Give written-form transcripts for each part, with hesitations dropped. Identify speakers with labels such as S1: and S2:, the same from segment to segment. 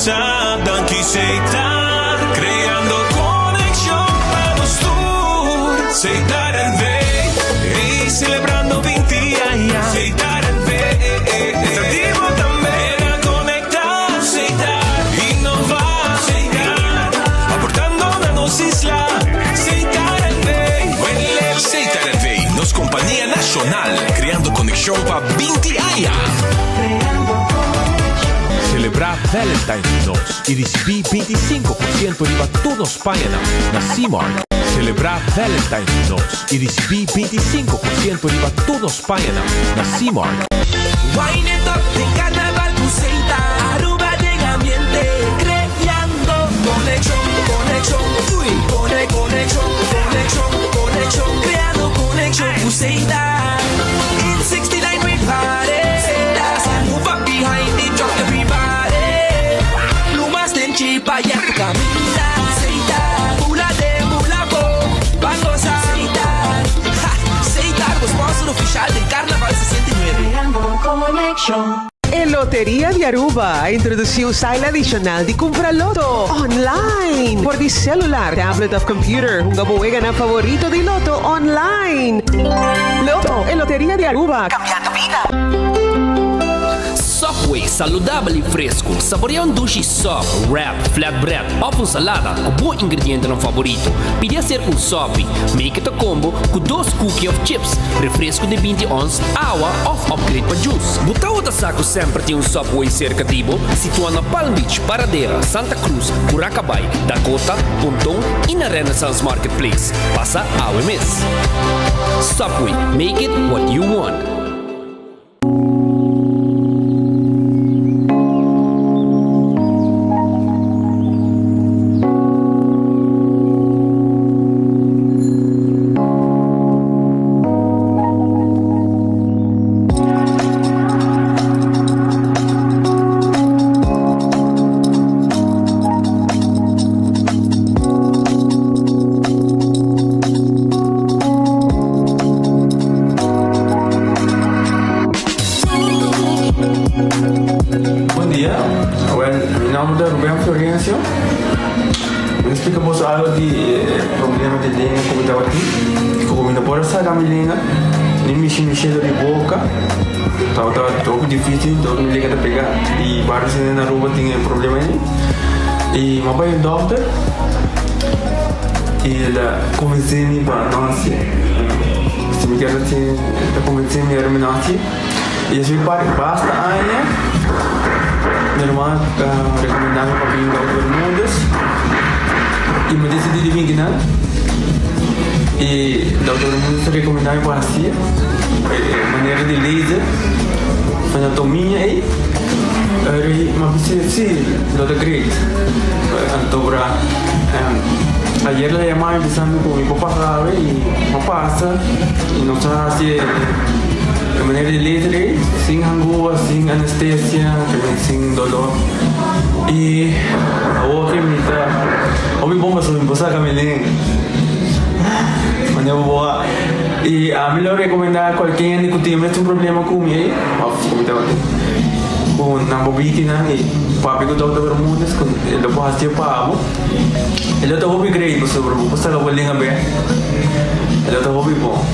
S1: WhatsApp dan kiseitar, creando conexión para los tours. Seitar el Vey, celebrando 20 años. Seitar el Vey, vivo también a conectar. Seitar, innovar, Seitar, aportando a nos islas. Seitar el Vey, Seitar el Vey, nos compañía nacional, creando conexión para 20 años.
S2: Celebrar Valentine's Nos e receber 25% di battuto Spagna na C-Mark. Celebrar Valentine's Nos e receber 25% di battuto Spagna na C-Mark.
S3: Wine it up de carnaval Buceita, Aruba de ambiente, creando conexión, conexión, uy, conexión, conexión, conexión, creando conexión Buceita. In 69 we party, move up behind the drop everybody. Lumas den chipa ya camina, pula de mulaco, bangosa, Seitar, sponsor oficial del Carnaval 69.
S4: A Loteria de Aruba introduziu o style adicional de comprar loto online por de celular, tablet of computer. Un gabuega na favorito de loto online. Loto, a Loteria de Aruba, cambiando vida.
S5: Subway, saudável e fresco. Saboreia sushi soft, wrap, flatbread ou salada com bom ingrediente no favorito. Pide a ser Subway. Make it a combo com 2 cookies of chips, refresco de 20 ons, água ou upgrade para juice. Botão da saco sempre tem Subway cerca de Tibo, situado na Palm Beach, Paradera, Santa Cruz, Curacabai, Dakota, Pontão e na Renaissance Marketplace. Passa a OMS. Subway, make it what you want.
S6: Cheiro de boca, estava um pouco difícil, todo mundo liga a pegar e vários na rua tinham problema aí. E meu pai é doutor e ele convenceu-me para nós, se me quer assim, convenceu-me a terminar e eu fui para basta aí, minha irmã recomendava para vir ao Doutor Mundos e me decidi de vir aqui, e Doutor Mundos recomendava para assim. Maneira de laser, anatomia aí, mas sim, doutor Great, doutora, ayer le llamaba empezando con mi papá grave y no pasa, y nos hace de maneira de laser, sin angúa, sin anestesia, sin dolor, y ahora que me está, hoy bomba sobre mi esposa Camilín. E a mim eu recomendar qualquer que tenha um problema com ele, com na bobina e papi com doutor Mundos, com ele pode ser pago, ele está hobby great, você vai passar a bolinha bem, ele está hobby bom.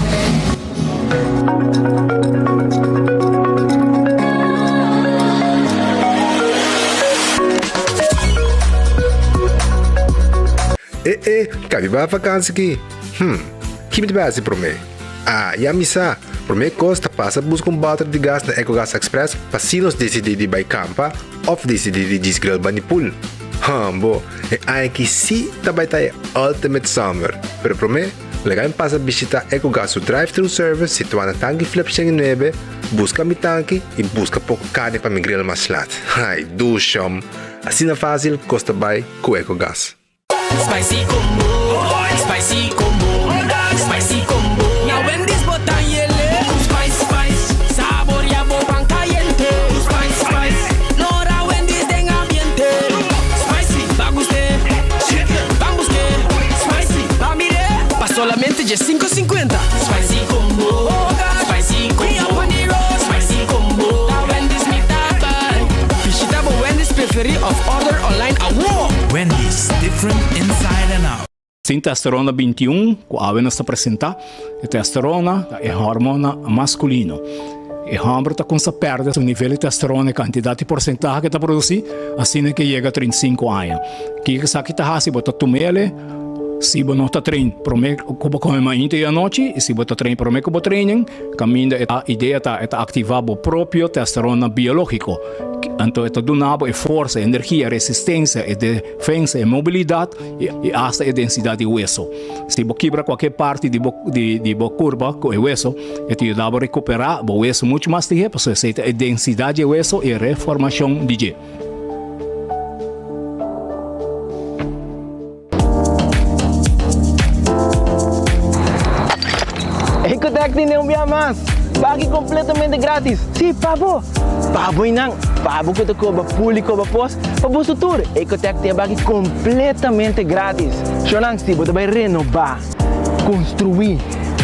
S7: Cabe para vacança aqui. Que me base para mim? Já me sa. Para mim costa passa buscar balde de gás na EcoGas Express para se nos decidir de ir campa ou decidir de desgrill banipul. Bo, aqui sim também está Ultimate Summer. Pero para mim, legal passa visitar EcoGas o drive-thru service situado na tanque flip 9, busca mi tanque e busca pouco carne para me grill mais lat. Ai, ducham. Assim na fácil, costa bem com EcoGas.
S3: Spicy combo, spicy combo, spicy combo. Now when this button yellow, spice, spice, sabor ya boban caliente. Spice, spice, Nora when this thing ambiente. Spicy, vamos ter, spicy, va mire, pa solamente de 5.50. Spicy combo, spicy combo, spicy combo. Now when this me tapa, fish tapa when this prefer.
S5: delivery of order online awo.
S8: Wendy's, different inside and out.
S9: Sim, testosterona 21, que a está apresentar, a testosterona é hormona masculino. E o homem está com essa perda, o nível de testosterona, a quantidade de porcentagem que está produzindo, assim que chega a 35 anos. Que está aqui, se você tomar ele, se você não está treinando, para mim, como come mais à noite, e se você está treinando, para mim, como treino, a ideia é ativar o próprio testosterona biológico. Então, é donado força, energia, resistência, defesa, mobilidade e até a densidade de hueso. Se você quebra qualquer parte de curva com o hueso, te ajuda a recuperar o hueso muito mais tempo, porque a densidade de hueso e a reformação de gê.
S10: Ecotec tem um dia mais. Pague completamente grátis. Sim, pabo. Pabo inang. Pabo que tu cobra público, cobra pós. Pabo sutur. Ecotec tem pague completamente grátis. Xonang, se você vai renovar, construir,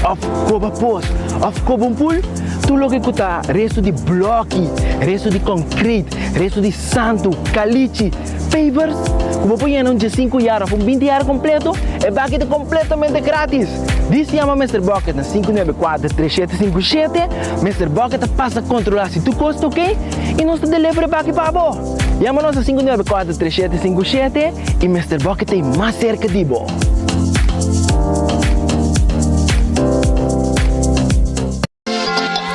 S10: of cobra pós, of cobra pool, tu logo que tá resto de bloco, resto de concreto, resto de santo, caliche, pavers. Como põe em 5 horas, 20 horas completo, é pague completamente grátis. Diz se chama Mr. Bucket na 594-3757. Mr. Bucket passa a controlar se tu custa ok e nós te delivery para aqui para você. Chama-nos a 594-3757 e Mr. Bucket é mais cerca de você.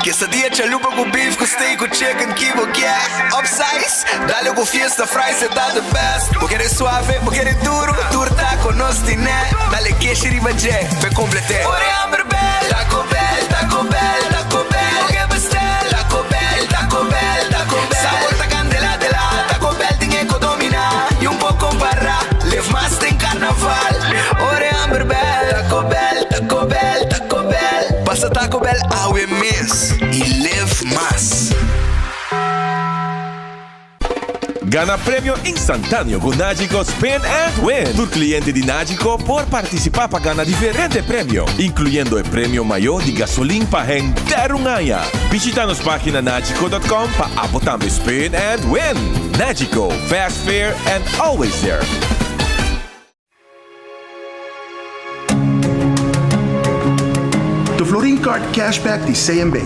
S11: Quesadilla, chalupa com beef, com steak, com chicken, kibo, yeah. Upsize, dale com fiesta, fries, tá the best. Vou querer suave, vou querer duro, turta com nós tiné. Dale queijo e bajé, pra completar. Ore hambre bell, Taco Bell, Taco Bell, Taco Bell. O que bestel, Taco Bell, Taco Bell, Taco Bell. Sabor ta candela de la, Taco Bell tem que dominar. E pouco para, live mais tem carnaval. Ore hambre bell, Taco Bell, Taco Bell, Taco Bell. Passa Taco Bell, awe miss. Y live más.
S2: Gana premio instantâneo com Nágico Spin and Win. Tu cliente de Nágico por participar para ganhar diferentes prêmios, incluindo o prêmio maior de gasolina para render um ano. Visita nossa página nagico.com para botar Spin and Win. Nágico, fast, fair and always there.
S12: O Florin Card Cashback de CMB.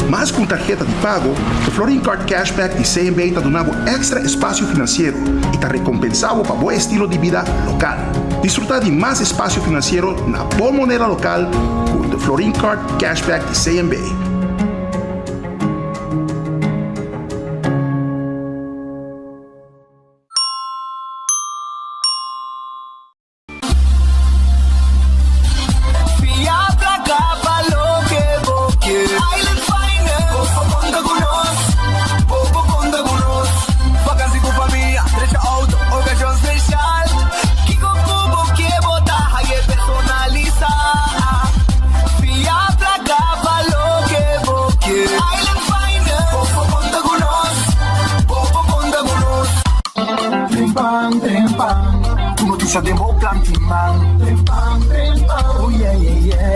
S12: Mas com tarjeta de pago, o Florin Card Cashback de CMB está dando extra espaço financeiro e está recompensado para bom estilo de vida local. Desfrutar de mais espaço financeiro na boa moneda local com o Florin Card Cashback de CMB.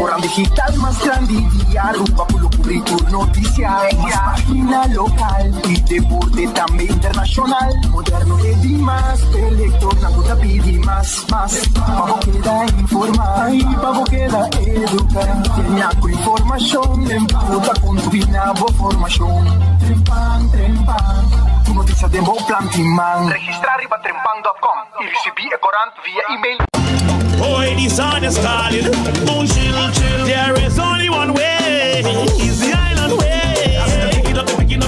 S3: Orang digital más grande día, rupa por lo currículum, noticias, más página local y deporte también internacional. Moderno y más, electrónico y más. Pago queda informar y pago queda educar. Tiene algo información, en puta combina formación. Trempan. Tu noticia de Plan Timman. Registrar riba trempan.com y recibir corant via email.
S13: Boy, the sun is calling. Don't chill. There is only one way. It's the island way.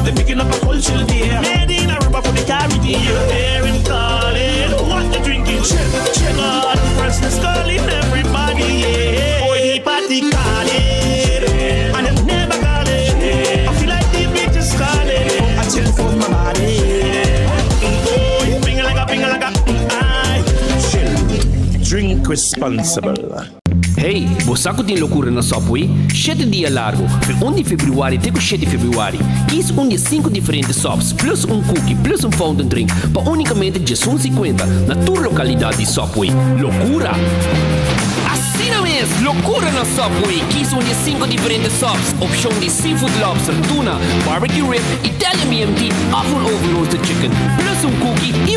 S13: They're picking up a full chill there. Made in a rubber for the Caribbean. You're hearing calling. What they drinking? Chill on. Freshness calling everybody. Yeah. Boy, the party calling. And it never calling. I feel like the beach is calling. I chill for my body. Boy, finger like a. Drink responsible.
S5: Hey, você tem loucura na Subway? 7 dias largo, de 1 de fevereiro até 7 de fevereiro. Quis de 5 diferentes subs, plus cookie, plus fountain drink, para unicamente R$1,50 na tua localidade de Subway. Loucura! Assim mesmo, loucura na Subway. Quis de 5 diferentes subs, opção de seafood lobster, tuna, barbecue rib, Italian BMT, awful over roasted chicken, plus cookie e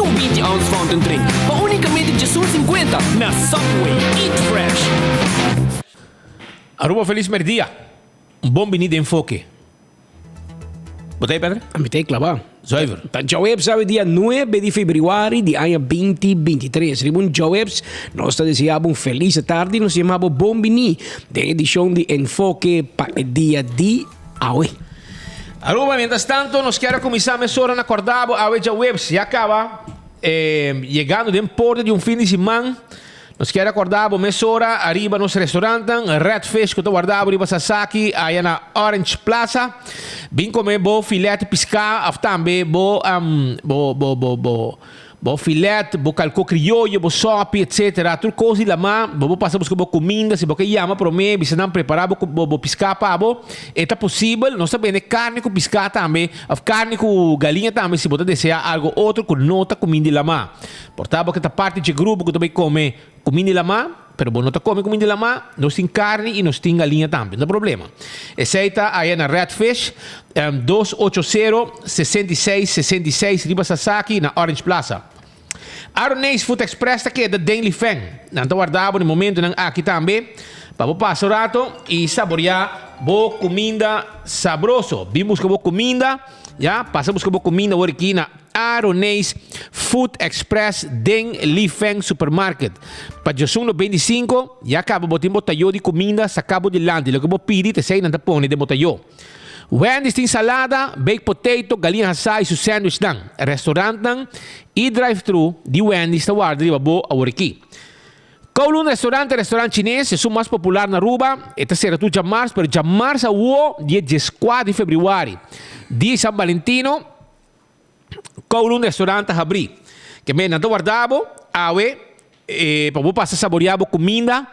S5: ounce fountain drink. Pa unicamente $50 na Subway. Eat fresh.
S14: Aruba, feliz merdia. Bom venida enfoque. Botei, Pedro?
S15: Botei, claro.
S14: Zuiver.
S15: Jawebs sabe dia 9 de feveruário de ano 2023. Ribun Jawebs, nós desejamos feliz tarde, nos chamamos Bom Bini, da edição de Enfoque para o dia de hoje.
S14: Aruba, mientras tanto, nos quero começar a mesura na Cordabo, a Jawebs, já acaba chegando de porta de fim de semana. Nos quero acordar, mesura, arriba nos restaurante, Redfish, que eu guardava, arriba Sasaki, aí na Orange Plaza. Vim comer filete piscar, também filete, calco criollo, sopa, etc. Tudo coisa lá, mas passar buscar comida, se você chama para mim, você não preparar piscar para você. É possível, nós sabemos carne com piscar também, carne com galinha também, se você desejar algo outro, com nota comida lá. Portanto, que parte de grupo que também come comida lá, pero não come comida lá, nós tem carne e nós tem galinha também, não tem problema. Aceita aí na Redfish, 280-6666, Riba Sasaki, na Orange Plaza. Aronês Food Express está aqui da Daily Feng. Não guardava no momento aqui também. Para passar o rato e saborear boa comida sabroso. Vimos que boa comida, já passamos com boa comida hoje aqui na Aronês Food Express Daily Feng Supermarket. Para Josuno 25, já acaba botar botalhão de comida, sacabo de lante. Lo que vou pedir, te sei, não te põe de botalhão. Wendy's tem salada, baked potato, galinha assada e seu sandwich dan. Restaurante e drive-thru de Wendy's está guardado de boa aqui. Kowloon restaurante chinês, é o mais popular na Aruba. Esta será tu jamars, pero jamars o dia 14 de feveruário. Dia San Valentino, Kowloon restaurante abri. Que me não guardado, para passar saborear a comida.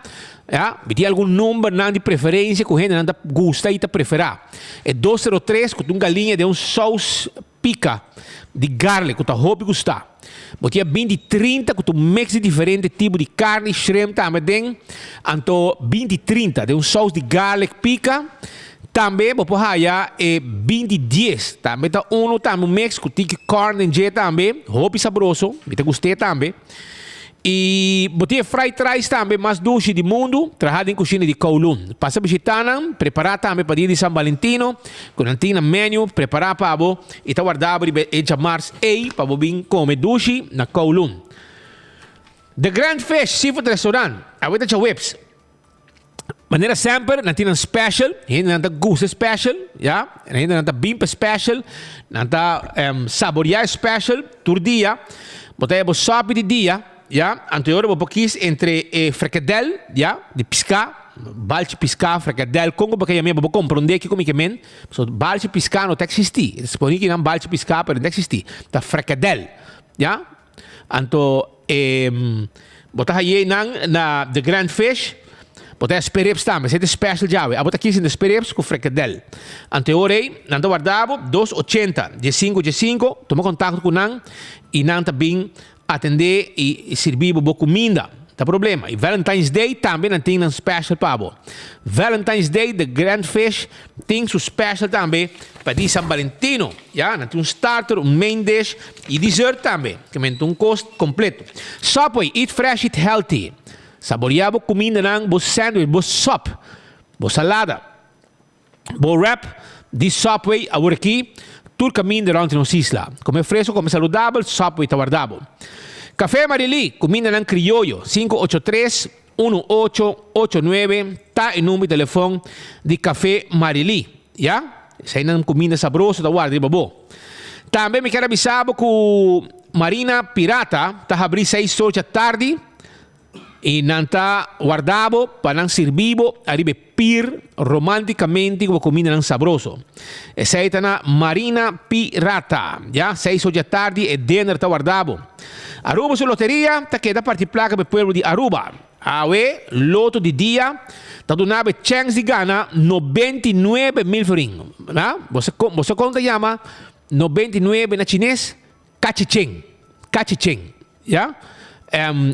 S14: Tem algum número de preferência que a gente não gosta e preferar. É 203 com uma galinha de sauce pica de garlic, que você pode gostar. Botia 20-30 com um mix de diferentes tipos de carne, shrimp também. Então, 20-30 de sauce de garlic pica. Também, você pode olhar 20-10. Também está um mix com carne de também. Hobby saboroso, você gostei também. E botia fried rice também, mais doce do mundo, trabalhado em cozinha de Kowloon. Passa a visitar, preparar também para dia de San Valentino, com um menu, preparar para você, e está guardado e chamar-se para você vir comer doce na Kowloon. The Grand Fish Seafood Restaurant, a weta cha webs. Maneira sempre, não tem special, ainda não tem gosto special, já, ainda não tem bimpa special, não tem saborear special, todo dia, botar a sopa de dia. Ja, anterior we kies entre fricadel, ja, de pisca, balde pisca, fricadel, Congo porque eu mesmo compreender que como que men, so balde pisca não existe, disponível não balde pisca para não existe, tá fricadel, ja, anto botar aí na the Grand Fish, botar espereps também, é special já, a botar kies in the espereps com fricadel, anterior aí, não guardava 280, de 5, toma contato com nan e nan também atender e servir boa comida. Tá problema. E Valentine's Day também não tem um special para você. Valentine's Day, the Grand Fish, tem seu special também para dia San Valentino. Já, não tem starter, main dish e dessert também, que tem custo completo. Subway, eat fresh, eat healthy. Saborear boa comida, boa sandwich, boa sopa, boa salada, boa wrap de Subway, agora aqui. Todo caminho durante nossa isla. Comer fresco, comer saudável, Subway está guardado. Café Marili, comida em criollo, 583-1889, está em número de telefone de Café Marili. Já? Essa é uma comida saborosa, está guardado. Também me quero avisar que Marina Pirata está abrindo 6 horas da tarde e não está guardado para não servir a pir romanticamente com comida não saboroso. Essa é a Marina Pirata. Já, 6 horas da tarde e dinner está guardado. Aruba sua loteria, está aqui da parte placa para o povo de Aruba. Awe, loto de dia, está dando chance de ganhar 99,000 florins. Você conta chama 99 na chinês, cachicheng. Cachicheng. Já?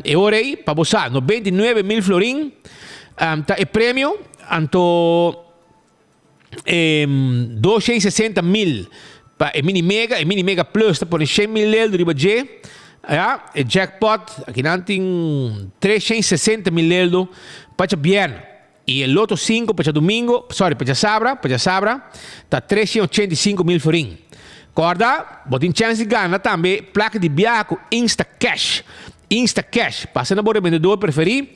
S14: E ora aí, para você, 99,000 florins, tá é prêmio, então 260,000 para mini mega plus, tá por 100,000 do budget, Ja, o jackpot, aqui não tem 360 mil euros para o viernes. E o loto 5 para domingo, para sabra, está 385 mil forinhos. Corda, botem chance de ganhar também placa de viagem com Insta Cash. Passa na boa vendedor preferido,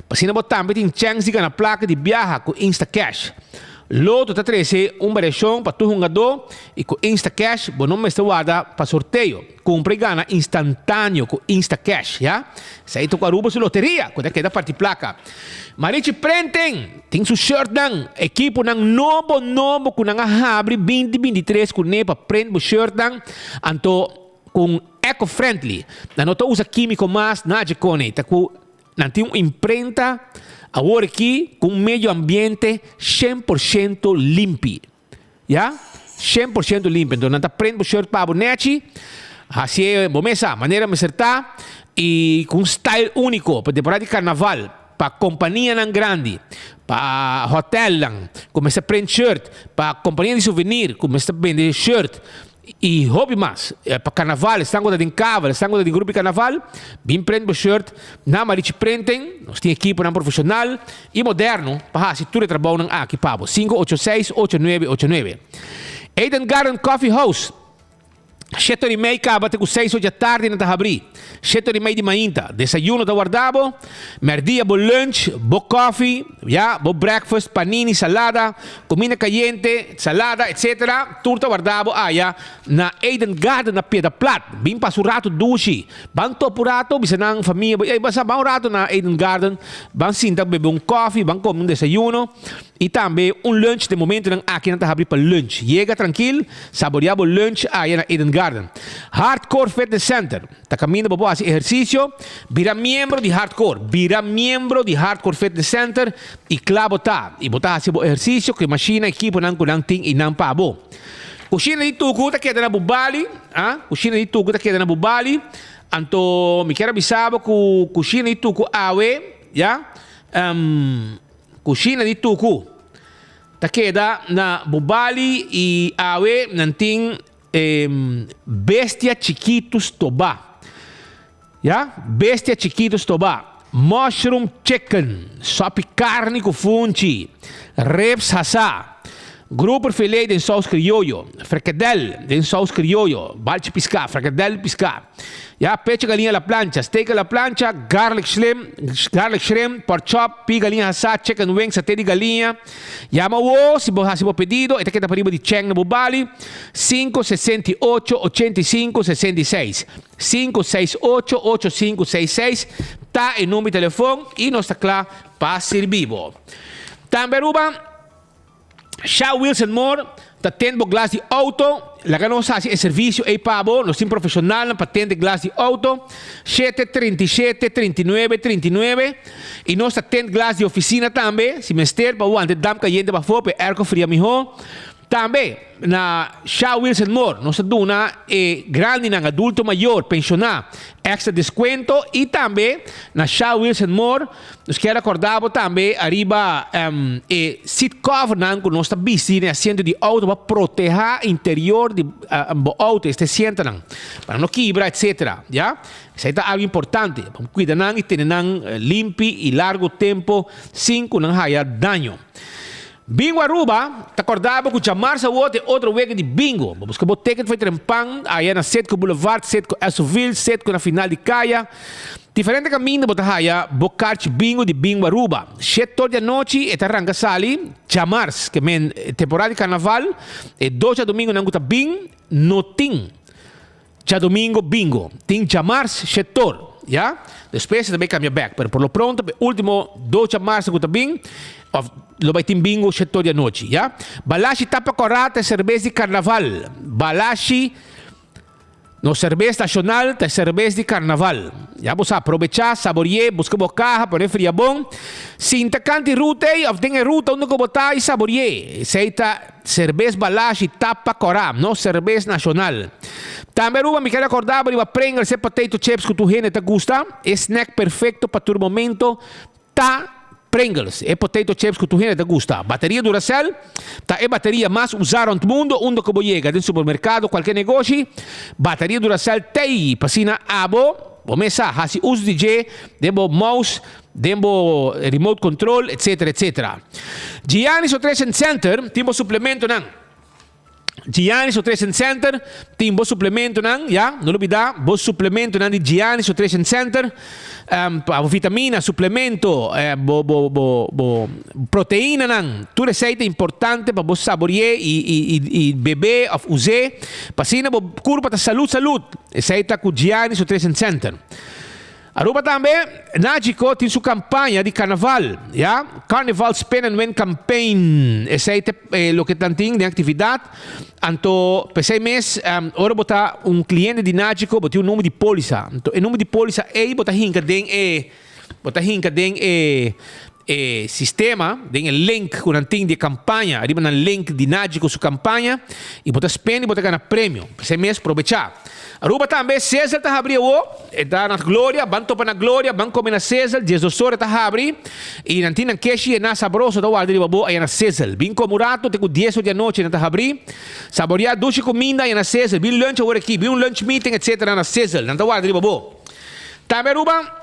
S14: passa na boa também tem chance de ganhar placa de viagem com Insta Cash. Loto está 13, variação para tu jogador e com Insta Cash, bom nome está guarda para sorteio. Compra e ganha instantâneo com Insta Cash, já? Sai tu com a ruba sua loteria, quando é que dá parte placa. Marichi prenden, tem su shirt nang, equipo nang novo com nang abre 2023 com nepa prende o shirt nang, anto com eco-friendly. Na nota usa químico mais, nada com tá com não tem imprenta agora aqui com meio ambiente 100% limpo. Já? 100% limpo. Então, não prende o shirt para bonete. Assim é, bomesa, maneira de acertar e com style único para temporada de carnaval. Para companhia não grande, para hotel não, começa a prender shirt, para companhia de souvenir, começa a vender shirt. E hobby mais, para carnaval, estão de cavalo, estão de grupo de carnaval, bem prende o shirt, na marichi prendem, nós temos equipe não profissional e moderno, para se tudo trabalho aqui pabo, 586-8989. Eden Garden Coffee House, 7h30 acaba até com 6 horas da tarde na abrir. 7h30 de manhã, desayuno da guardabo, merdia, bo lunch, bo coffee, ja, bo breakfast, panini, salada, comida caliente, salada, etc. Turta guardabo, ja, na Eden Garden na Pieda Plat. Bim pasurato dushi. Bang topurato, bisa nang família, basta bang rato na Eden Garden, bang sinta bebe coffee, bang comer desayuno. E também lunch de momento nang aqui na abrir para lunch. Chega tranquilo, saborear o lunch aí na Eden Garden. Hardcore Fitness Center. Tá caminhando para fazer exercício. Vira membro de Hardcore. Fitness Center e claro tá. E botar assim o exercício que máquina equipo nang kulang ting e nang pabo. Coxina de tuco tá quedando na bubali, Coxina de tuco tá quedando na bubali. Anto me quero avisar que coxina de tuco awe, já? Coxina de tuco tá queda na bubali e awe nanting bestia chiquitos toba. Ja? Bestia chiquitos toba. Mushroom chicken, sopa carne com funchi, reps hassa, grupo filet de saus criollo, fricadel de saus criollo, balche pisca, fricadel pisca. Ja, pecho galinha la plancha, steak a la plancha, garlic shrimp, pork chop, pi galinha hassa, chicken wings, saté de galinha. Llama o se você pedido, esta que tá para de Cheng na Bubali, 568-85-66. 568-8566. Tá em nome de telefone e nós está claro para servir. Também ruba, Shaw Wilson Moore, tá tendo glass de auto, lá que nós fazemos serviço e pabo, nós temos profissional para tendo glass de auto, 737-39-39, e nós tá tendo glass de oficina também, se mester para o ante dam caliente para fora, para erco fria mijo. Também na Shaw Wilson Moore, nós dona grande na adulto maior, pensionar, extra desconto e também na Shaw Wilson Moore, nós queremos acordar também arriba seat cover com nossa bici, assento de auto para proteger o interior do auto, este assento para não quebrar, etc. Já? Isso é algo importante, para cuidar e ter limpo e largo tempo sem que não haja dano. Bingo Aruba, te acordava que o Jamarsa outro week de bingo. Vamos que o ticket foi trempang, aí na Setco Boulevard, Setco Elsoville, Setco na final de Caia. Diferente caminho, bota haya, bocarte bingo de Bingo Aruba. 7 horas da noite, e arranca sali, Jamars, que men temporada de carnaval, e 2 domingo não gusta bing, no ting. Já domingo bingo, ting Jamars, 7 horas, já? Depois também cambia back, pero por lo pronto, último 2 Jamars gusta bing, lo vai ter bingo 7 horas da noite, já? Balashi tapa corata, cerveja de carnaval. Balashi, no cerveja nacional, tem cerveja de carnaval. Já você aproveitar, saborear, buscar bocarra, pôr fria bom. Sinta cante ruta, ou tem ruta onde botar e saborear. Seita cerveja Balashi tapa corá, no cerveja nacional. Também ruba, me quero acordar, para prender esse potato chips que tu gente te gusta. Snack perfeito para tu momento. Tá Pringles, é potato chips que tu gente gusta. Bateria Duracell, tá é bateria mais usada no mundo, onde que chega no supermercado, qualquer negócio. Bateria Duracell tem, passina abo, Bomesa, hasi uso DJ, debo mouse, debo remote control, etc. Giannis Nutrition Center, timbo suplemento nang. Giannis Nutrition Center, timbo suplemento nang, ya, non olvidar, bo suplemento nang di Giannis Nutrition Center, vitamina, suplemento, proteína nang, tu receita importante para bo saborear e beber of usar, pasina bo curva ta saúde, receita com Giannis Nutrition Center. Aruba também, Nágico tem sua campanha de carnaval, yeah? Carnival Spend and Win Campaign. Esse é o que tem de atividade. Então, para 6 meses, ora botar cliente de Nágico, botar número de polícia. Então, o número de polícia é botar hinca sistema, tem link com tem de campanha, arriba na link de Nágico sua campanha e botar spend e botar ganhar prêmio. Para 6 meses, aproveitar. Aruba também, César está abrindo o, está na glória, banto para na glória, banco na César, 10 horas está abrindo, e nanti na keshi é na sabroso, da guarda de babo, aí na César, binco murato, tem 10 horas da noite, está abrindo, saborear duche comida, aí na César, bin lunch agora aqui, bin lunch meeting, etc. na César, na guarda de babo. Também Aruba,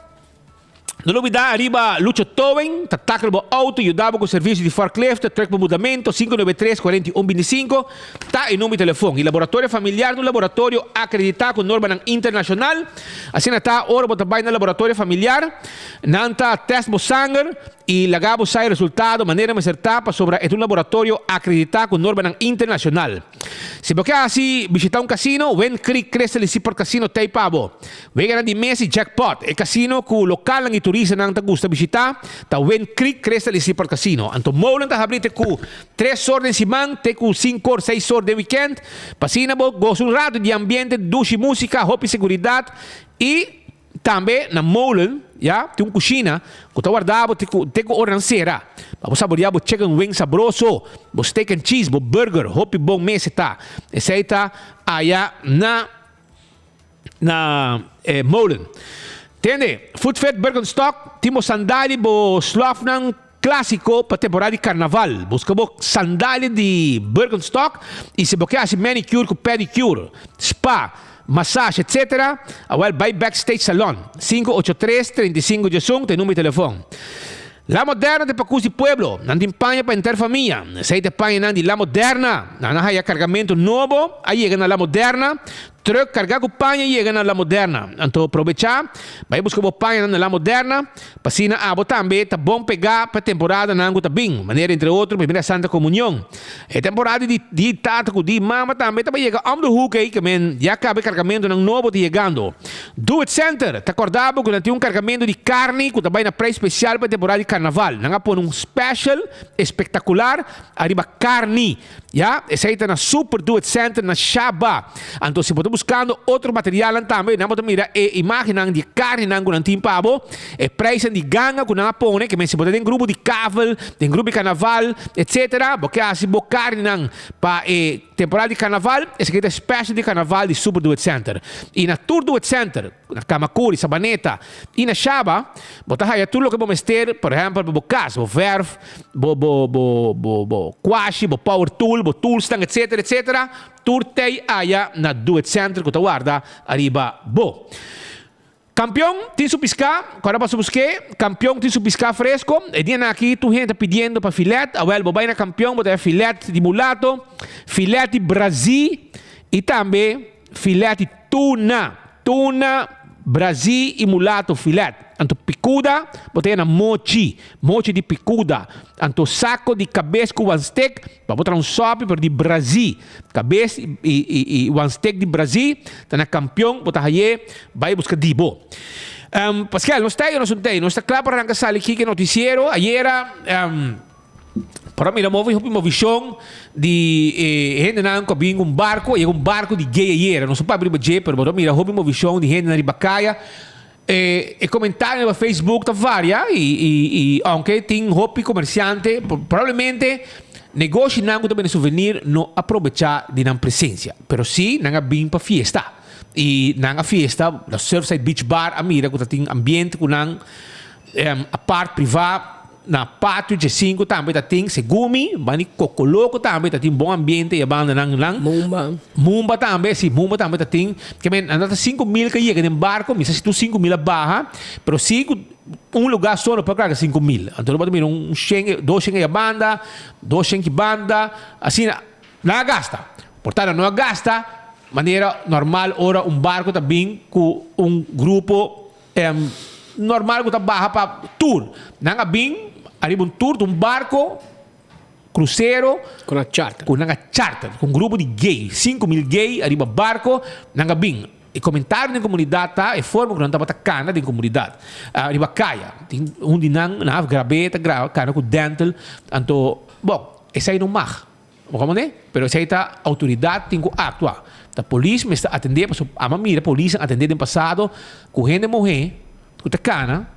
S14: não olvidar, arriba Lucho Towing, tatakal bo auto, ajudava com o serviço de forklift, track bo mudamento, 593-4125, tá em número de telefone. E laboratório familiar, no laboratório acreditado com norma internacional, assim está, ora bota vai no laboratório familiar, nanta test bo sangue, e lagabo sai resultado, maneira mais certa, sobre é um laboratório acreditado com norma internacional. Se você assim visitar um casino, Wen Creek Crystal Super Casino tem pabo. Venha de Messi Jackpot, é casino que o local e turista não gusta visitar, tá Wen Creek Crystal Super Casino. Então, molen tá abrindo com 3 horas de semana, tem com 5 horas, 6 horas de weekend. Passina bo, gosto um rato de ambiente, duche, música, roupa e segurança. E também na molen, ya, tem uma cozinha, que está guardado, tem com ornanceira. Vamos saborear o chicken wing sabroso, o steak and cheese, o burger, roupa bom mês está. Esse aí está aí na molen. Entende? Food Fed Birkenstock, timo sandália, o slofnang clássico para temporada de carnaval. Busca sandália de Birkenstock e se você quer manicure com pedicure, spa, massagem, etc. Well, by Backstage Salon, 583-35 tem número de telefone. La Moderna de Pacus Pueblo, não tem panha para interfamília. Se tem panha não de La Moderna, não há carregamento novo, aí chega na La Moderna, truck carregar com panha e chega na La Moderna. Então, aproveitar, vai buscar o panha na La Moderna, passina a botar também, tá bom pegar para temporada na Anguta Bing, maneira entre outros, primeira Santa Comunhão. É temporada de tata, de mama também, tá para chegar om de hoek aí, que já acaba carregamento novo de chegando. Do It Center, tá acordado que tem carregamento de carne, que também na preço especial para temporada de carnaval. Não há por special espetacular, arriba carne, já? Esse aí tá na Super Do It Center, na Shaba. Então, se você buscando outro material também, não pode mirar a imagem de carne não com tim pavo, é preço de ganga com não põe, que se pode ter grupo de caval, tem grupo de carnaval, etc. Porque assim bo carne não para temporada de carnaval, esse aqui é special de carnaval de Super Do It Center. E na Tour Do It Center, na Kamakuri, Sabaneta, e na Shaba, botar aí tudo o que vamos ter, por exemplo, bo cas, bo verf, bo quashi, bo power tool, bo toolstang, etc. Turtei aya na Do It Center que guarda arriba bo. Campeão, tem su piscar, agora para buscar, campeão tem su piscar fresco, e dia aqui tu gente pedindo para filete, well, bobai na campeão, botar filete de mulato, filete de Brasil e também filete tuna, Brasil e mulato filete. Anto picuda, botei na mochi de picuda. Anto saco de cabeça com one steak, para botar sope para de Brasil. Cabeça e one steak de Brasil, tá na campeão, botar aí, vai buscar dibo. Pascal, não está claro para arrancar sali aqui que noticiero, ayer para mim, eu vi uma visão de gente que vinha um barco de gay ayer, não sei para abrir o gay, mas eu vi uma visão de gente na Ribacaia. E comentário no Facebook tá varia e aunque tem roupa comerciante provavelmente negócio não também souvenir não aproveitar de não presença, pero sim não bem para fiesta e na fiesta na Surfside Beach Bar a mira que tem ambiente com a parte privada na pátio de 5 também tem segumi, bani cocoloco também tem bom ambiente e a banda nang lang. Mumba também, sim, Mumba também tem. Que men anda 5.000 que chega em barco, misa se tu 5.000 barra, pero 5 um lugar só para carregar 5.000. Então pode mirar um Schengen, 2 Schengen a banda, 2 Schengen banda, assim não gasta. Portanto não gasta maneira normal ora barco também com grupo normal que tá barra para tour. Não bem arriba tour de barco cruzeiro
S15: com a charter.
S14: Com grupo de gay, 5.000 gay arriba barco, não bem. E comentário na comunidade tá, é forma que não tá cana da comunidade. Arriba caia, tem de não grabeta, cana com dental, então, bom, esse aí não marca. Como né? Pero esse aí tá autoridade tem que atuar. A polícia está atender, a mamira, a polícia atender no passado, com gente morrer, com a cana,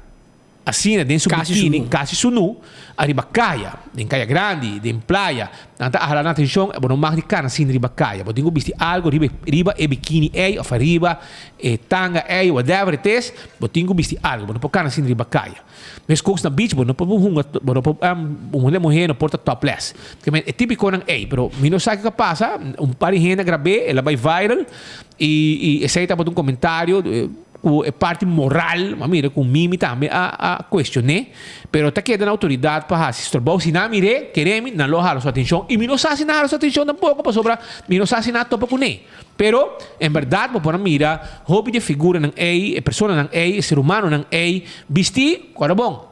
S14: assim, dentro do biquíni, casi sunu, arriba caia, em caia grande, em praia, nanta ahalan atenção, não mais de cana assim arriba caia, mas tenho visto algo arriba e biquíni ou arriba e tanga whatever it is, mas tenho visto algo, não pode cana assim arriba caia. Mas coisas na beach, não pode mulher morrer não porta topless, que é típico não é, pero não sabe o que passa, par de gente grave, ela vai viral e esse aí tá botando comentário é parte moral, mira, com mim também a questionar, pero tá quedando autoridade para se estorbar, se não mire, queremos não alojar sua atenção e não sabe nada sua atenção tampoco para sobrar, não sabe nada topa com ele. Pero em verdade, para mira, hobby de figura não é, pessoa não é, ser humano não é, vestir, qual é bom.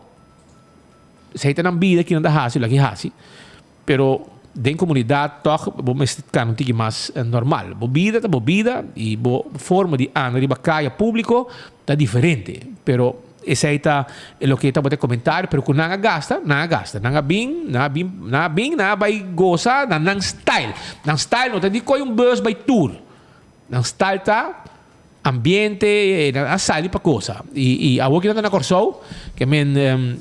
S14: Se aí não vida que não dá fácil, aqui fácil, pero dentro comunidade toch vamos ficar um tique mais normal. Bebida e forma de andar de bacaia público tá diferente. Pero esse aí tá é o que tá botando comentário, pero com nada gasta, nada vai gozar, nada style. Nada style não tem de coi bus by tour. Nada style tá ambiente, a sair para coisa. E a que não tá na Corsou, que men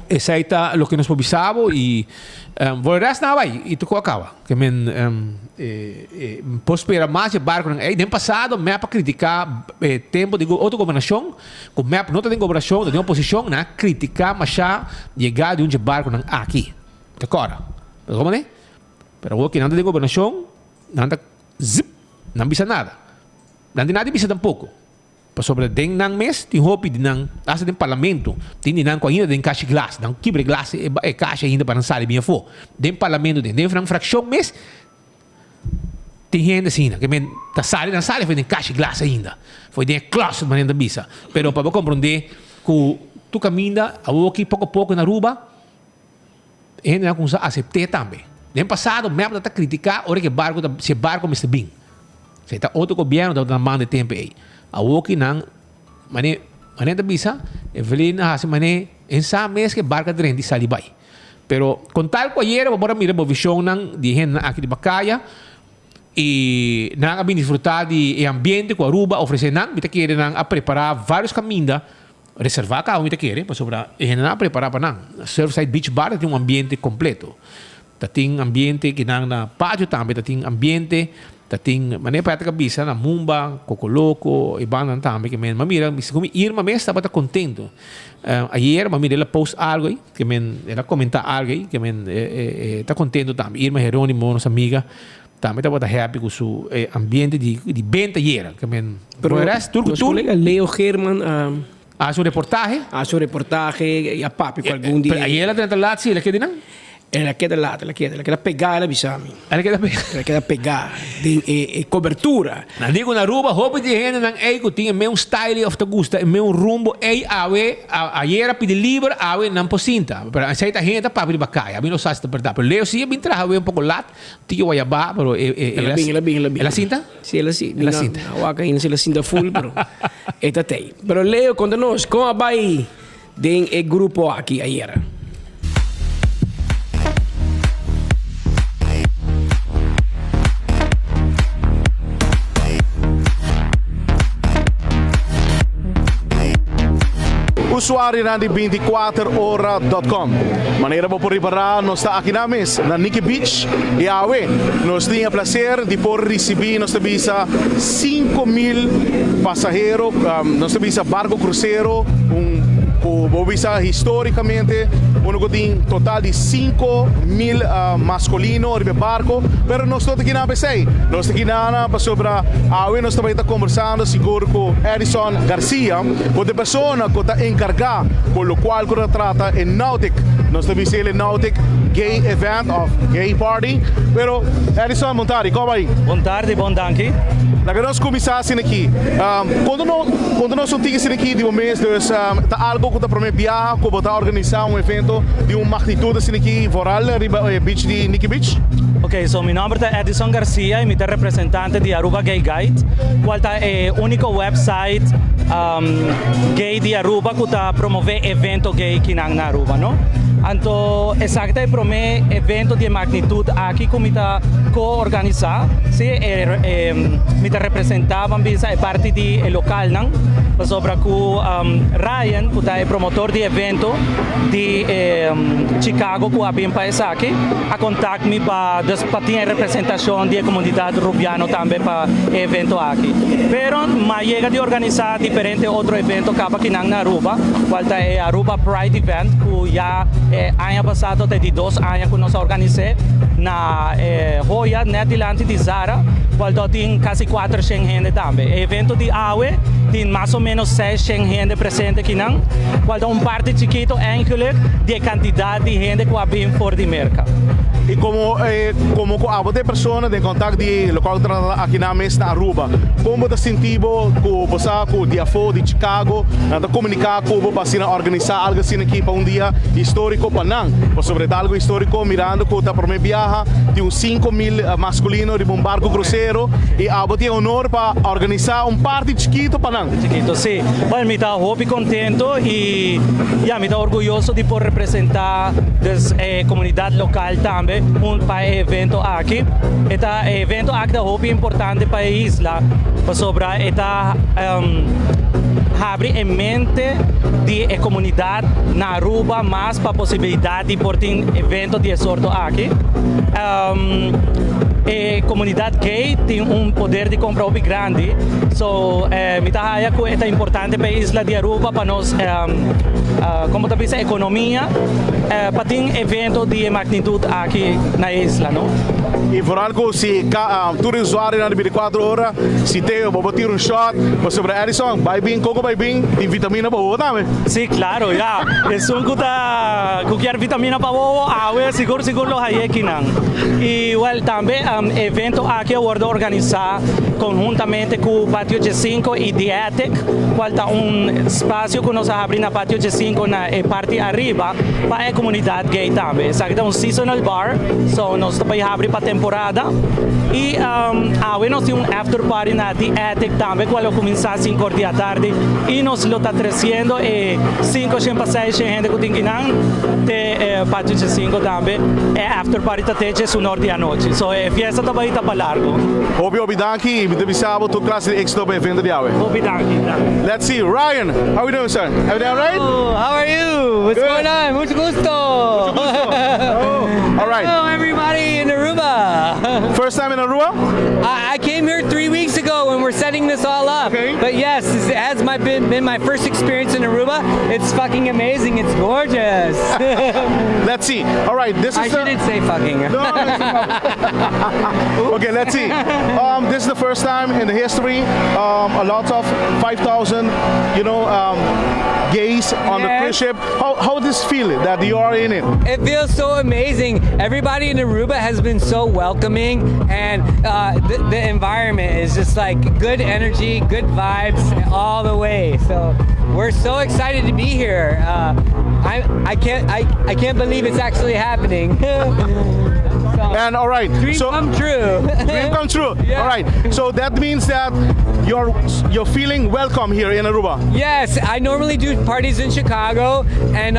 S14: esse aí tá o que nós publicamos e voltarás na vai e tu acaba que men posso esperar mais de barco aí nem passado me para criticar tempo de outra governação com me não tem governação tem oposição na criticar mas já chegar de barco aqui de agora como né pero o que não tem governação nada zip não bisa nada não tem nada bisa tampouco. Sobre den nang mes, tem hopi de nang asa den parlamento, tem de nang com ainda den caixa glass, nang quebre glass é caixa ainda para não sair bem fo. Den parlamento den fraction mes, tem gente assim, que men tá sale na sala foi den caixa glass ainda, foi den closet maneira da bisa. Pero para compreender que tu caminha a pouco a pouco na ruba, ainda não consegue aceitar também. Den passado mesmo tá criticar, hora que barco se barco me está bem. Se tá outro governo tá dando de tempo aí. A woki nang mane da bisa evelin hasi mane ensa mes que barca de rendi salibay pero con tal coyera bora mira bo vision nang di hen aqui de bacaia e nang abin disfrutar de ambiente com Aruba oferecer nang mita querer nang a preparar vários caminhos reservar cá mita querer para sobra hen nang preparar para nang Surfside Beach Bar tem ambiente completo tem ambiente que nang na patio também tem ambiente tating mané para cabeça na Mumba, Cocoloco, e banda também que men mamira, como Irma mesmo estava contento. Ayer mamira ela post algo aí, que men ela comenta algo aí, que men está contento também. Irma Jerônimo, nossa amiga, também estava happy com o ambiente de venda ayer, que men.
S15: Pero
S14: turco
S15: colega Leo German
S14: a su reportaje
S15: e a papi com algum dia.
S14: Ayer ela tentou lá, sim, ela quer não?
S15: Ela queda pegar, bisami.
S14: Ela
S15: queda pegar. De cobertura.
S14: Na digo na Aruba, roupa de gente nang que tinha meu style of the gusta, meu rumbo ayer pedi livre awe não pocinta. Pero aceita gente para abrir bacaia. A mim não sabe se é verdade. Pero Leo sim, bem trabalhou um pouco lá, tinha guaiabá, pero ela cinta?
S15: Sim, ela sim. Ela cinta. Waka ainda se ela cinta full, pero esta tem. Pero Leo, conta-nos como vai den grupo aqui ayer.
S16: Usuário de 24hora.com. Maneira para preparar nós está aqui na mesa, na Nikki Beach e awe. Nós temos o prazer de poder receber nossa visa 5.000 passageiros, nossa visa barco cruzeiro, Bobisa historicamente uno tem total de 5,000 masculino ribe barco, pero nós estamos aqui na ABC. Nós aqui na sobre nós estamos conversando seguro com Edison Garcia, outra pessoa que está encarregada, por lo qual que trata em Nautic. Nós estamos dizendo Nautic Gay Event of Gay Party, pero Edison Montari, como aí?
S17: Boa tarde, bom danke.
S16: Nós começamos aqui. Quando nós estamos aqui de mês, tá algo que está para mim viajar, que está organizar evento de magnitude aqui voral beach de Nikki Beach.
S17: Ok, so mi nombre es Edison Garcia y mi representante de Aruba Gay Guide, cual es el único website gay de Aruba que promove evento gay aquí en Aruba, ¿no? Anto exacta prome evento de magnitud aquí como está co-organizado, sí, mi representaba visa parte de local, ¿no? Sobre que Ryan, que es promotor de evento de Chicago, que ha bien país aquí, a contactarme para tener representación de comunidad rubiana también para evento aquí. Pero me llega de organizar diferentes otros eventos aquí en Aruba, cual es Aruba Pride Event, que ya año pasado, desde 2 años que nos organizé na Hoya, delante de Zara, cual tiene casi 400 gente también. El evento de AWE tiene más o menos 600 gente presente aquí, cual es parte chiquito, eigenlijk, de cantidad de gente que viene por el mercado.
S16: E como a de pessoa de contato de local aqui na mesa na Aruba, como está sentindo com você com o DFO de Chicago, para comunicar com o para organizar algo assim aqui para dia histórico para não, sobre algo histórico mirando que está para mim viaja de 5,000 masculino de barco cruzeiro e a tem honor para organizar parte chiquito para não.
S17: Chiquito, sim. Bueno, me está muito contente e me está orgulhoso de poder representar a comunidade local também. Para evento aqui. Este evento aqui é muito importante para a isla, sobre abre em mente de comunidade na Aruba mais para a possibilidade de ter evento de sorte aqui. A comunidade gay tem poder de compra muito grande, so me acha que é importante para a isla de Aruba para nós, como está a economia, para ter evento de magnitude aqui na isla, não?
S16: E por algo se tu usuário na 24 horas, se tem vou tirar shot, sobre Edison, vai bem, coco vai bem, tem vitamina boa também.
S17: Sim, claro, já. É que quer vitamina para boa, seguro lo hay aqui não. E também evento aqui eu vou organizar conjuntamente com o Patio G5 e The Attic, qual está espaço que nós abrimos na Patio G5 na parte arriba para a comunidade gay também. Isso aqui é seasonal bar, so nós também abrimos para temporada. E nós temos after party na The Attic também, qual começa às 5 da tarde e nós lo está crescendo e 5-6 gente que tem que ter Patio G5 também. É after party até 1 da noite. So fiesta também está para largo.
S16: Obi me devisava tu classe de X-Top evento de Awe.
S17: Obi danke.
S16: Let's see, Ryan, how are you doing, sir? Everything all right?
S18: Oh, how are you? What's going on? Mucho gusto.
S16: All right.
S18: Hello, everybody in Aruba.
S16: First time in Aruba?
S18: I came here 3 weeks ago when we're setting this all up.
S16: Okay.
S18: But yes, this has been my first experience in Aruba. It's fucking amazing. It's gorgeous.
S16: Let's see. All right, this is
S18: I shouldn't say fucking.
S16: No, okay, let's see. This is the first time in the history, a lot of 5,000, gays on the cruise ship. How does this feel that you are in it?
S18: It feels so amazing. Everybody in Aruba has been so welcoming, and the environment is just like good energy, good vibes all the way. So we're so excited to be here. I can't believe it's actually happening.
S16: And all right,
S18: dream come true.
S16: Dream come true.
S18: Yeah.
S16: All right, so that means that you're feeling welcome here in Aruba.
S18: Yes, I normally do parties in Chicago, and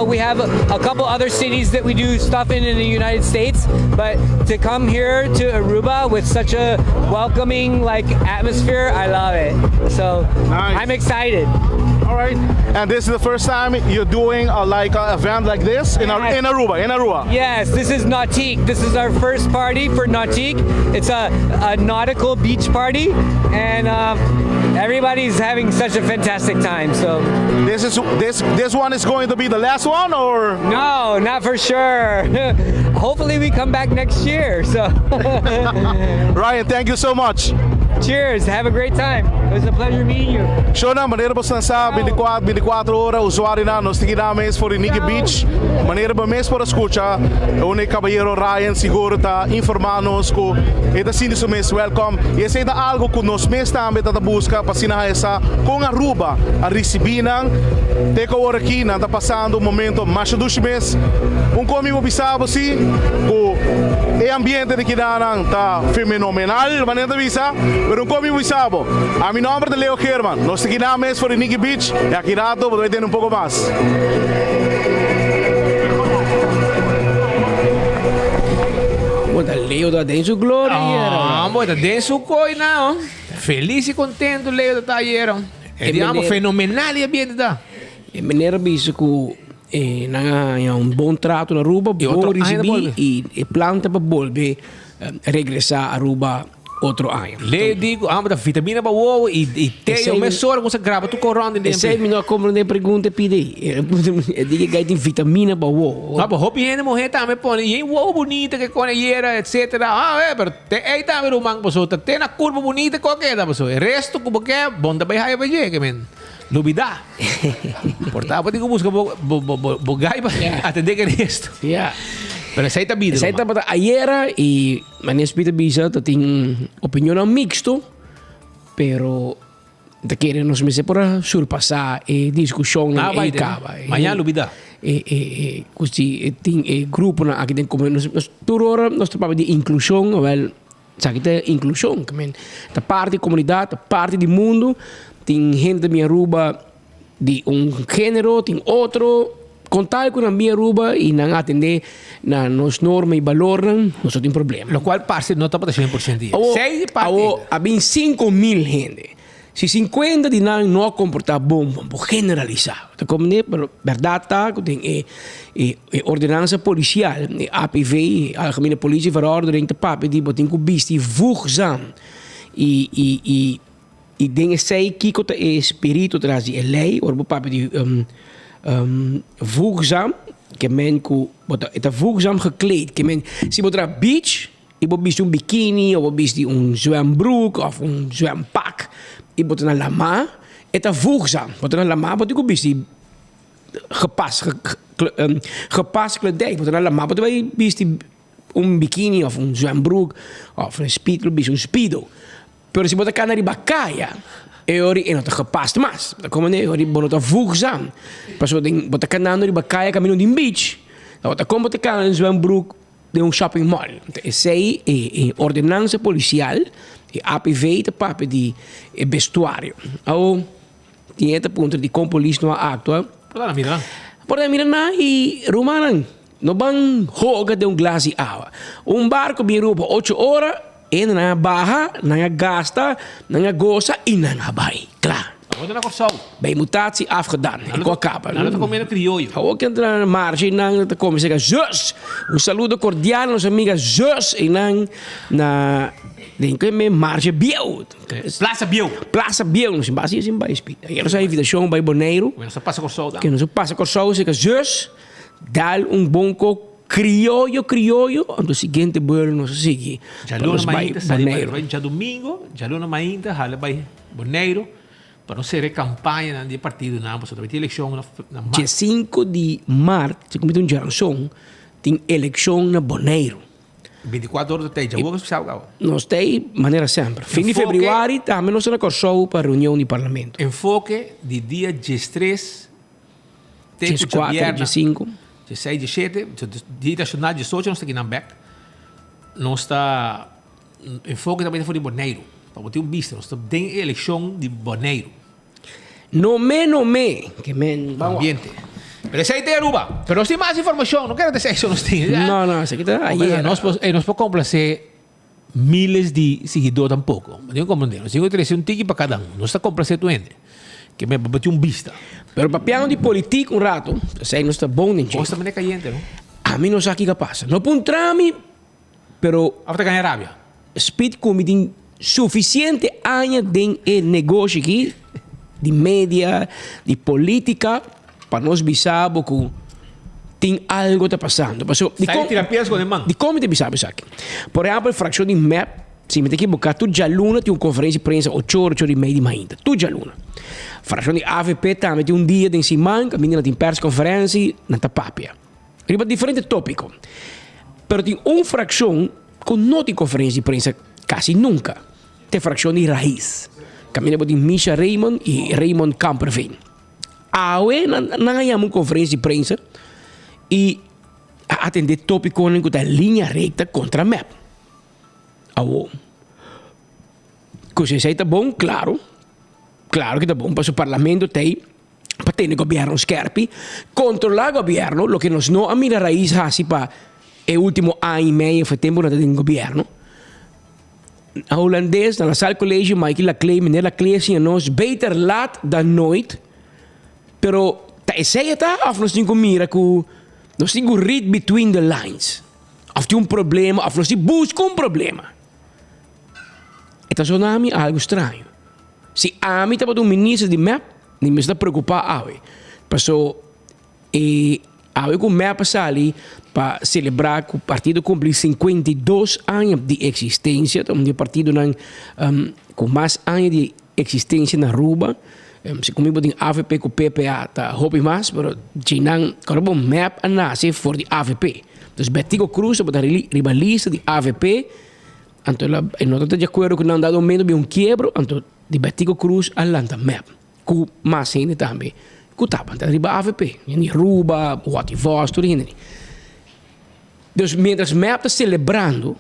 S18: we have a couple other cities that we do stuff in the United States. But to come here to Aruba with such a welcoming atmosphere, I love it. So nice. I'm excited.
S16: All right, and this is the first time you're doing an event like this in Aruba.
S18: Yes, this is Nautique. This is our first party for Nautique. It's a nautical beach party, and everybody's having such a fantastic time. So
S16: this one is going to be the last one, or
S18: no, not for sure. Hopefully we come back next year. So
S16: Ryan, thank you so much.
S18: Cheers. Have a great time. It was a pleasure meeting you.
S16: Show na, maneira ba sa 24 horas, usuário na, nós temos names for Nikki Beach. Maneira ba mes por escucha, o caballero Ryan seguro tá informando-nos que esta sim isso mês welcome. E esse é algo que nós mês também tá busca para sinal essa com a Aruba a receber nang te ko aqui na tá passando um momento mais do mês. Como eu bisabo sim, o ambiente de Kidanang tá fenomenal, maneira de visa. Pero como eu bisabo, a mi nombre de Leo German, nós temos names for Nikki Beach e aqui rato vou ter pouco mais.
S15: Bota Leo da dentro glória.
S14: Bota dentro coisa, não. Feliz e contente Leo da taller. É fenomenal e ambiente da.
S15: É maneira bicho que na um bom trato na Aruba, bom receber e planta para volver regressar a Aruba outro ano.
S14: Le digo, da vitamina para o e tem uma sora que você grava tu correndo dentro.
S15: Sei me não como nem pergunta pedi. Diga que tem vitamina para o.
S14: Ah, mas hopi ainda morrer também põe e o bonita que com era etc. Pero aí também o mango pessoa tem na curva bonita qualquer da pessoa. O resto como que é bom também aí vai que men. Lubida. Portanto, digo busca bogai para atender que resto.
S15: Yeah.
S14: Pero essa aí tá vida.
S15: Essa aí tá para ayer e manes pita bisa tem opinião mixto, pero te querem nos meses para surpassar e discussão na acaba.
S14: Amanhã lubida.
S15: Così tem grupo na aqui tem como nós turora nós temos de inclusão, well, sabe que inclusão, que men, da parte da comunidade, da parte do mundo, tem gente da minha Aruba de gênero, tem outro contar com a minha Aruba e não atender na nos normas e valores, nós temos problema.
S14: Lo qual parte não está para 100%. Sei parte.
S15: Há 5.000 gente. Se 50 de não comportar bom, vamos generalizar. Como pero verdade tá, tem ordenança policial, APV, algemene politieverordening, te papi die botin ku bisti voegzaam. E dingen sei kiko te espírito traz de lei, or papi die voegzaam, que men ku bota eta voegzaam gekleed, que men si botra beach, e bo bisti un bikini, of bo bisti un zwembroek of un zwempak. Ik moet naar lama, het is voegzaam. Wat naar lama, wat ik ook best gepast kledij. Wat naar lama, wat wij best een bikini of een zwembroek of een speedo, best een speedo. Pero si moet ik naar die bakaya, ori en het gepast mas. Dan komen nee, ori bonot een voegzaam. Pas wat ik moet ik naar die bakaya, kan in die beach. Dan wat ik kom moet ik naar een zwembroek de een shopping mall. Sei ordenanza policial. E APV te papi di vestuário. Ao tinha ponto de compolis no acto. Por mira na e rumanan. No ban hoga de glas de água. Barco bem roupa 8 horas e na barra, na gasta, na goza e na vai. Klaar.
S14: Wat dan ook zo?
S15: Bij mutatie afgedaan. Ik wou kappen.
S14: Nou, dat komt in een criollo.
S15: Ook in de marge, dan komen ze zeggen, zus. Un saludo cordial a los amigas zus. En dan, denk ik, met marge biel.
S14: Plaza biel.
S15: Plaza biel. Não se base assim, vai speed. Aí nós invitação by Boneiro.
S14: Que não passa corso.
S15: Que não passa corso, se que zus. Dal un bonco criollo. Ano seguinte, bueno, não se sigue.
S14: Já luna mainta, já domingo, já luna mainta, hala by Boneiro. Para não ser campanha de partido, não, porque também tem eleição na
S15: dia 5 de março, se comete geração, tem eleição na Boneiro.
S14: 24 horas de já vou especial.
S15: Nós tem maneira sempre. Fim de fevereiro, também nós temos corso para reunião de parlamento.
S14: Enfoque de dia 13,
S15: dia 4, dia 5.
S14: Dia 6, dia 7, dia nacional, dia 18, nós estamos aqui na BEC. Nós está enfoque também de Boneiro. Para ter vista, nós estamos em eleição de Boneiro.
S15: No me, que men,
S14: ambiente. Pero essa aí tem Aruba. Pero nós temos mais informação, não quero dizer isso, nós temos.
S15: Não, isso aqui está aí.
S14: Nós podemos complacer miles de seguidores tampouco. Mas eu compreendo, nós temos que ter ticket para cada Nós está complacer tu ende. Que me para ter vista.
S15: Pero para piano de política rato, sei nós está bom nem
S14: Nós também é caliente, não?
S15: A mim não sabe o que passa. Não põe trame, pero...
S14: After ganhar Arábia.
S15: Speed committee suficiente años de negocio aqui, de media, de política, para nós bisar que tem algo está passando. De como te bisar aqui? Por exemplo, a fração de MAP, se me tem que buscar, tu já luna tem uma conferência de prensa 8 horas e meia de manhã. Tu já luna. Fração de AVP também tem dia de semana, que a menina tem press conferência, na tapapia. Riba diferente tópico. Pero tem uma fração que não tem conferência de prensa quase nunca. Tem fração de raiz. Caminha de Misha Raymond e Raymond Kamperveen. Awe não há uma conferência de prensa e atender tópico com a linha reta contra a MAP. Awo. Coisa está bom, claro. Claro que está bom, para o parlamento tem para ter o governo scherpi, controlar o governo, lo que nós não a mira raiz assim para o último ano e meio foi tempo na tem governo. A holandês na sala colégio, Michael Laclay, meneer Laclay, assim, nós beter laat dan nooit. Pero sei tá, of nós temos mira que nós temos read between the lines. Of tem problema, of nós busca problema. Então só nami algo estranho. Se a mim estava um ministro de MAP, nem me está preocupado. Passou e a com MAP ali para celebrar que o partido cumpre 52 anos de existência, o partido com mais anos de existência na Aruba. Se comigo tem AVP com PPA, tá hobby mais, mas tinang kalau MAP a nasce for de AVP. Então Betigo Cruz para rivalista de AVP. Então não estou de acordo que não dado menos de quebro, então de Betigo Cruz alanta MAP. Com mais ainda também. Com tapa, então riba AVP, em Aruba, Wativos, tudo isso. Então, mientras MAP está celebrando,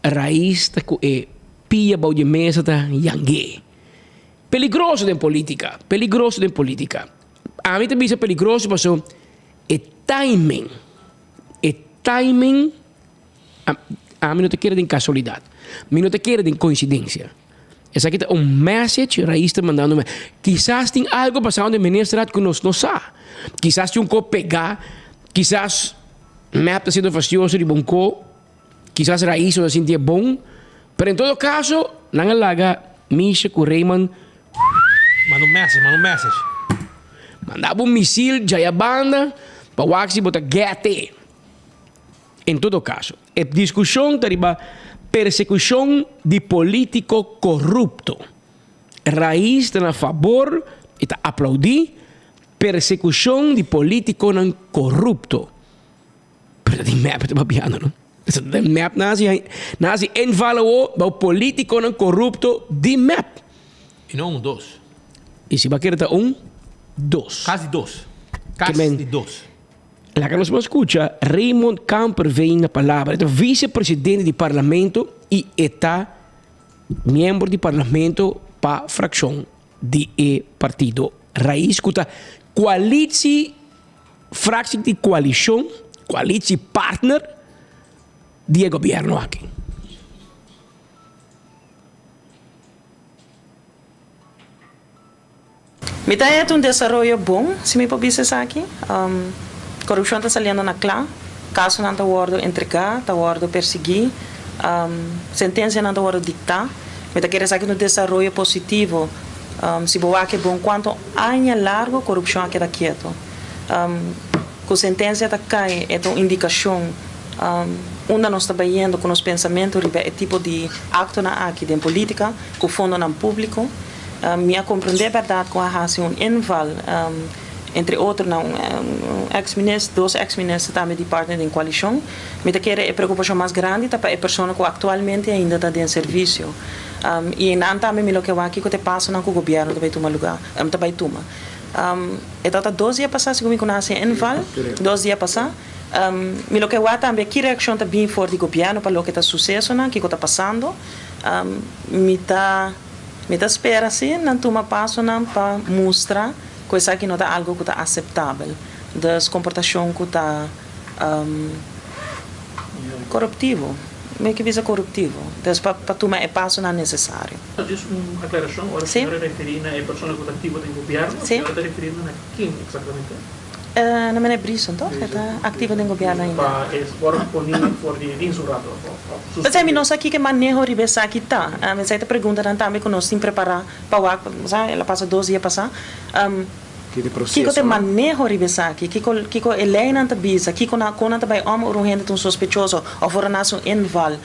S15: a raiz está com a pia de mesa está yangue. Peligroso de política, peligroso de política. A mim também é peligroso, mas o timing, a mim não te quer de casualidade, a mim não te quer de coincidência. Essa aqui é um message, a raiz está mandando. Quizás tem algo passando de ministra que nós não sabemos. Quizás tem um co pegar, quizás MAP está sendo fastidioso de bom co, quizás a raiz não se sentia bom, mas em todo caso, não é laga, Misha com Raymond.
S14: Manda um message.
S15: Mandava um missil, já a banda, para o Axi botar GT. Em todo caso, a discussão está persecução de político corrupto. Raiz está a favor, está a aplaudir, persecução de político não corrupto. Pero de MAP está piano, não? De MAP nasce em valor o político não corrupto de MAP.
S14: E não dois.
S15: E se vai querer dois.
S14: Quase dois. Quase dois.
S15: La que nos escucha, Raymond Kamperveen na palavra, é vice-presidente do parlamento e é membro do parlamento para a fração do partido Raiz, que coalitie, fração de coalição, coalitie partner do governo aqui.
S19: Mita é um desenvolvimento bom, se me pode dizer aqui. Corrupção está saliendo na clã, caso não está sendo entregado, está sendo perseguido, sentença não está sendo dictada. Mita quer dizer que no desenvolvimento positivo, se boa que bom, quanto anos largo corrupção aqui está quieto. Com sentença está cai, é uma indicação, onde nós estamos indo com os pensamentos, é tipo de acto na aqui, de política, com fundo no público. Me compreender a verdade com a raça inval, entre outros, ex-ministro, dois ex-ministros também de partner de coalição. Me quer a preocupação mais grande para a pessoa que atualmente ainda está em serviço. E não também me lo que aqui que te passa no governo também toma lugar, também toma. Então 2 dias passados comigo nasce inval, 2 dias passados. Me lo que também que reação está bem forte do governo para o que está sucesso, que está passando. Me espera assim, não toma passo para mostrar coisa que não é algo que está aceitável, das comportação que está corruptivo, meio que visa corruptivo, então para tomar passo não é necessário.
S20: Diz uma aclaração, agora a senhora referindo a pessoa que está ativa do governo, a senhora está referindo a quem exatamente?
S19: Na meneer Briesen, toch? Het actieve den governo ainda.
S14: Es por di insurato.
S19: Mas é nós aqui que manejo ribesa aqui tá. Mas aí te pergunta dan também que nós sim preparar para o sabe? Ela passa 12 dias passar. Kiko te manejo ribesa aqui. Kiko elena ta bisa. Kiko na kona ta vai urgente um sospechoso ou for na um inval.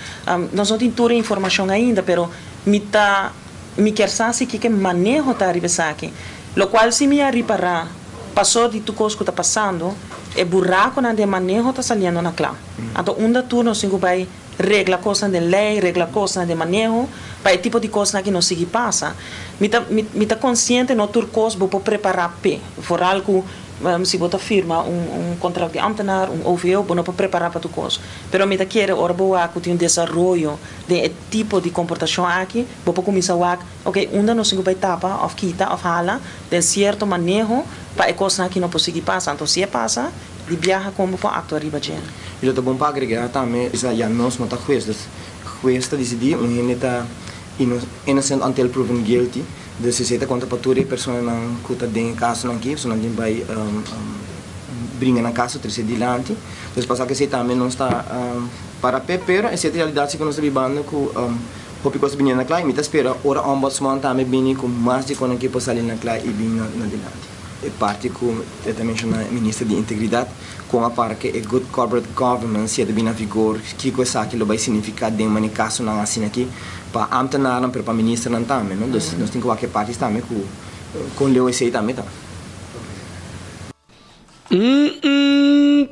S19: Nós não tem toda a informação ainda, pero me quer saber que manejo ta ribesa aqui. Lo qual se me reparar passou de tudo que está passando, é buraco na de manejo está saindo na clã. Então, turno singo vai regla coisa de lei, regla coisa de manejo, para o tipo de coisa que não se passa. Me tá consciente no tur coisa vou preparar p, for algo se você firma contrato de ambtenaar, OVO, vou não preparar para tu coisa. Pero me tá querer ora boa que tem desenvolvimento de tipo de comportação aqui, vou começar a ok, não singo vai tapa, of quita, of hala, de certo manejo para a coisa que não pode passar. Então, se passa, de viaja como para actuar riba gente.
S20: E eu bom para agregar também, já nós não tá juiz está decidir, gente está innocent until proven guilty. Dus se zitten contra pature persona não cuta den caso não aqui, não vai brincar na caso terse dilante. Dus passa que se também não está para pero essa realidade que nós vivendo com hopi coisa bem na clai, me tá espera ora ombudsman também bem com mais de quando que possa ali na clai e bem na dilante. É parte com também o ministro de integridade com a parte que é good corporate governance e bem na vigor que coisa aquilo vai significar de uma caso não assim aqui para ambtenaar para ministro não também, não? Dus nós temos qualquer parte também com leu esse também tá.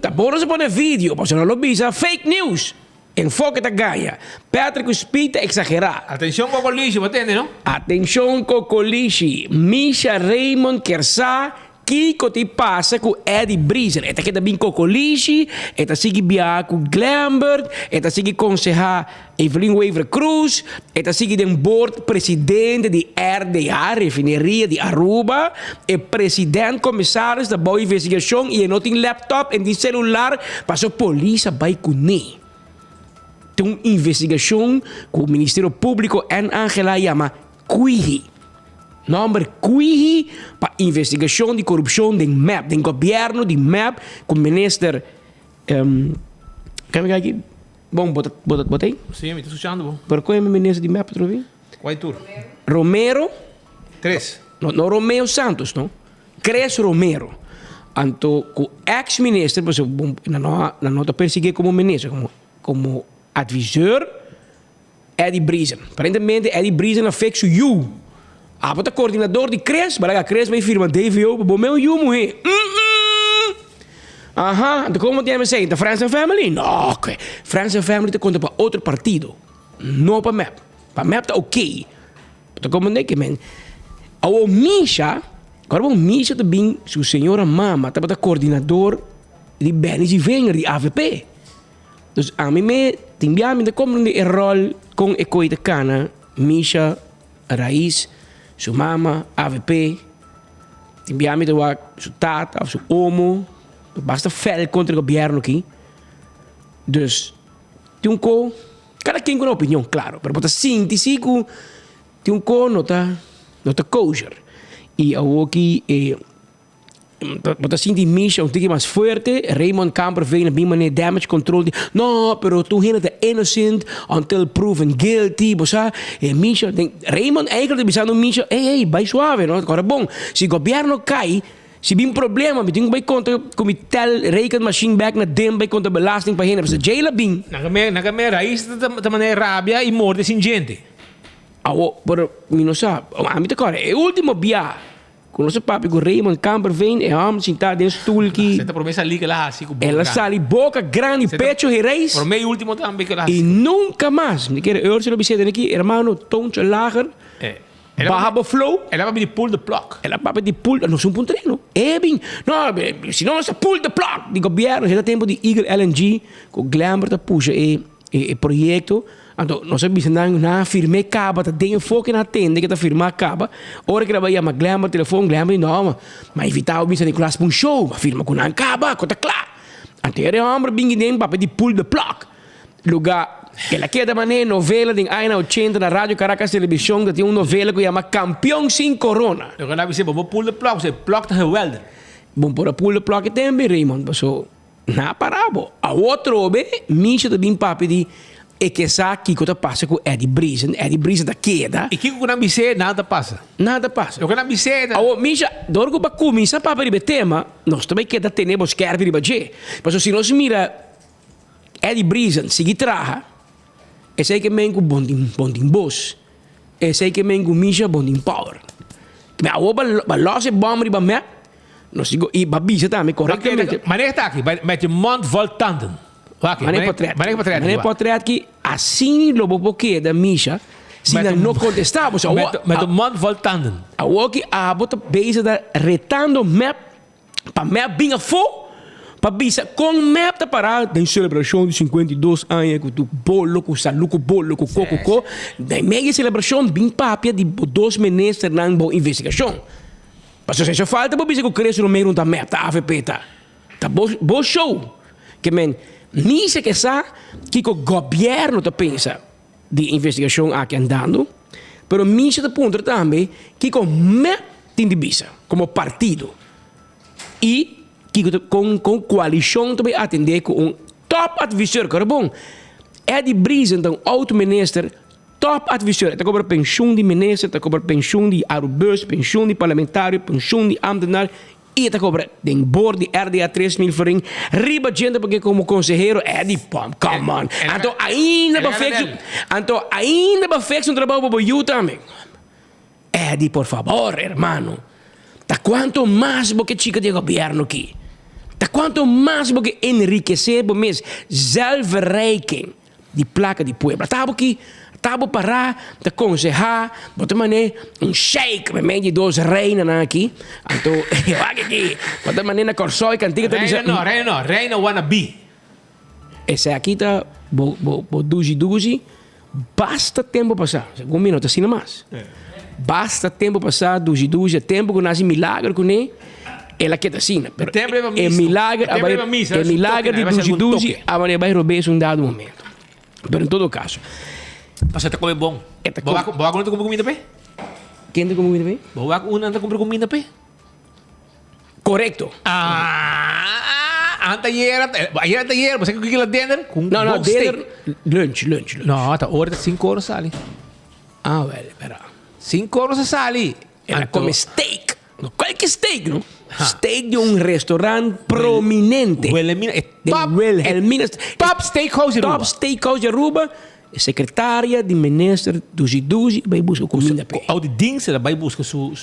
S15: Tá bom você pôr vídeo, você não bisa fake news. Enfoque da Gaia. Patrick Spita exagerar.
S14: Atenção Cocolici, entende, não?
S15: Atenção Cocolici. Misha Raymond Kersá. Kiko te passa com Eddie Briesen. Eta que também Cocolici. Eta sigue bia com Glambert. Eta sigue conselhar Evelyn Weaver Cruz. Eta sigue den board presidente de RDA, refineria de Aruba. E presidente commissaris da boa investigação. E não tem laptop e de celular. Passou polícia vai com nem. Tem uma investigação que o Ministério Público em Angela chama CUIHI. Número CUIHI para investigação de corrupção do MAP, do governo de MAP, com o ministro... Quer ver aqui? Bom, botei?
S14: Sim, me estou escutando.
S15: Por qual é o ministro de MAP, tu viu?
S14: Qual é tu?
S15: Romero.
S14: Três.
S15: Não Romeo Santos, não? Cres Romero. Então, o ex-ministro, na nota perseguir como ministro, como advisor Eddie Briesen. Aparentemente Eddie Briesen afecta o a bota coordenador de CRES, balaga CRES vai firma DVO, bom meu you morrer. Aha, então como tem me sei, da Friends and Family? Não, ok. Friends and Family te conta para outro partido. Não para MAP. Para MAP tá ok. Então como nem que men. O Misha, agora o Misha também, sua senhora mama, tá para coordenador de Benis e Wenger de AVP. Dus a mim me timbiami de como de rol com a coisa cana, Misha, Raiz, sua mama, AVP, timbiami de sua tata, sua homo, basta fel contra o governo aqui. Dus tem cada quem com uma opinião, claro, mas para síntese tem nota kosher. E aqui Bota sinti Misha un tique mais forte, Raymond Camper veio na bem maneira damage control. No, pero tu hena de innocent until proven guilty, bosa. Misha, Raymond eigenlijk bisa no Misha, hey, vai suave, no? Agora bom, se o governo cai, se bem problema, me tenho que conta como tel reken machine back na dem by conta belasting para hena, porque jaila bem.
S14: Na camera raiz de maneira rábia e morte sem gente.
S15: Pero mi no sabe, a mim te cara, é o último bia. Com nosso papi, com Raymond Camper vem, e vamos sentar dentro do stool que...
S14: Você promessa ali que ela assim com boca
S15: ela sale boca grande, pecho e reis.
S14: Por meio último também que ela
S15: E nunca mais. Me quer eu se lo bisete aqui, hermano, toncho lager. Baja flow.
S14: Ela vai me pull the plug.
S15: Ela vai me pull, não são treino. É bem. Não, se não se pull the plug. De governo, já tempo de Eagle LNG, com Glamour da puxa e projeto. Então, nós sabemos na firme caba, tá dentro foco na tenda que tá firma caba. Hora que ela vai chamar Glamour, telefone, Glamour, não, mas evitar o bicho de classe para um show, firma com a caba, conta claro. Até era homem bem dentro, papai de pull the plug. Lugar, ela quer da maneira novela de anos 80 na Rádio Caracas Televisão, que tem uma novela que chama Campeão Sem Corona.
S14: Eu quero dizer, vou pull the plug, você plug tá geweldig.
S15: bom por a pula placa também, Raymond. Passou na parabo. A outro, Misha também papi de e que sa Kiko tá passa com Eddie Breezen da queda.
S14: E Kiko não bise nada passa.
S15: Nada passa.
S14: Eu não bise nada.
S15: A Misha, dorgo ba começa papi de tema, nós também queda tenemos schervi de baje. Mas se nós mira Eddie Breezen, sigi traha, e sei que mengo bonding boss. E sei que mengo Misha bonding power. Mas a ba losse bomb riba me, nós digo e babisa também corretamente.
S14: Maar nee, tá aqui, met je mond vol tanden.
S15: Meneer Potretki, assim lobo porque da Misha, se não contestamos,
S14: met de mond vol tanden.
S15: A ook a bota bezig da retando map, para map binga fo, para bisa com map da parada da celebração de 52 anos com tu bolo, com saluco bolo, com coco, da mega celebração bem papia de 2 meses na boa investigação. Mas se isso falta, para bisa que cresce no meio da map, da AVP tá bom show, que men nem se que sa que o governo tá pensa de investigação aqui andando, pero minha da ponto também que me tem de bisa como partido e que com coalição também atender com top advisor, cara bom. Eddie Breezen então auto-minister top advisor, tá cobra pensão de minister, tá cobra pensão de arubus, pensão de parlamentário, pensão de ambtenaar. E tá cobra den board de RDA 3.000 faring riba gente porque como consejero Eddie Pom, come on. Então ainda ba fez um trabalho para you também. Eddie, por favor, hermano. Tá quanto mais porque chica de governo aqui. Tá quanto mais porque enriquecer por mês zelfverrijking de placa de Puebla. Tá aqui tabo para te aconselhar, botar mané shake, me de 2 reinas aqui. Então, eu aqui, botar mané na corsoi cantiga tá dizendo.
S14: Reina wanna be.
S15: Esse aqui tá bo duzi, basta tempo passar. Um minuto assim mais. Basta tempo passar, duzi, tempo que nasce milagre com ele. Ela quer assim, é milagre, é milagre de duzi, a mané vai roubar um dado momento. Mas em todo caso,
S14: Mas tá comer bom. Bawa ko na comprar comida pe?
S15: Quem tem comida pe?
S14: Bawa ko na comprar comida pe?
S15: Correcto.
S14: Ayer, você que aquilo dinner?
S15: Não, dinner, lunch.
S14: Não, tá hora 5 horas ali.
S15: Ah, velho, espera.
S14: 5 horas ali.
S15: Ela come steak. Qualquer steak, não? Steak de um restaurante prominente.
S14: Top steakhouse de Aruba.
S15: Top steakhouse de Aruba. Secretária de minister Duzi vai buscar comida pe.
S14: Ao de diensten vai buscar su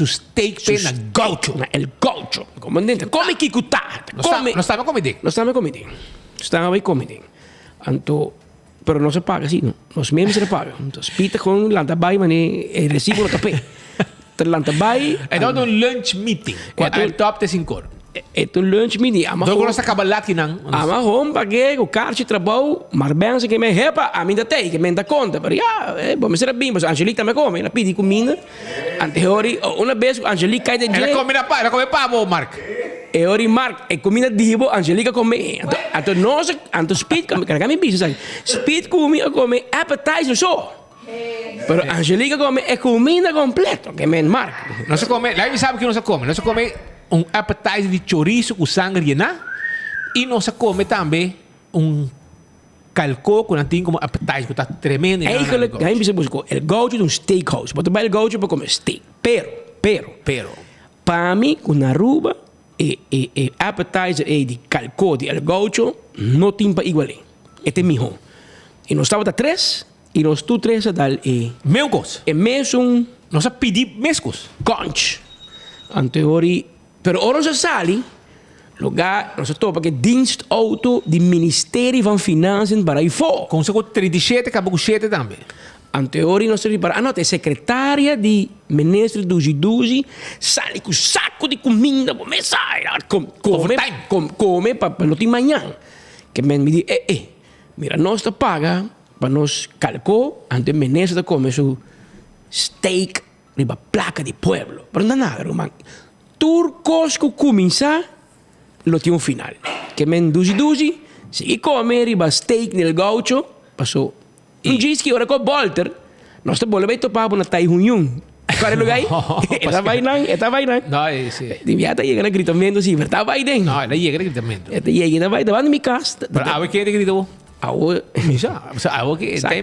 S14: steak pe na gaucho.
S15: El gaucho. Comandante, come que cutar.
S14: Não estava comida.
S15: Estava vai comida. Anto, pero não se paga assim, não. Nós mesmos se paga. Então, spita com lantabai, mas é recibo no tapete. Lantabai.
S14: É dado um lunch meeting. É top de 5 horas.
S15: Ito lunch mini ama
S14: ko sa kabalat kinang
S15: ama home pagke o karchi trabaho marben se que me hepa a mim da tei que me da conta pero ya vamos ser bem mas Angelique me come la pidi comida anteriori una vez Angelique cai de
S14: ela come pavo Mark
S15: e ori Mark e comida dibo Angelique come anto nós anto speed que me bisa sai speed come appetizer so pero Angelique come é comida completa que men Mark
S14: não se come lá sabe que não se come appetizer de chorizo com sangue e não se come também calco com antigo como appetizer que está tremendo.
S15: Eigenlijk, hij bisa buscar el gaucho de steakhouse. Bota bij el gaucho para comer steak. Pero. Para mim, com Aruba e appetizer de calco de el gaucho não tem para igual. Este é mijo. E nós estava 3 e nós tu 3 dal
S14: meus.
S15: E mesmo
S14: nós pedi mescos.
S15: Conch. Anteori pero ora se sali, lugar, nós topa que dienstauto do Ministério van Financiën para aí fora.
S14: Com seu 37, acabou 7 também.
S15: Anteori nós se para anote secretária de ministro Duzi sali com saco de comida para come para não ter manhã. Que me diz, mira, nós te paga para nós calcou ante ministro de comer su steak riba placa de pueblo. Pero não nada, irmão. Turcos que começar, lo tem um final. Que men Duzi, se come riba steak nel gaucho, passou. Um dia que ora com Bolter, nós te bolemos topar na Tai Hunyung. Qual lugar? Esta vai não.
S14: No, sí.
S15: Devia llega el gritamento sí, verdad vai den.
S14: No, no llega el gritamento.
S15: Llega vai de mi casa.
S14: Pero a ver qué te gritó.
S15: Misa,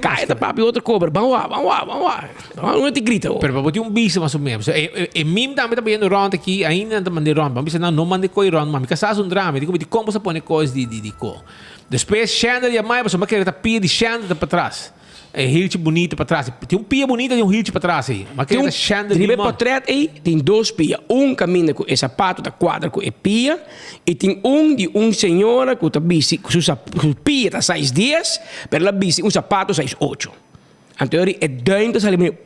S15: cállate papi, outro cobra. Vamos lá. Não te grita.
S14: Pero papo tinha bicho mais ou menos. E mim também tá vendo round aqui, ainda não mandei round. Vamos dizer, não mandei coi round, mas casas drama. Digo, como você põe coisas de co. Depois, Xander e a mãe, você vai querer pia de Xander para trás. É hilt bonito para trás. Tem pia bonita e hilt para trás aí. Mas
S15: tem
S14: Xander
S15: de portrait aí, tem dois pia. Caminha com esse sapato da quadra com a pia e tem de senhora com a bici, com o pia tá 6 dias, per la bici sapato 6 8. Então é duim das ali meio.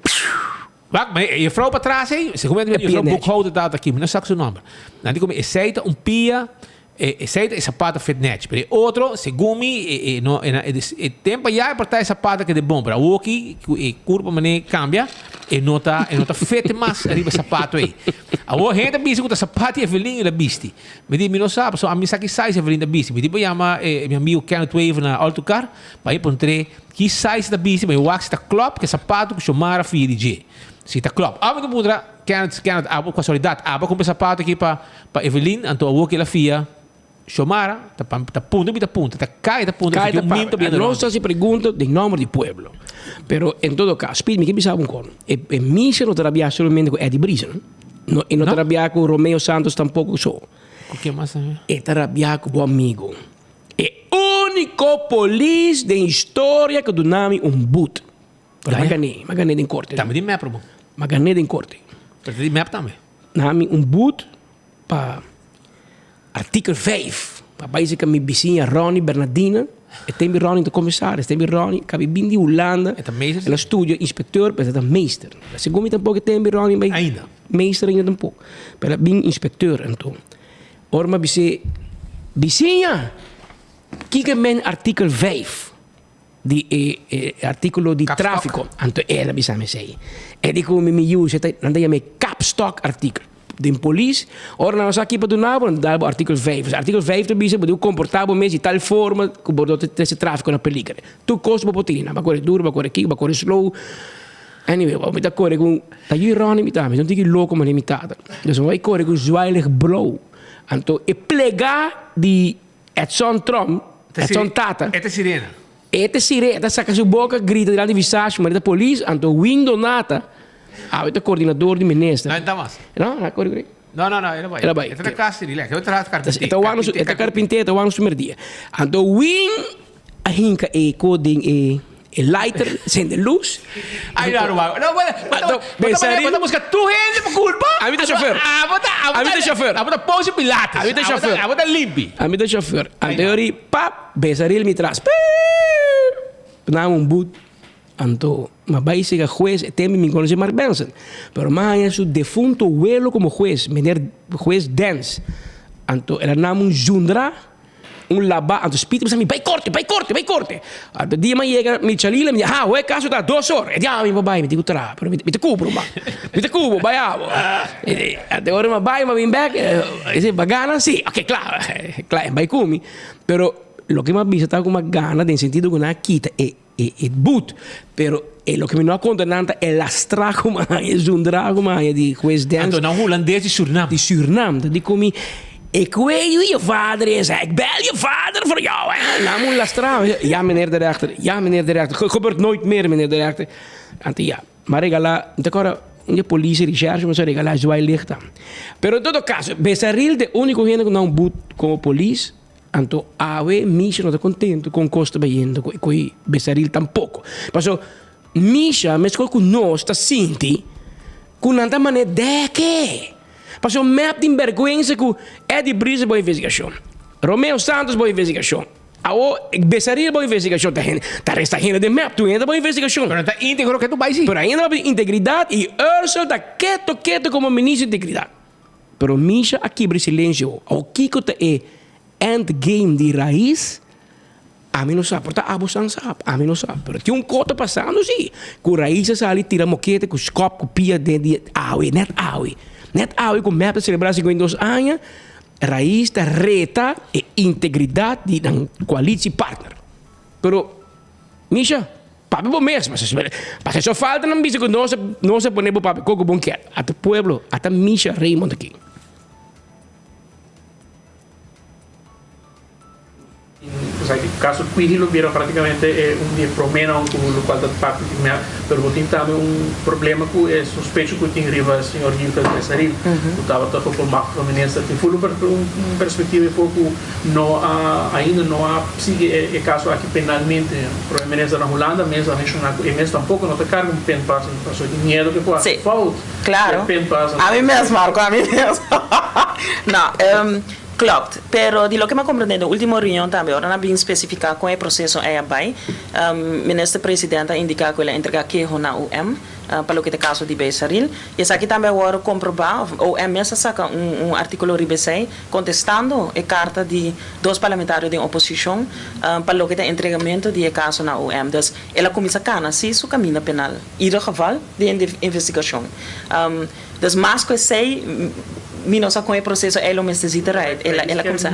S14: Mas e vrouw para trás aí, você comenta a vrouw boekhouder data aqui, mas não sabe o nome. Não digo, aceita pia aceita sapato fitnet. Per outro, se gumi e tempo já portar sapato que é bom para o aqui e curva mané cambia e nota fit mais arriba sapato aí. A o gente bici com sapato e velhinho da bisti. Me diz, não sabe, só a mim sabe size é velhinho da bisti. Me diz, chama meu amigo Kenneth Wave na autocar, vai encontrar que size da bisti, mas o wax está club que sapato que chamara filho de se está club. Ah, mas mudra Kenneth abo com a solidariedade, abo com sapato aqui para Evelyn, então o que ela fia Xomara, tá punto, tá cai,
S15: não se pergunta do nome do pueblo. Pero, em todo caso, Speed, me pensava um cono. E Misha não trabalha somente com Eddie Brisa, não? E não trabalha com Romeo Santos tampouco só.
S14: O que mais?
S15: E trabalha com o amigo. É o único polícia da história que do nome boot. Magané em corte.
S14: Também de map, bom.
S15: Magané em corte.
S14: Mas de map também.
S15: Nome boot para artikel 5. Papai se que mi vizinha Ronnie Bernardina. E tem Ronnie de commissaris. Tem Ronnie que vi bindi Hollanda. E la studio inspecteur, mas é meester. Se come tampouco tem Ronnie bij
S14: ainda.
S15: Meester ainda tampouco. Pero bin inspecteur então. Orma bise vizinha. Kika men artikel 5. Di articolo di traffico. Anto ela bisame sei. E di come mi use, nanda me capstock artikel. De police, ora nós aqui para do nabo, dá o artigo 5. Artigo 5 também se pode comportar mesmo de tal forma que pode ter esse tráfico na película. Tu costa para poder, mas corre duro, corre aqui, corre slow. Anyway, vamos tá corre com tá aí Ronnie mitad, mas não tem que louco mas limitada. Então vai corre com zweilig blow. Então e plegar de Edson Trump, Edson Tata.
S14: Esta sirena.
S15: Esta sirena, saca sua boca, grita diante de visagem, mas da polícia, então window nata. Ah, eu coordenador de ministro.
S14: Não, então mas.
S15: Não, corre.
S14: Não, ela vai. Esta é casa, relax. Eu trato carpinteiro.
S15: Esta carpinteiro, eu vou no primeiro dia. Então, a hinca e coding e lighter, sem de luz.
S14: Ai, não, bota música tu gente por culpa.
S15: A mim da chofer.
S14: A mim da chofer. A mim da pose pilates.
S15: A mim da chofer.
S14: A mim da limpi.
S15: A mim da chofer. Anteori, pap, besaril me traz. Não, boot. Anto, mas vai ser a juez, tem me conhece Mark Benson. Pero mais su defunto abuelo como juez, juez Dance. Anto, era nome Jundra, laba, anto spiti me vai corte. Anto dia mais chega me chalila, me o caso da 2 horas. E dia me vai me digo tra, pero me te cubro, vai avo. Até agora me vai, me back, esse bagana, sim, ok, claro, vai comigo. Pero lo que me avisa está com uma gana, em sentido que na quita e boot, pero lo que me não condenanta é lastrago mais, é um drago mais de juez Dance.
S14: Então não holandês de Suriname.
S15: De Suriname, dat dico mi, ik weet je vader is, ik bel je vader voor jou. Nou moet lastrago. Ja meneer de rechter, gebeurt nooit meer meneer de rechter. Ante ja, maar regala, decora de policia recherche, mas regala zwaai licht aan. Pero en todo caso, Besaril de único gente que não boot como policia. Anto ave Misha não está contento com Costa Baiendo, com Besaril tampouco. Passo Misha, mas com nós está sinti, com nada maneira de que. Passo map de vergonha com Eddie Brisa boa investigação, Romeo Santos boa investigação, ao Besaril boa investigação, tá resta gente de map tu ainda boa investigação.
S14: Pero está íntegro que tu vai sim.
S15: Pero ainda integridade e Ursula tá quieto como ministro de integridade. Pero Misha aqui brilha silêncio, ao Kiko tá endgame de raiz, a mim não sabe, porque a não sabe, a mim não sabe. Mas tinha cota passando, sim. Com raiz, você ali tira moquete, com scope, com pia de aue, net aue, com meta celebrar 52 anos, raiz está reta e integridade de coalição partner. Pero, Misha, papi vos mesmo. Mas só falta não bicho que não se pone papi coco bom que até pueblo, até Misha Raymond aqui.
S21: O caso Quihilo vira praticamente um dia promeno com o qual da parte de minha pergunta também problema com é suspeito que tinha riba o senhor Gilto de Saril que estava todo por macro ministro tem full perspectiva pouco não ainda não há sigue caso aqui penalmente o ministro na Holanda mesmo a gente mesmo tampouco não te carga pen passa passou de medo que pode falta
S19: claro
S21: pen passa
S19: a mim mesmo Marco a mim mesmo não klopt, pero di lo que me comprendendo, última reunião também, ora na bem especificar com o processo é vai, ministro-presidente indica que ele entrega que na UM, para o que é caso de Beisaril, e essa aqui também agora comprovar, o UM mesmo saca artículo RBC contestando a carta de dois parlamentares de oposição para o que é entregamento de caso na UM. Então, ela começa a cana, se isso caminha penal, em geval de investigação. Então, mais que sei Minosa com o processo ela necessita ela começa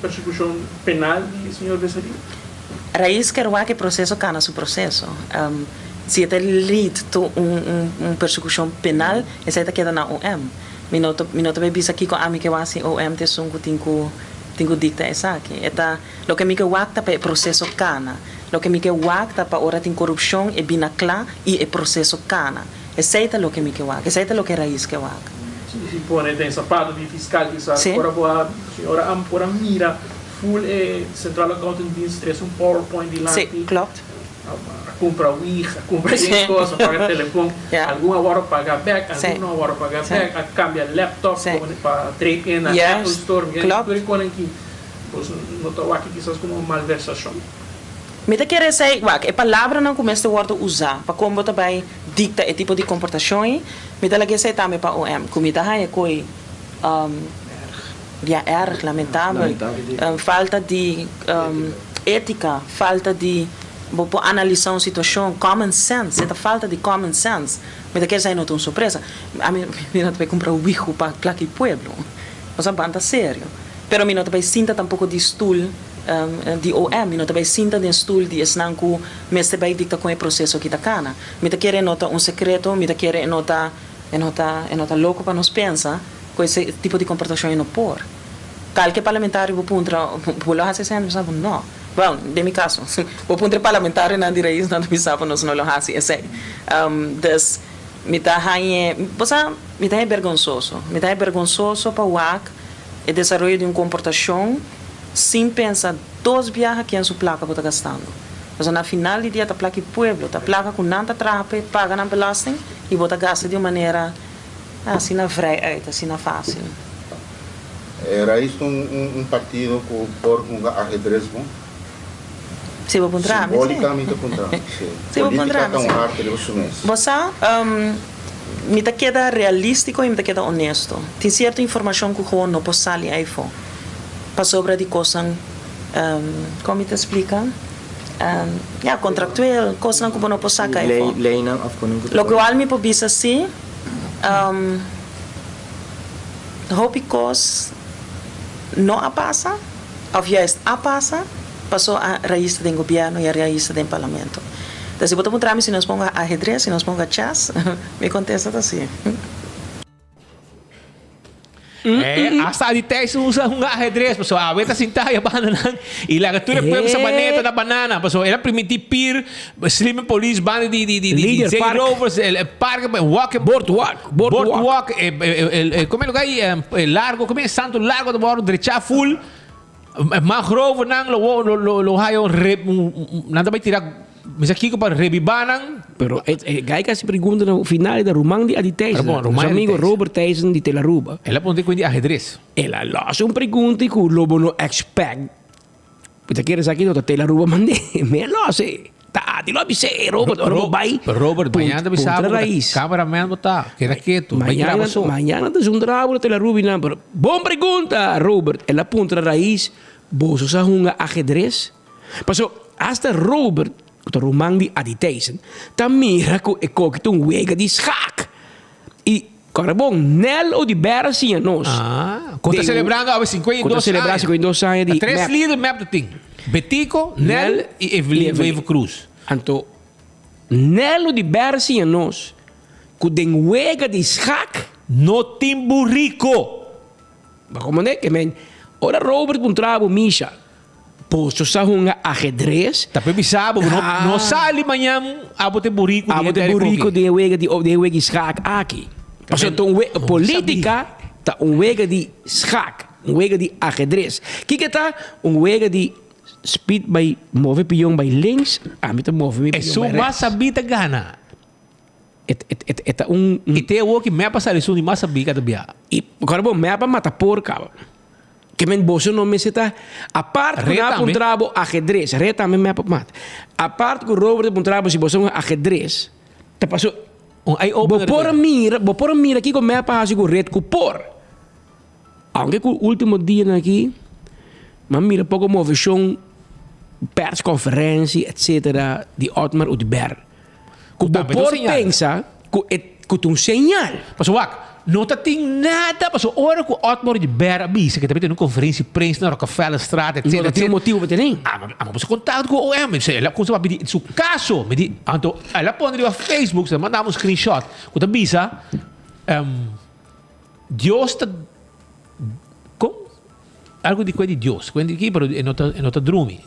S21: persecução penal do senhor Bessari
S19: raiz quer que o processo cana seu processo se é lead to persecução penal essa queda na OM minuto bem bisa aqui com a mim que vai OM te sungo tingo dicta essa aqui eta lo que me que wakta para processo cana lo que me que wakta para ora tem corrupção e bina clá e o processo cana essa é lo que me que wakta essa é lo que raiz que wakta
S21: si pone tem sapato di fiscal que sa ora boa senhora ampora mira full central accounting dienst stress um PowerPoint di lá
S19: klopt
S21: compra Ouija compra coisas paga telefone alguma hora paga back alguma hora paga back cambia laptop para trade in na Apple Store tudo com aqui pois não tô aqui quizás como malversação.
S19: Me te quer dizer, a palavra não começa a usar para como também dicta o tipo de comportação. Me te quer dizer também para o M, como está aí coi erg lamentável, falta de ética, falta de analisar uma situação, common sense, essa falta de common sense. Me te quer dizer não tão surpresa. A mim não te vai comprar o bicho para aquele pueblo, mas é banda sério. Pero me não te vai sinta tampouco de stool de OM, não também sinta de estudo de esnanco, mas também dicta com o processo que está cana. Me tá querendo notar secreto, me tá querendo notar louco para nos pensar com esse tipo de comportação e não por. Qualquer parlamentário vou puntra hace sempre sabe não. Bom, de meu caso, vou puntra parlamentário na direita não me sabe não lo hace esse. Me tá me tá vergonzoso para o desenvolvimento de comportação sem pensar dois viajes que em sua placa está gastando. Mas na final do dia, a placa é pueblo, a placa com nada trape, paga na belasting e você gasta de uma maneira assim na vrij assim na fácil.
S22: Era isto partido por ajedrez bom?
S19: Sim, vou encontrar.
S22: Simbolicamente encontrar.
S19: Sim, vou encontrar. Você me tá queda realístico e me tá queda honesto. Tem certa informação que eu não posso sair aí fora. Para sobre de coisas, como te explica? Contractual, coisas que não posso sacar aí fora. Lo que me pode dizer assim, hope cos não a passa, ou juist a passa, passou a raiz do governo e a raiz do parlamento. Então, se você mostrar se nós ponga ajedrez, se nós ponga chess, me contesta assim.
S14: Hasta di tayo usa ajedrez, so awet sinta ya banana ilaga tu pueblo sa baneta na banana, so era primitivo slim police band di Rovers el parque boardwalk como é lugar aí largo como é santo largo do bordo derecha full mangrove nang lo hayo nada vai tirar mas aqui para revibanang
S15: pero gai kasi pergunta no final da Rumandi Aditez nosso amigo Robert Tyson di Telaruba
S14: ela ponte quindi ajedrez
S15: ela lasse pergunta que o lobo no expect puta queres aqui no Telaruba mande me lasse di lo avise
S14: Robert banhando bisabo cameraman botar que era quieto
S15: mañana te un drabo Telaruba não pero bom pergunta Robert ela ponta raiz boso sa hunga ajedrez passou hasta Robert o Rumandi Aditez tamira ko ekokitong wega di schak e Carabong nel o di Berra sia nos
S14: conta celebrando a 52
S15: anos
S14: di três líderes map do ting Betico Nel e Evo Cruz
S15: anto Nelo diversi a nós. Que den wega de schak.
S14: No Timburico.
S15: Maar como é que men? Ora Robert Buntrabo Misha. Posto sa hunga ajedrez.
S14: Tapi bisabo no sali manhã abo Timburico.
S15: Abo Timburico de wega de schak aqui. Also política tá wega de schak, wega de ajedrez. Kika tá wega de speed by move pion by links, amita move pion by rechts.
S14: É só massa bita gana.
S15: Eta
S14: Ite o que me passa isso de massa bica da bia.
S15: E agora bom me apa mata porca. Que men boso no me seta a parte que na puntrabo ajedrez, reta me apa mat. A parte que Robert puntrabo si boso ajedrez. Te passou Bopor mira aqui com me apa assim com red com por. Aunque com o último dia aqui, mas mira pouco movição, persconferência, etc. de Otmar Udber. Com Bopor pensa que um sinal.
S14: Mas não tem nada, mas hora que Otmar Udber avisa que também tem uma conferência de imprensa na Rockefeller Straat, etc.
S15: Não tem motivo para ter.
S14: Mas você contato com o OM, ela começou a pedir seu caso, me diz, então ela põe no Facebook, você manda um screenshot, que avisa, Deus está algo di quelli di Dios, quindi chi però è nota drumi.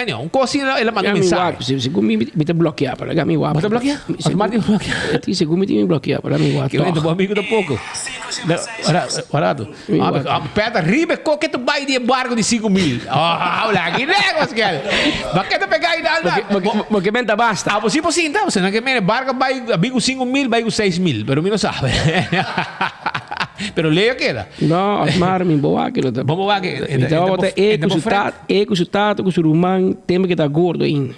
S14: No, un così ela manda mensagem.
S15: Se mi te bloquear para lá, mi guapo.
S14: Mas bloquear? Mas Martin bloquear.
S15: Ti se mi te bloquear para mi guapo.
S14: Que vem do amigo da pouco. Parado. Peda ribe que tu vai de embargo de 5.000. Olha, que negócio que é. Mas que tu pegar aí nada.
S15: Porque menta basta.
S14: Pues sim, então, você não quer me embargo vai amigo 5.000, vai com 6.000, pero mi não sabe. Pero leia queda.
S15: No, Otmar mi boa que não tá.
S14: Vamos lá que.
S15: Então bota com o tato com o surumang, tem que estar gordo ainda.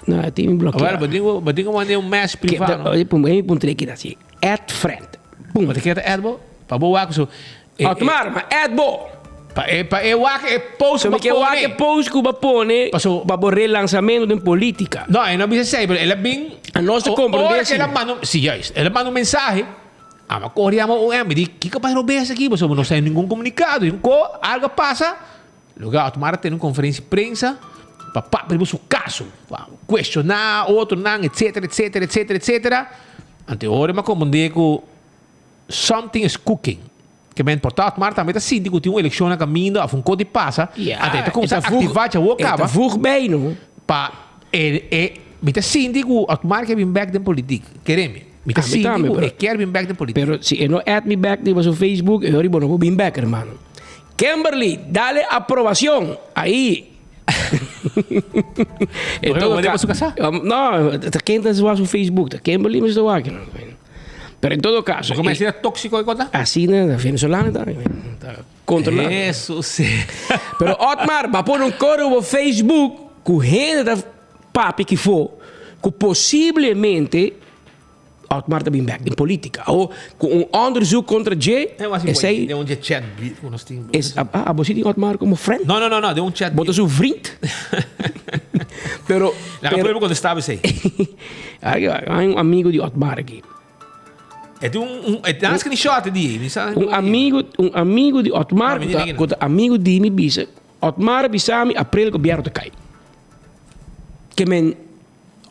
S15: Não, tem me bloquear.
S14: Agora, badingo mandei um message privado.
S15: Eu puntrei aqui assim. Add friend.
S14: Pum, mas que é adbo? Pa boa com
S15: Otmar, mas add bo.
S14: Pa eu é post
S15: que eu é post que o pone para borrar lançamento de política.
S14: Não, eu não me sei, mas ela bem
S15: a nossa compromisso.
S14: Ela manda, sim, ela manda um mensagem. Mas corriamo o M, diz, que capaz não vês aqui, você não tem nenhum comunicado, algo passa, lugar Otmar tem uma conferência de prensa, para o caso, questionar, outro não, etc. Anteora, mas como digo, something is cooking. Que é importante, Otmar também está síndico, tem uma eleição na caminho, a um código passa, até está começando a ativar, já o acaba.
S15: Está bem, não?
S14: Para está síndico, Otmar que vem back da política, queremos. Me tá síndico, eu quero vir back da política.
S15: Pero se eu não add me back de seu Facebook, eu não vou vir back, hermano. Kimberly, dale aprovação. Aí.
S14: Então, mandei para sua casa?
S15: Não, quem está no Facebook? Kimberly me está aqui. Pero em todo caso.
S14: Como é que é tóxico de conta?
S15: Assim, né? Venezuelano está controlado.
S14: Isso, sim.
S15: Pero Otmar, vai pôr coro no Facebook com gente da papi que for, que possivelmente Otmar também back in política. Ou com onderzoek contra J.
S14: Deu um chat.
S15: Você tem Otmar como friend?
S14: Não, deu um chat.
S15: Bota seu vriend? Pero...
S14: Não, quando estava isso aí.
S15: Há um amigo de Otmar aqui.
S14: É um screenshot de
S15: amigo de Otmar, amigo de mim bisa. Otmar bisami april governo te cai. Que men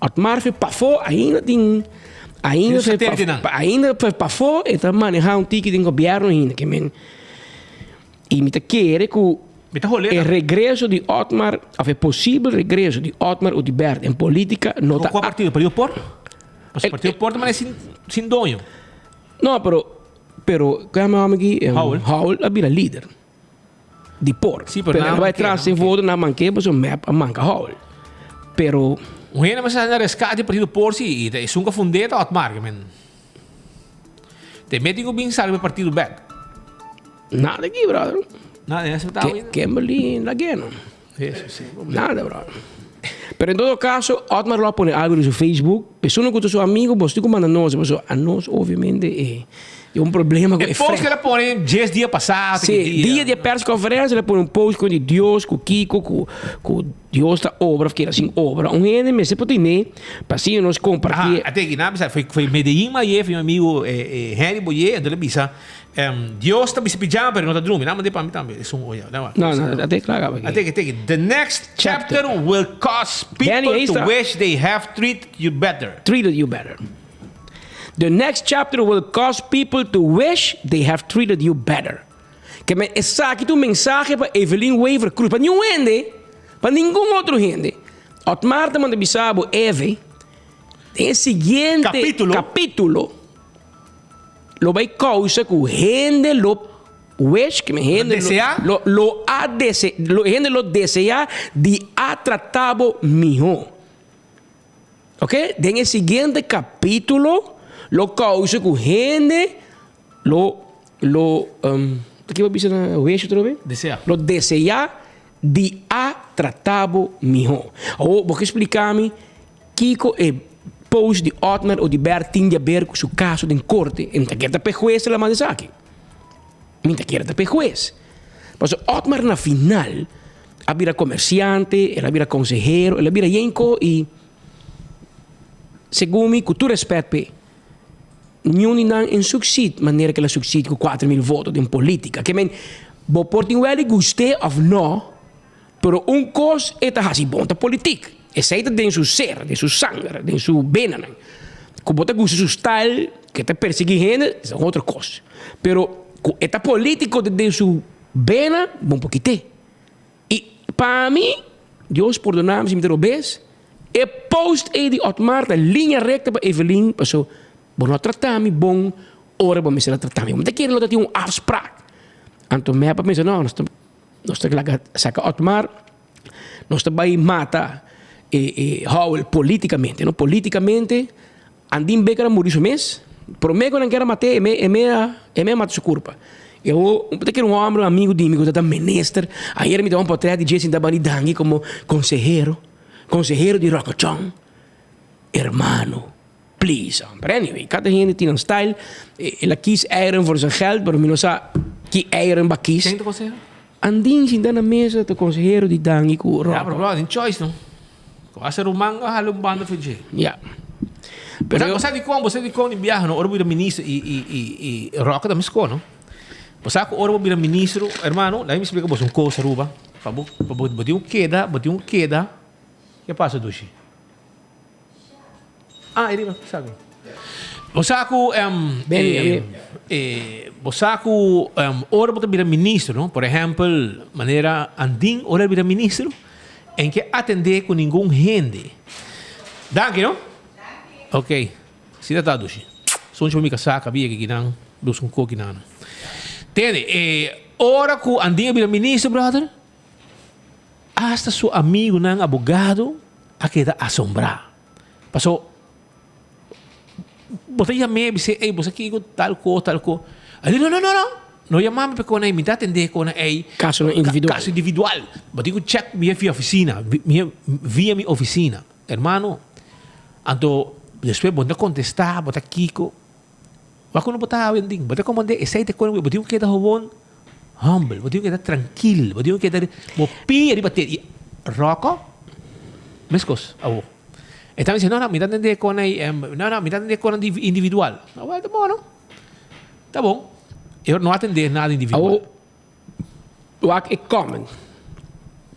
S15: Otmar foi para fora ainda tem ainda para fora e tá manejar um ticket de governo ainda que men e me te quer que o regresso de Otmar, o possível regresso de Otmar Udber em política não está.
S14: Qual partido? Partido Porto? Mas o Partido Porto mas sem dono.
S15: Não, pero que meu amigo Raul é a líder de Porto.
S14: Sim, pero
S15: vai atrás sem voto na manqueba, mas o map a manca Raul. Pero
S14: o ene mas na rescate partido Porto e é sunga fundeta Otmar, men. Te meti com bem sabe partido back.
S15: Nada aqui, brother.
S14: Nada, essa tá aí.
S15: Kimberly Lageno.
S14: Isso, sim.
S15: Nada, brother. Pero em todo caso, Otmar lá põe algo no seu Facebook. Pessoa que é seu amigo, você que manda nós, mas a nós, obviamente, É um problema com
S14: E post que ela põe 10 dias passados.
S15: Sim, dia de persconferência, ela põe um post com Deus, com Kiko, com Deus da obra, que era assim, obra. Um ene, mas você pode ir, para assim nós compartilhar.
S14: Até que nada, foi Medellín, mas foi meu amigo Henry Boyer, então ele bisa, Deus está me pijama, mas não está dormindo. Não, mas para mim também, é um olho.
S15: Não, até claro.
S14: Até que, the next chapter will cause people to wish they have treated you better.
S15: The next chapter will cause people to wish they have treated you better. Que me essa aqui tu mensagem para Evelyn Waver Cruz, para nenhum gente, para nenhum outro gente. Otmar manda bisabo Eve. Tem seguinte capítulo. Lo vai causa que gente lo wish que me gente lo gente lo desea de atratabo mijo. Ok? Tem el seguinte capítulo lo causa que gente aqui vai dizer wish outra vez? Lo desea de atratabo mijo. Ou vou explicar-me Kiko post de Otmar ou de Bertin de ver com seu caso em corte. Então, que é juez la manda aqui. Então, que é juez. Mas Otmar na final, a vira comerciante, ela vira consejero, ela vira yenko e segundo com todo respeito, não em succeed, maneira que ela succeed com 4.000 votos em política. Que men, bo portingueli guste of no, pero coisa é assim bom da política. É saída de seu ser, de seu sangue, de seu bena. Como você gosta do seu style, que te perseguir gente, é outra coisa. Pero, é político de seu bena, bom pouquinho. E, para mim, Deus perdonar-me se me der o beijo, é post de Otmar, da linha recta para Evelyn, passou, bom, não tratar-me, bom, ora, bom, me será tratar-me. Mas daquele não tem afspraak. Então, me para pensar, não, nós estamos lá, saca Otmar, nós estamos aí matar. How politicamente, não? Politicamente, andim bem que era morir mês, pero me quando quero matar, é me mata sua culpa. Eu tenho um homem, amigo de mim, que está ministro, aí ele me deu um portrait de Jason Dabanidangi como consejero de Rocochon, hermano, please. But anyway, cada gente tem style, ela quis eieren voor zijn geld, maar não sabe que eieren ba quis.
S14: Quem te consejero?
S15: Andim sentado na mesa, o consejero de Dangi com Roco.
S14: Ja, pero tem choice, não? Asa rumang halong banda for Jay.
S15: Yeah.
S14: Pero você de como em viagem, no? Ora vira ministro e roca da mesco, no? Você ora vira ministro, hermano, lá me explica você coisa ruba. Pabo botiu queda. Que passa doce? Ele sabe. Você ora vira ministro, no? Por exemplo, maneira anding ora vira ministro. Em que atender com nenhum gente. Danke, não? Ok. Se dá doce. Só um me casar, cabia que não, dos com coque não. Entende? Ora que andinha vira ministro, brother. Hasta seu amigo não abogado a queda assombrar. Passou. Você já me disse, você aqui tal coisa. Aí não. Não chamamos para quando a gente atender com
S15: caso
S14: individual. Mas digo check via oficina, via minha oficina, hermano. Então depois vou contestar, vou Kiko. Mas quando botar vending, vou comandar, esse aí quando vou digo que é bom, humble, vou digo que é tranquilo, vou digo que é vou pia de bater roco, mescos, awo. Então disse não, me dá atender com não, me dá atender com individual. Tá bom, não? Tá bom. Eu não atender nada individual.
S15: O é common.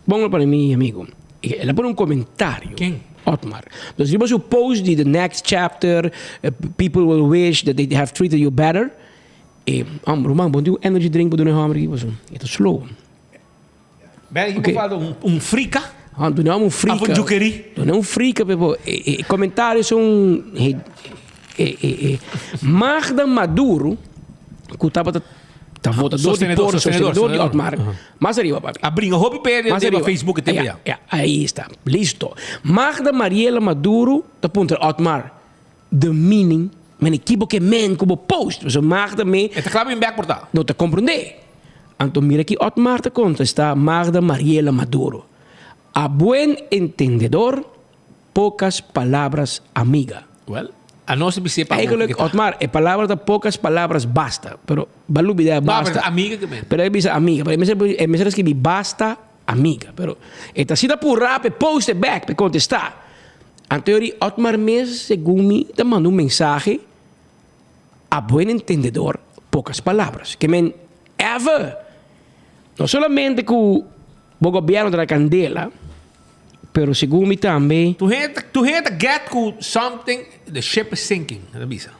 S15: Bom para mim, amigo. Ela põe um comentário.
S14: Quem?
S15: Otmar. Então, se você post the next chapter, people will wish that they have treated you better. Romang, bom dia, energy drink, bom dia, homem, é slow.
S14: Bem, eu falo frica.
S15: Não, frica. Não, frica, pepo. Comentários são Magda Maduro, que estava sostenedor de Otmar. Mas arriba, papi.
S14: Abrindo o pede no Facebook também.
S15: Aí está, listo. Magda Mariela Maduro, da ponta Otmar. The meaning, men equipo que men como post. So Magda me.
S14: Está claro em back portal.
S15: Não te compreende. Então mira aqui Otmar te conta está Magda Mariela Maduro. A buen entendedor, pocas palabras amiga.
S14: Well. A nós se para
S15: Eigenlijk, Otmar, a palavra de poucas palavras basta. Pero, balu bida basta.
S14: Amiga que
S15: Pero é bisa amiga. Pero é mesmo escrever basta amiga. Pero, esta cita por rap, post it back, para contestar. En teoria, Otmar mes, segundo me, te manda mensagem a buen entendedor, poucas palavras. Que men, ever, não somente que o governo da Candela, pero segundo me também.
S14: Tu heta get ku something, the ship is sinking. Não bisa.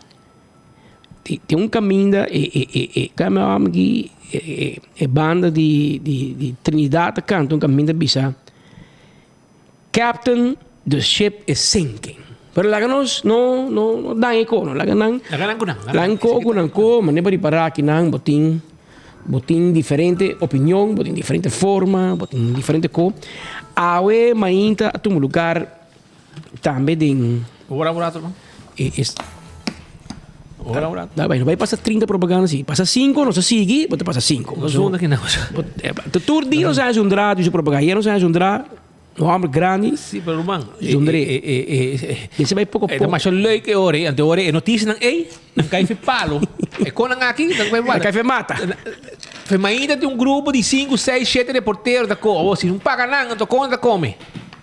S15: Tem caminho e banda de Trinidad canta caminho da bisa. Captain, the ship is sinking. Pero lá nós não dá eco, não lá ganang. Lá ko, mas nem para parar aqui não botin diferente opinião, botin diferente forma, botin diferente cor. Awe mainta a um lugar também de.
S14: Ora, não?
S15: Ora. Não vai passar 30 propaganda assim. Passa 5, não se sigue, você passa 5.
S14: Não sou daqui não.
S15: Tu turdi não sai um drá, tu propaganda não sai um drá. Um homem grande.
S14: Sim, pero man.
S15: Você vai pouco pouco.
S14: Mas leuk que ore, ante ore notícia não não cai fe palo. É com aqui, não vai
S15: mata. Cai fe mata.
S14: Fe ainda tem grupo de 5, 6, 7 reporteros da co. Ou se não paga nada, então conta come.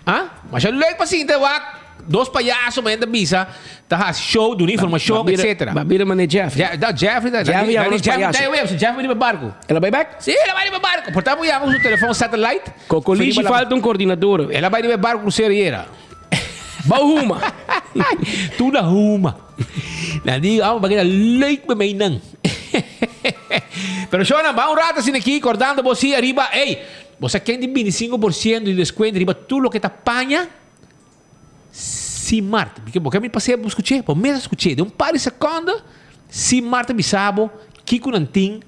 S14: Ah? Mas leuk paciente wa. Dos palhaços, mas ainda bisa, tá show de informação, etc.
S15: Babira mane Jeff.
S14: Jeff vai de barco.
S15: Ela vai back?
S14: Sim, ela vai de barco. Portanto, chamamos o telefone satellite.
S15: Cocoliche falta coordenador.
S14: Ela vai de barco cruzeiro.
S15: Bahuma.
S14: Tu na ruma. Na diga, bagay leuk ba may nang. Pero Shona, vamos rato assim aqui, acordando você arriba. Ei, você quer de 25% de desconto arriba tudo que tá apanha. Smart, porque me passei a escutar, por mesmo escutei, de par de segundos, Smart bisabo, Kiko Nanting,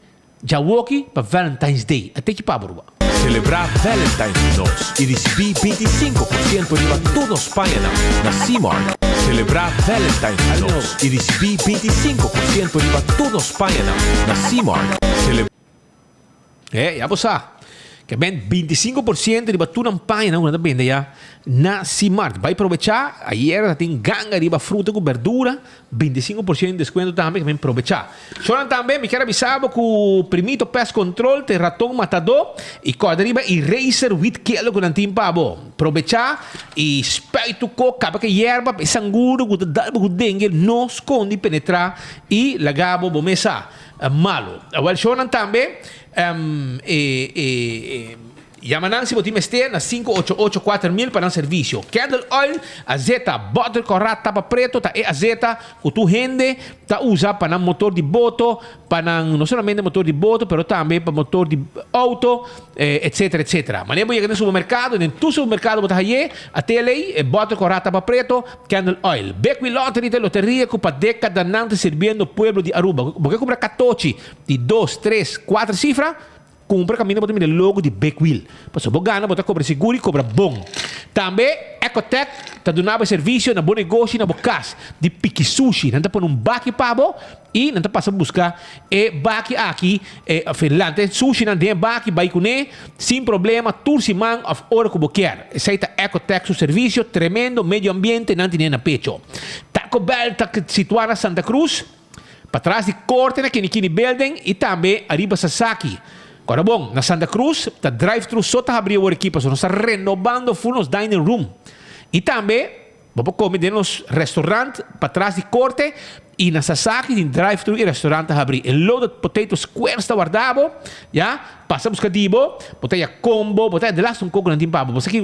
S14: Jawoki para Valentine's Day. Até que pabro.
S2: Celebrar Valentine's Nos e receber 25% de tudo Espanha na C-Mart. Celebrar Valentine's Nos e receber 25% de tudo Espanha na C-Mart.
S14: Já você. Que bem 25% de tudo na Espanha não anda bem já na C-Mart. Vai aproveitar, ayer tem ganga de fruta com verdura, 25% de desconto também, que vem aproveitar. Choran também, me quero avisar que o Primito Pest Control tem ratão matador e quadriba e Racer with kilo com antim pabo. Aproveitar e espeito co, capa que hierba, sanguro, com dalbo com dengue, não esconde penetrar e lagabo bomesa malo. Agora choran também, Yamanang si botim este na 5884.000 para um serviço. Candle oil, azeta, butter corrata, tapa preto, tá azeta, que tu rende, tá usa para motor de boto, para não somente motor de boto, pero também para motor de auto, etc, etc. Mas nem vou chegar no supermercado, nem tu supermercado botar aí, até ali, butter corrata, tapa preto, Candle oil. Beckwith Lottery, te loteria que para década não te servindo o pueblo de Aruba. Porque compra 14 de 2, 3, 4 cifras, compra caminho para ter logo de Beckwith. Passou bogana, botar cobra seguro e cobra bom. Também Ecotech está dando serviço na bom negócio na bocas de pique sushi. Não está por baki pabo e não está passando a buscar baki aqui Finlândia. Sushi não tem baki, vai com sem problema, turciman of hora que quer. Aceita Ecotech seu serviço tremendo, meio ambiente não tem na pecho. Taco Bell está situada na Santa Cruz, para trás de Corte na Kinikini Building e também arriba Sasaki. Agora bom, na Santa Cruz, tá drive-thru só tá abrindo o equipa, só está renovando full nos dining room. E também, vamos comer nos restaurantes para trás de Corte e na Sasaki, em drive-thru e restaurante tá abrindo. O loaded potato square está guardado, já? Passa a buscar dibo, botar a combo, botar de last coco nantin pabo. Você aqui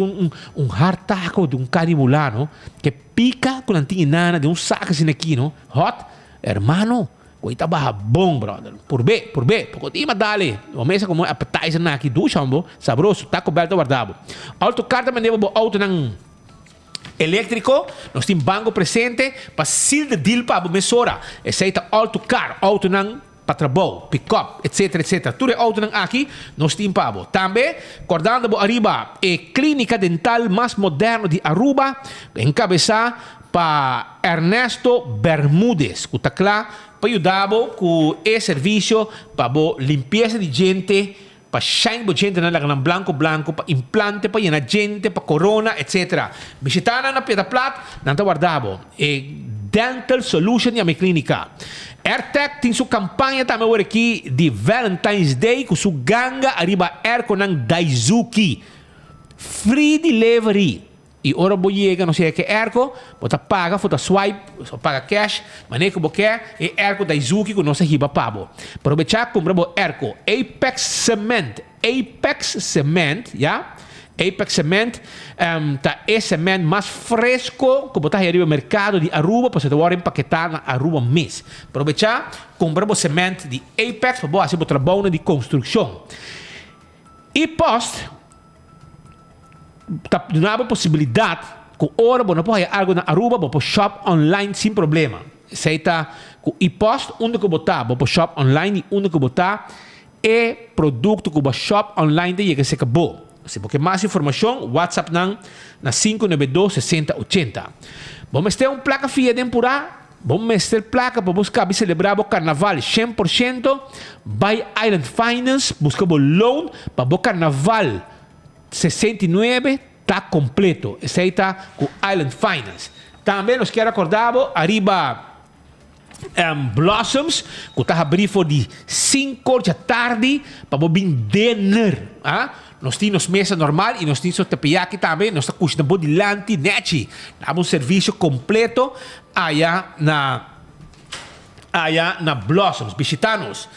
S14: hard taco de carne mulano que pica com nantin nana de saco assim aqui, no? Hot, hermano. Coita barra bom, brother. Por B. Pocotima dale. O mesa como appetizer na aqui do chambo, sabroso, tá coberto guardado. Auto car também leva auto nang elétrico, nós temos banco presente para sil de deal para a mesora. Aceita auto car, auto nang patrabou, pick-up, etc. Tudo é auto nang aqui, nós temos pabo. Também, acordando arriba, clínica dental mais moderna de Aruba, encabeçada para Ernesto Bermúdez, que está claro, para ajudar com esse serviço para limpeza de gente, para shine de gente na blanco, para implante, para llenar gente, para corona, etc. Visitando na Piedra Plata, não está guardado. Dental Solution e a minha clínica. AirTech tem sua campanha também agora aqui de Valentine's Day com sua ganga arriba airco ng Daisuki. Free delivery. E ora vou chegar, não sei o que é airco, você paga, você swipe, você paga cash, maneira que você quer, e airco Daisuki com nossa riba pabo. Para você comprar o airco Apex Cement, já? Apex Cement, tá é cement mais fresco que botar aí no mercado de Aruba, para você ter empaquetado na Aruba mês. Para você comprar o cement de Apex, para você fazer o trabalho de construção. E post tá dando a possibilidade com hora você pode algo na Aruba, você pode shop online sem problema. Se está com e-post, onde que botar, você pode shop online e onde que botar é produto que você shop online de que se acabou. Se você quer mais informação, WhatsApp na 592-6080. Vamos ter uma placa fia temporada. Vamos ter placa para buscar e celebrar o carnaval 100%. By Island Finance, busca o loan para o carnaval 69 está completo. Esse aí está com Island Finance. Também nos quero acordar, arriba Blossoms, que está abrindo de 5 da tarde para vir dinner. Nós temos mesa normal e nós temos o tepeyaки também. Nós estamos com de lanti, neti. Damos serviço completo allá na Blossoms. Visitanos.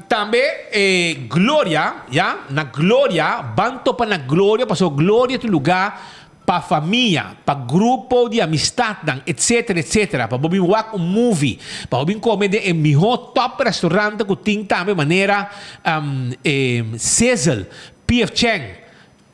S14: Também Glória, já? Na Glória, banto para na Glória, passou Glória é um lugar para família, para grupo de amistade, etc, etc. Para vir ver um movie, para vir comer em melhor top restaurante que tem também maneira Cecil, P.F. Chang,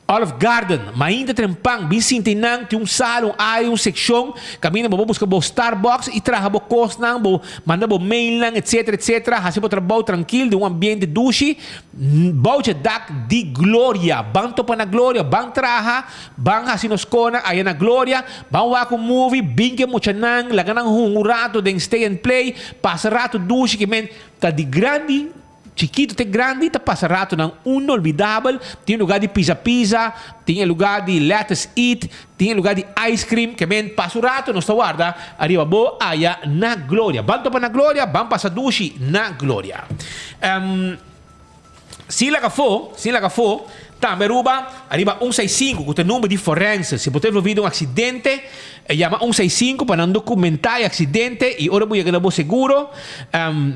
S14: Olive Garden, ainda trempang, bisintinang, tem salão, área, seção, caminha, vou buscar o Starbucks e traga o cost nang, manda o mail nang, etc, etc. Hasi o trabalho tranquilo, de ambiente duche, bauja dak de glória, banto pa na glória, bang traha, bang hasi nos kona, ayan na glória, bang wako movie, bingke mo chanang, laganang hungurato, den stay and play, pasarato duche, que men, ta di grande, chiquito até grande, tá passa rato não inolvidável. Tem lugar de pizza, tem lugar de lettuce eat, tem lugar de ice cream, que bem passa rato, nós guarda, arriba bo, aya na glória. Banto para na glória, bam passa dushi na glória. Se lá que for, também arriba 165, que tem número de forense. Se você ouvir um acidente, chama 165 para não documentar o acidente e ora vou chegar no seguro.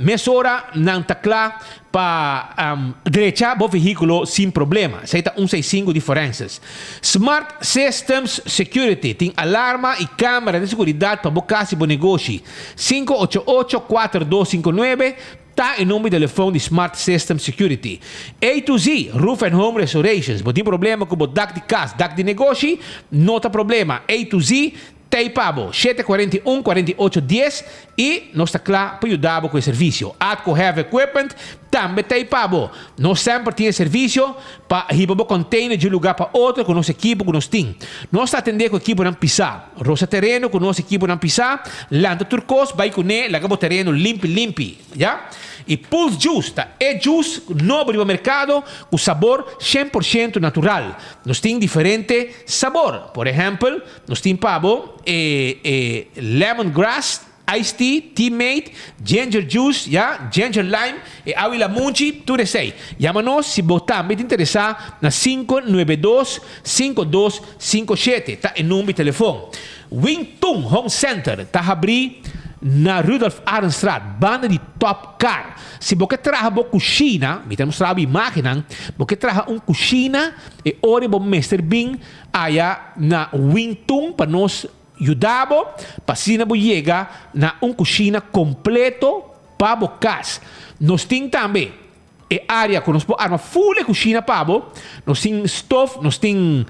S14: Mesora não está claro para direita o veículo sem problema. Isso está 165 de forenses. Smart Systems Security tem alarma e câmera de segurança para bocar se bom negócio. 588-4259 está em nome do telefone de Smart System Security. A to Z, Roof and Home Restorations. Se tem problema com o DAC de casa, DAC de negócio, não tem problema. A to Z, Teipabo, 741-4810 e nós está claro para ajudar com o serviço. Atco Heavy Equipment, também Teipabo. Nós sempre temos serviço para ir para o container de um lugar para outro com nossa equipe, com nós temos. Nós está atendendo com a equipe não pisar. Rosa terreno com nossa equipe não pisar. Lanta turcos, vai com ele, laga o terreno limpo, já? E Pulse Juice, tá? É juice novo no mercado com sabor 100% natural. Nós temos diferente sabor. Por exemplo, nós temos pavo, lemongrass, iced tea, tea mate, ginger juice, yeah? Ginger lime, e awila munchi, tudo isso aí. Chama-nos se botar, me interessar na 592-5257, tá? Em número de telefone. Wingtung Home Center, tá? Abrir na Rudolf Ahrenstraat, banda de Top Car. Se você traga uma cozinha, me temos trabalho de máquina, você traga uma cozinha e ora o Mr. Bing aí na Wingtung para nós ajudar para se não chegar na uma cozinha completo para o casa. Nós temos também a área que nós podemos armar full de cozinha para nós temos stove, nós temos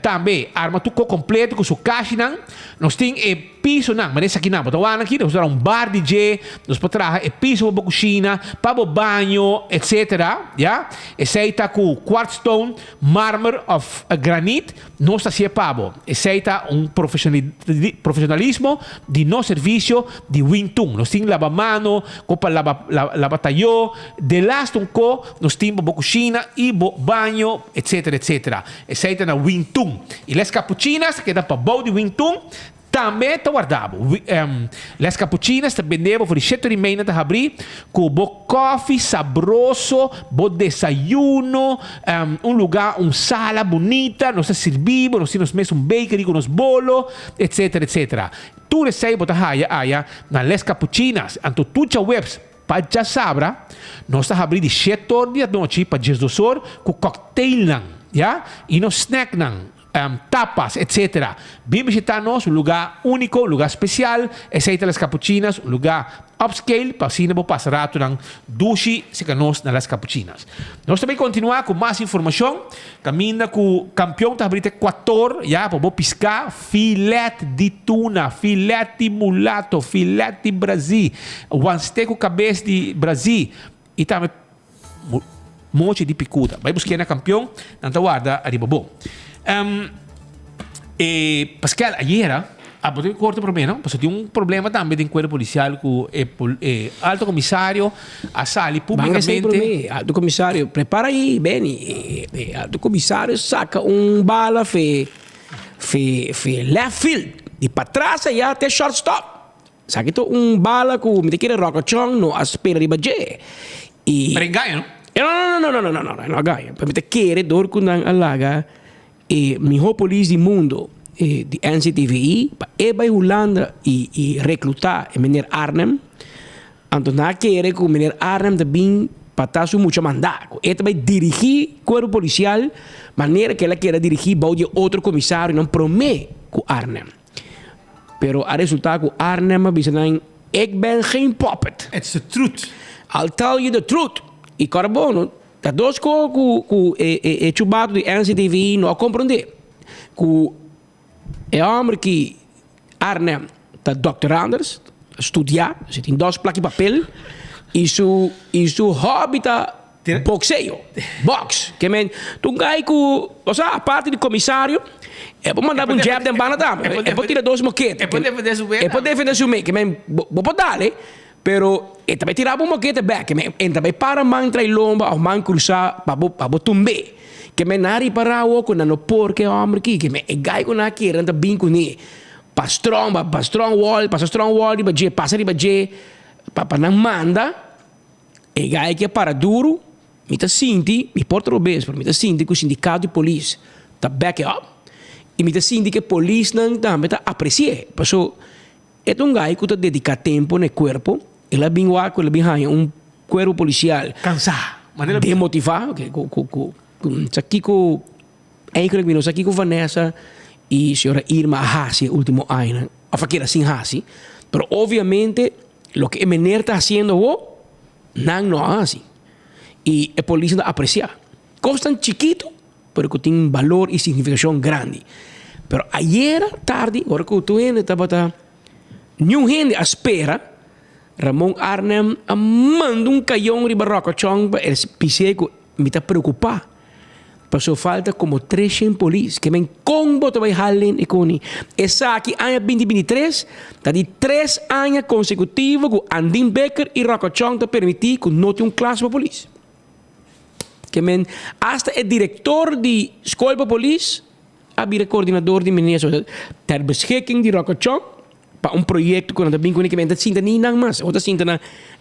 S14: também arma tudo completo com sua caixa, nós temos piso mas esse aqui não, nós temos um bar DJ, nós podemos trazer piso para a cozinha, para o banho, etc. Yeah? Esse aí está com quartz stone, mármore of granite, nós está para esse aí está profissionalismo de nosso serviço de Wingtung. Nós temos lava-mano, copa lava-talhão, de last nós temos a cozinha e o banho, etc, etc. Esse aí está na Wingtung. E as capuchinas, que dá para o de Wingtung, Também tá guardado. Las cappuccinas te vendemos por 7,5 te abrir com bo coffee sabroso, bo desayuno, lugar, sala bonita, nós servimos, nós temos mesmo bakery com os bolos, etc, etc. Tu recebe bota haya na Les Cappuccinas, anto tucha webs para já sabra, nós tá abrir de 7 horas da noite para 12 horas com cocktail nang, ya? E no snack nang. Tapas, etc. Vem visitar-nos, um lugar único, um lugar especial. Aceita as cappuccinas, um lugar upscale, para assim não passar rato ng dushi se canos nas cappuccinas. Nós também continuar com mais informação. Caminha com o campeão da Brita Equator, já, para piscar filete de tuna, filete de mulato, filete de Brasil, o cabeça de Brasil e também monte de picuda. Vai buscar na campeão, não guarda a bom. Pascal, ayer, eu corto por menos, porque tinha problema também de enquadro policial com o alto comissário a sali publicamente.
S15: Alto comissário, prepara aí, Benny. Alto comissário saca bala fe left field, de para trás aí até shortstop. Saca itu bala com me queira roca chong no aspera de budget.
S14: Para engaio, não?
S15: Não ganha. Para me querer dor com alaga. Melhor polícia do mundo, de NCTVI, para ir Holanda e recrutar o menino Arnhem. Então, não quer que o menino Arnhem também para estar muito mandado. Ele vai dirigir o corpo policial, maneira que ele quer dirigir de outro comissário, não promete com Arnhem. Pero a resultado que Arnhem diz, ik ben geen puppet.
S14: It's the truth.
S15: I'll tell you the truth. E carbono, tá dois coisas que chubado de NCTV não compreender. Que é homem que Arnhem tá doutoranders, estudar, você tem 2 placas de papel, e seu hobby tá boxeio, box. Que men, tu gai com, a parte de comissário, é para mandar jab de bana dama, é para tirar 2 moquetes.
S14: É para
S15: defender seu meio, que men, vou dar, pero também tirava moquete back, que também para mantra e lomba, ou man cruzar, para tumbe. Que men nari para o com no porque homem aqui, que men é gai com aqui, renta bem com ele. Pa strong wall, di baje, passa di baje, pa nang manda, e gai que para duro, mi ta sinti, mi porta robes, mi ta sinti que o sindicato de polícia tá back up, e mi ta sinti que polícia não também tá aprecie, passo é gai que tá dedicar tempo no corpo, ela bem waco, ela bem corpo policial,
S14: cansar,
S15: demotivar, aqui com aqui com Vanessa e a senhora Irma Hassi, último ano, a faqueira sin Hassi, pero obviamente lo que Emener está haciendo não hace. E a polícia não aprecia. Costan chiquito, pero que tem valor e significação grande. Pero ayer tarde, agora que eu estou indo, estava nenhum gente à espera, Ramon Arnhem manda canhão de barroca chong, ele pensei que me está preocupado. Passou falta como 300 polícias que me combo também halen e coni. Essa aqui ano 2023, tá de 3 anos consecutivos com Andin Becker e Rocochong te permitir que não tenha classe para polícia. Que men hasta o diretor de escola para polícia, havia coordenador de ministério ter beschikking de Rocochong para projeto que também com que men dat sinta nem mais, ou dat sinta na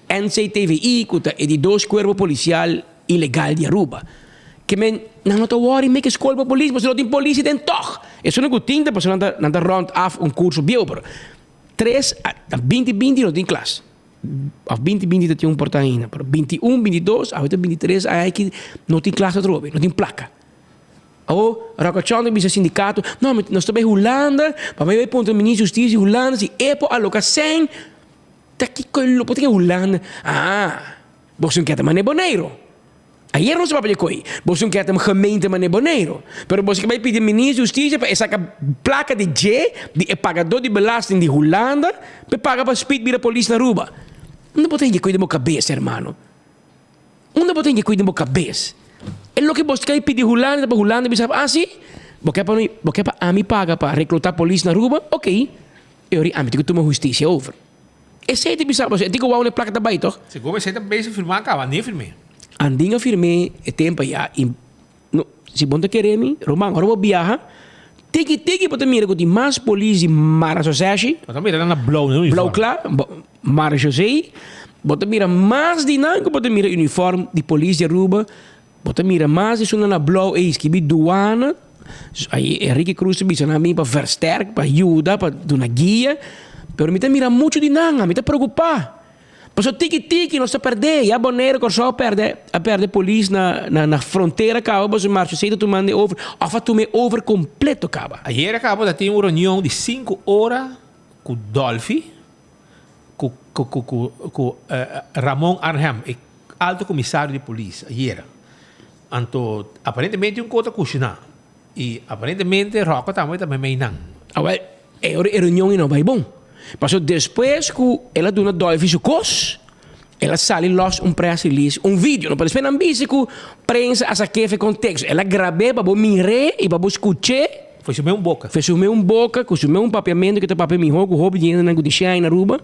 S15: NCTVI que de 2 corpo policial ilegal de Aruba. Que men não te worry make escola para polícia, mas não tem polícia dentro toch. Isso não é tinta, mas não round af curso biober. 3 a 2020 não tem classe. A 2020 tem porta ainda, pero 21, 22, a 23 aí que não tem classe trobe, não tem placa. Ou Rocochong bisa sindicato, não, nós também Holanda, para ver ponto ministro justiça Holanda, se epo alocação, tá aqui quello, pode que Holanda. Você quer também boneiro. Ayer não se vai fazer você não quer ter uma gemeente de Bonaire. Mas você vai pedir ministro de justiça para essa placa de G, de pagador de belasting de Holanda, para pagar para speed para a polícia na Aruba. Não pode ter cuidado da cabeça, irmão. Não pode ter cuidado da cabeça. É o que você quer pedir Holanda, para Holanda, você sabe, sim, você para a mim paga para recrutar a polícia na Aruba, ok. Eu a mim tenho que tomar justiça over. Esse é o que você sabe, eu tenho que uma placa da baita.
S14: Se você também se firmar, acaba, nem firmei.
S15: Andinga firme e tempo ya no si bonta queremi Roman ora viaja Tiki pode mira com mais polícia Mara José.
S14: Pode mira na blauw no
S15: Blauw klaar. Mara José. Pode mira mais de nango pode mira uniforme de polícia Aruba. Pode mira mais de na blauw is que bi douane. Aí Henrique Cruz bisa na mim para versterk, para ajudar, para dar uma guia. Pero me mira muito de nanga, me preocupar. Passo tiki, não se perder. E a boneira que só perde a polícia na fronteira, acaba, mas o marcha cedo tu manda over, ou tu me over completo, acaba.
S14: Ayer acabou de ter uma reunião de 5 horas com Dolphy, com Ramon Arnhem, alto comissário de polícia, ayer. Então, aparentemente, coisa cuxinar. E, aparentemente, Rocco também não.
S15: É reunião e não vai bom. Passou depois que ela deu uma Dolphy su cos, ela sale los press release, vídeo, não pode esperar que prensa essa que fez contexto. Ela gravou para mirei e para escutar.
S14: Fez o meu boca,
S15: com o meu papiamento que tá papel me rogo, roubo dinheiro na Gudixai na Aruba,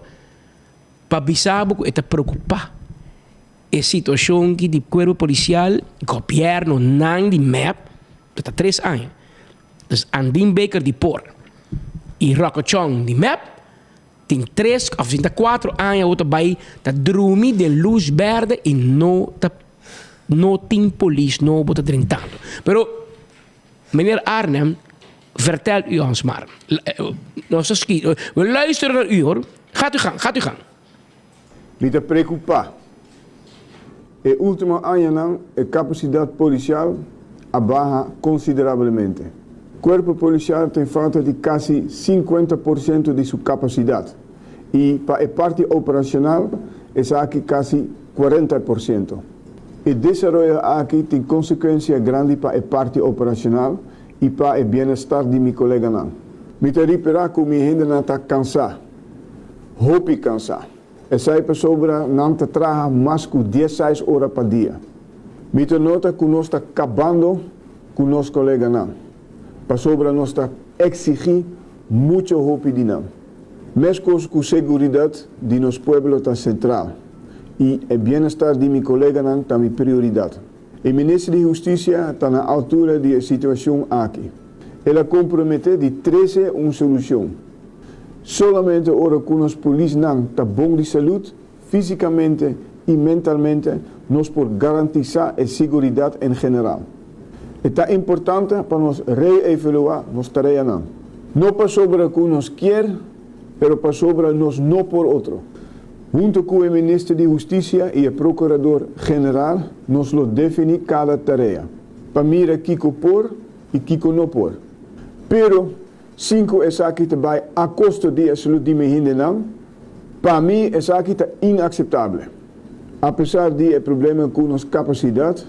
S15: para bisabo que está preocupado. É situação que de corpo policial, governo não de map, está 3 anos. Então, Andin Baker de Por e Rocco Chong de map, tem 3 ou 4 anos outra vai tá dormir de luz verde e não tem polícia não bota drentando. Pero meneer Arnhem vertel u ons maar. We luisteren naar u hoor. Gaat u gang.
S1: Me te preocupar. E último ano a capacidade policial abaja consideravelmente. O corpo policial tem falta de quase 50% de sua capacidade. E para a parte operacional, é aqui quase 40%. O desenvolvimento aqui tem consequência grande para a parte operacional e para o bem-estar de meu colega. Me te reparar que minha gente não está cansada. Hope cansada. Essa pessoa não te traz mais que 16 horas por dia. Me te nota que nós estamos acabando com nossos colegas. Para nós está exigir muito hope de nós. Mesmo com a segurança de nosso povo está central. E o bem-estar de meu colega está minha prioridade. O ministro de Justiça está na altura da situação aqui. Ele compromete de 13 uma solução. Solamente ora que os polícias está bom de saúde, fisicamente e mentalmente, nós por garantizar a segurança em geral. É importante para nós reevaluar nossa tarefa. Não para sobre o que nós queremos, mas para sobre nós não por outro. Junto com o Ministro de Justiça e o Procurador-Geral, nós lo definimos cada tarefa. Para mim, Kiko por e Kiko não por. Pero, 5 é aqui também a custo de saúde de minha gente não. Para mim, é aqui inaceitável. Apesar de problema com nossa capacidade,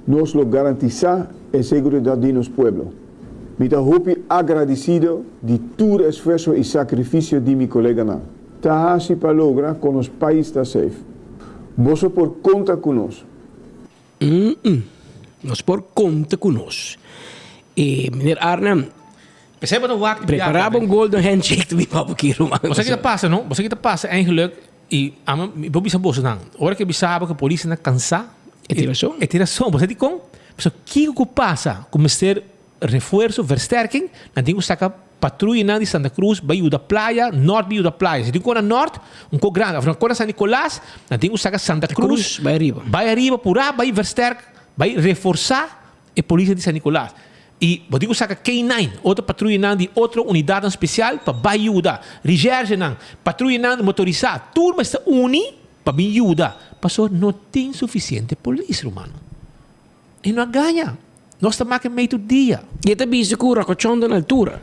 S1: nós lo garantizar a segurança de nosso povo. Me estou agradecido de todo o esforço e sacrifício de meu colega. Está assim para lograr que nosso país está safe. Você por conta conosco.
S15: Nós por conta conosco. E, meneer Arnhem, preparava golden handshake to be papakiru.
S14: Você que passa, não? Você que passa eigenlijk e eu bisa bosa não. Ora que bisa que a polícia não cansa. É tiração. Você diz como? Mas o que passa? Como ser reforço, versterking, dan tem que patrulha de Santa Cruz, Baía da Praia, Norte Baía da Praia. Se tem que na Norte, grande. Van Cora San Nicolás, dan tem que Santa Cruz, vai arriba, por lá, vai versterk, vai reforçar a polícia de San Nicolás. E vou dizer que K9, outra patrulha de outra unidade especial para ajudar. Regerge não, patrulha de motorizada, turma está uni para ajudar. Passou não tem suficiente polícia, humano. E não ganha. Nós estamos aqui meio do dia.
S15: E até visto que o Racochão está na altura.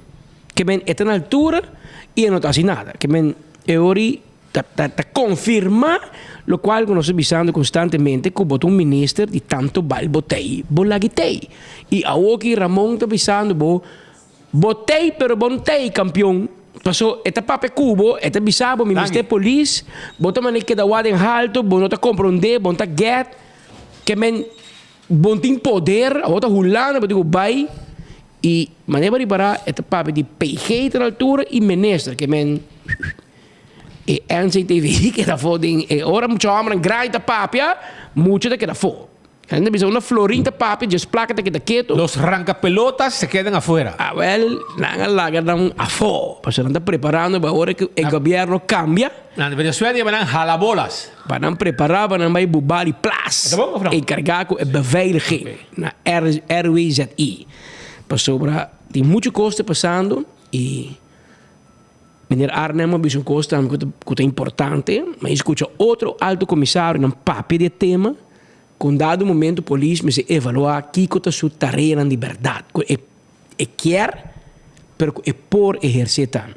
S15: Que men está na altura e não está assim nada. Que men ori confirma lo qual nós estamos constantemente que o ministro de tanto botei, bolagitei. E a que Ramon está pensando, botei, pero bontei, campeão. Passou, esta pape cubo, esta bisabo, ministério polícia, bota maneira que da em alto, não está compreender, não está get, que men bom tem poder, a outra hulando, eu digo, vai, e maneira para esta pape de PG na altura e ministro, que men e NCTV que da foding e ora muito homem grande pape muito da que da fo Ainda bisa una florinta papi, just placa que te quieto.
S14: Los rancapelotas se quedan afuera.
S15: Ah, well, nanga laga dan afo. Pues se están preparando para ahora que el gobierno cambia.
S14: En Venezuela van a jalabolas.
S15: Van preparar, van bij Bubali Plus. Encargar com a beveiliging na RWZI. Para sobra, tem muito custo passando e meneer Arnhem is een kosten que é importante, mas escuta outro alto comissário num papo de tema. Com dado momento, a polícia se evaluar que é a sua tarefa de verdade. É quer, mas é por exercer também.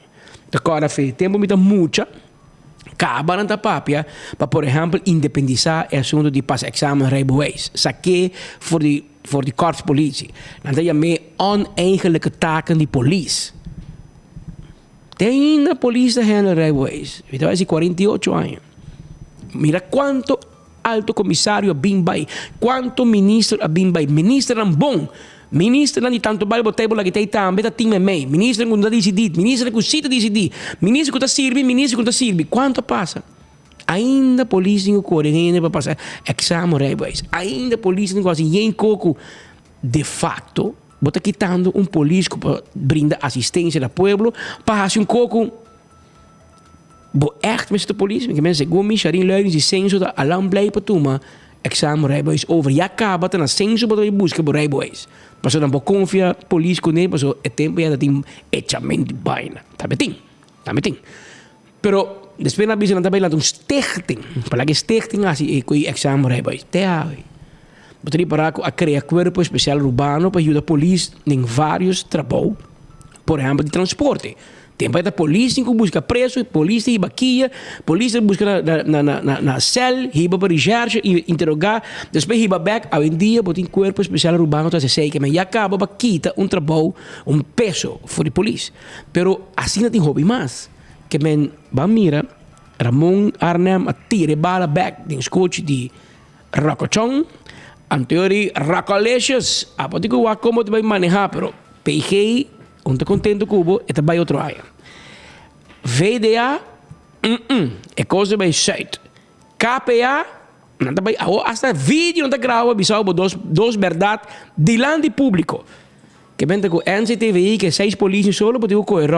S15: Agora, faz tempo me dá muita. Acaba na papia para, por exemplo, independizar o assunto de passar examen rijbewijs. Saque voor de korpspolitie. Dan dat je mee oneigenlijke taken die politie. Tem na polícia handle rijbewijs. Weet je wel, 48 anos. Mira quanto alto comissário bem vai, quanto ministro bem vai. Ministro é bom. Ministro não de tanto bem botar bola que tem também tá time meio. Ministro não dá decidir, ministro não cita decidir, ministro que tá sirve, ministro que tá sirve. Quanto passa? Ainda polícia não corre para passar exame rijbewijs. Ainda polícia não gosta de coco de facto. Bota quitando político para brindar assistência ao povo, para fazer coco. Bo echt met de politie, ik mensen go mi sharin leiding die senso da alarm blij pa tuma examen rijbewijs over ja acaba na senso bodo busca bo rijbewijs. Paso dan bo confia police con ne paso e tempo ya da tim echamento baina. Tá beting. Pero después na bisna também lá stichting. Para que stichting assim e coi examen rijbewijs. Te ai. Botri para a criar cuerpo especial urbano para ajudar a polícia em vários trabalhos, por exemplo, de transporte. Tem para a polícia que busca preso, polícia e baquia, polícia busca na cel, hiba para recherche, interrogar, depois hiba back, hoje em dia, botem corpo especial urbano, então se sei que já acaba para quitar trabalho, peso para a polícia. Pero assim não tem hobby mais, que men vai mira, Ramon Arnhem a tira bala back, tem coach de Racochon, anteriori Racolecious, a pode que o como vai manejar, pero PG não está contente com o cubo, e também outro área. VDA, é coisa bem certa. KPA, não está bem, hasta vídeo não está gravado, bisau, dos verdade, diante público. Que bem com NCTVI, que 6 polícias solo, pode correr,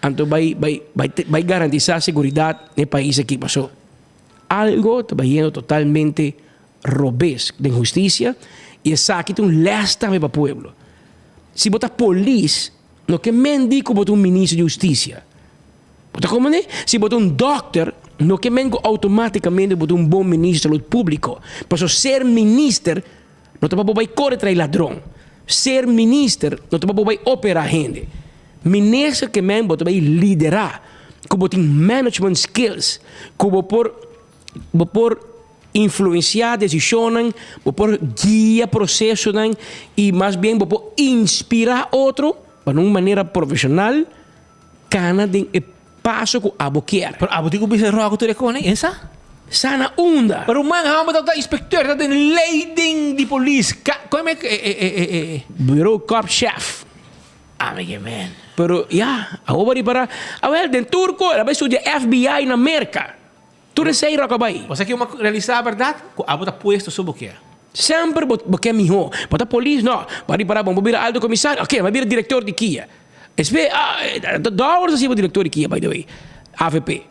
S15: então vai garantizar a segurança no país aqui. Passou algo, está bem totalmente robês de injustiça, e essa aqui tem lesta para o povo. Se botar polícia, não que mendigo botar ministro de justiça. Botar como né? Se botar doctor, não que mendigo automaticamente botar bom ministro de saúde público. Porque ser ministro, não te vai correr atrás ladrão. Ser ministro, não te vai operar gente. Ministro que men botar vai liderar, que botar management skills, que por influenciar decisões, por guiar processos e mais bem por inspirar outro de uma maneira profissional, cana de passo com a boqueira.
S14: Pero abo digo bisa rogo tu recone essa?
S15: Sana onda.
S14: Pero man hama da inspector da leiding di police. Como é
S15: bureau corp chef.
S14: Amigo man.
S15: Pero ja, agora para, well, den turco, ela vai estudar FBI na América. Tu sei rocabai.
S14: Você que uma realizar a verdade? Abo tá puesto sobre o que?
S15: Sempre porque é melhor. Bota polícia, não. Vai para bom, vou virar alto comissário. Ok, vai virar diretor de Kia. Espe, da hora assim o diretor de Kia, by the way. AVP.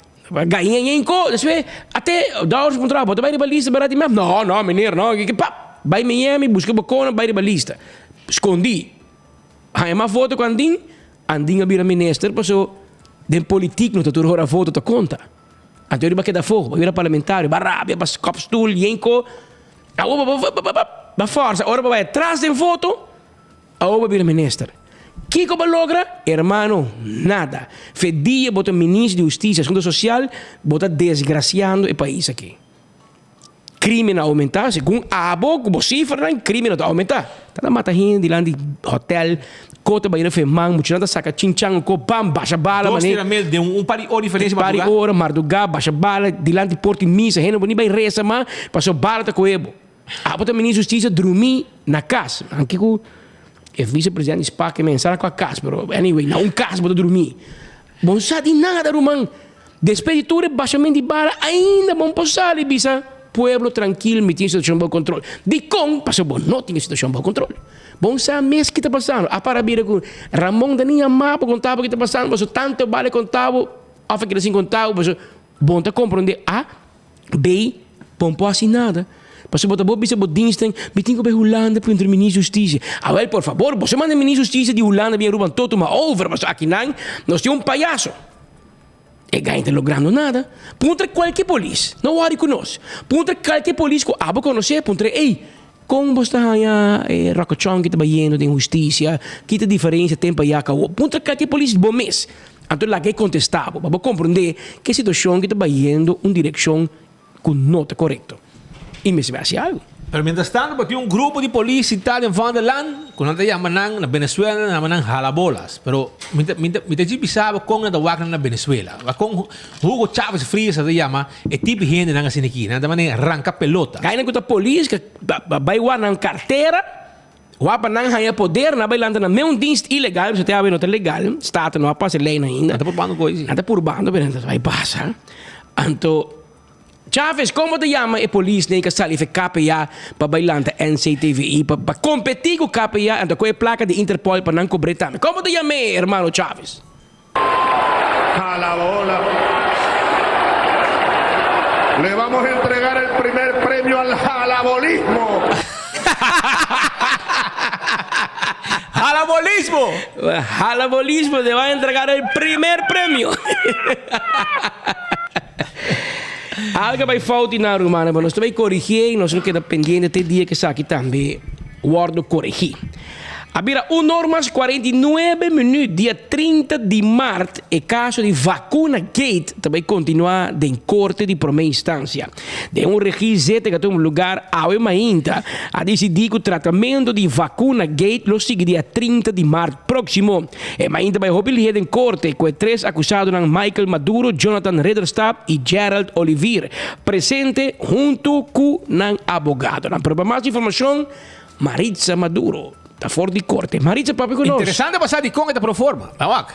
S15: Ganha em co, espe, até da hora contrato, bota vai de balista barato mesmo. Não, menino, não. Que pá, vai Miami, busca bacana, vai de balista. Escondi. Aí uma foto com Andin a vira ministro, passou den politiek não tá tudo a foto tá conta. Então ele vai quedar fogo, vai virar parlamentário, vai rábia, vai copstool, yenko. Vai força, agora vai atrás da foto, agora vai virar ministro. Que como logra? Hermano, nada. Fedia bota ministro de Justiça, Segundo Social, bota desgraciando o país aqui. Crime não aumentar, segundo a boca, a cifra, crime não aumentar. Tá mata gente lá de hotel, cota vai ir femang, muito nada saca chinchang, co bam, baixa bala,
S14: mané. Dois de pari hora diferença
S15: pari hora, Marduga, baixa bala, dilante porto missa, gente não vai reza mas passou bala tá coebo. A bota ministro de Justiça dormir na casa, aqui com o vice-presidente Spa que mensagem com a casa, pero anyway, não casa bota dormir. Bom sabe nada, Roman. Depois de tudo, baixamento de bala, ainda bom passar, bisa. pueblo tranquilo, me tinha situação de controle. De com, passou bom, não tinha situação de controle. Bom, sabe mesmo que está passando. A parabira com Ramon da minha mapa contava o que está passando, mas tanto vale contava, a que assim contava, mas bom, tá compreender. A, B, bom, pode assim nada. Mas você pode bisa bodinsten, me tenho que ir Holanda para o ministro justiça. Ah, well, por favor, você manda o ministro justiça de Holanda, vem ruban todo, mas over, mas aqui não, nós temos palhaço. E ganha não logrando nada. Punta qualquer polícia, não worry conosco. Punta qualquer polícia que abo conhecer, punta, ei, como você está aí, Rocochon, que está baiano de justiça, que está diferença, tempo aí, punta qualquer polícia, bom mês. Então, lá que é contestável, para compreender que a situação que está baiano uma direção que não está correta. E me se vai algo.
S14: Pero mientras tanto, tem grupo de polícia tal em Vanderland, quando te chamam na Venezuela, chamam jalabolas. Pero me te sabe como na wak na Venezuela. Com Hugo Chávez Frías te chama, é tipo gente na assim aqui, na maneira arranca pelota.
S15: Kaya na polícia que vai na carteira, wapa nang haya poder na bailando na mesmo dienst ilegal, você tem a ver não legal, staat não passa lei ainda.
S14: Anda por bando coisa.
S15: Anda por bando, mas vai passar. Então Chávez, como te chama? É polícia, nem que sali fe KPA para bailar da NCTVI, para competir com KPA, então com a placa de Interpol para não cobrar também. Como te chama, hermano Chávez?
S4: A la bola. Le vamos a entregar el primer premio al jalabolismo.
S14: ¡Jalabolismo!
S15: Jalabolismo, le va a entregar el primer premio. Algo vai falta na rumana, mas nós também corrigir, nós não queda pendente até dia que aqui também guardo corrigir. Abira 1h49, dia 30 de março, o caso de Vacuna Gate também continua em corte de primeira instância. De registro que tem lugar ao ainda a decidir que o tratamento de Vacuna Gate lo sigue dia 30 de março próximo. E ainda vai habilitar em corte com 3 acusados Michael Maduro, Jonathan Rederstab e Gerald Olivier, presente junto com o abogado. Para mais informação, Maritza Maduro. Está fora de corte. Maritza, papi, conosco.
S14: Interessante passar de conta pro forma. Lawak.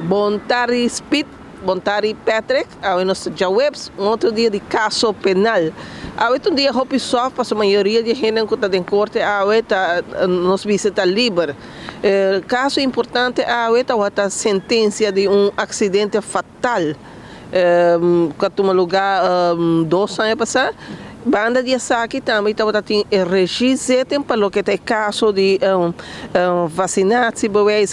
S6: Bontari Speed, Bontari Patrick, ao nosso webs, outro dia de caso penal. Ao um dia hopi só para a maioria de gente que está em corte, ao nos visita livre. Caso importante, ao a sentença de acidente fatal. Que toma lugar 2 anos passados. Banda de Asaki também estava tendo registro para o que é caso de vacinação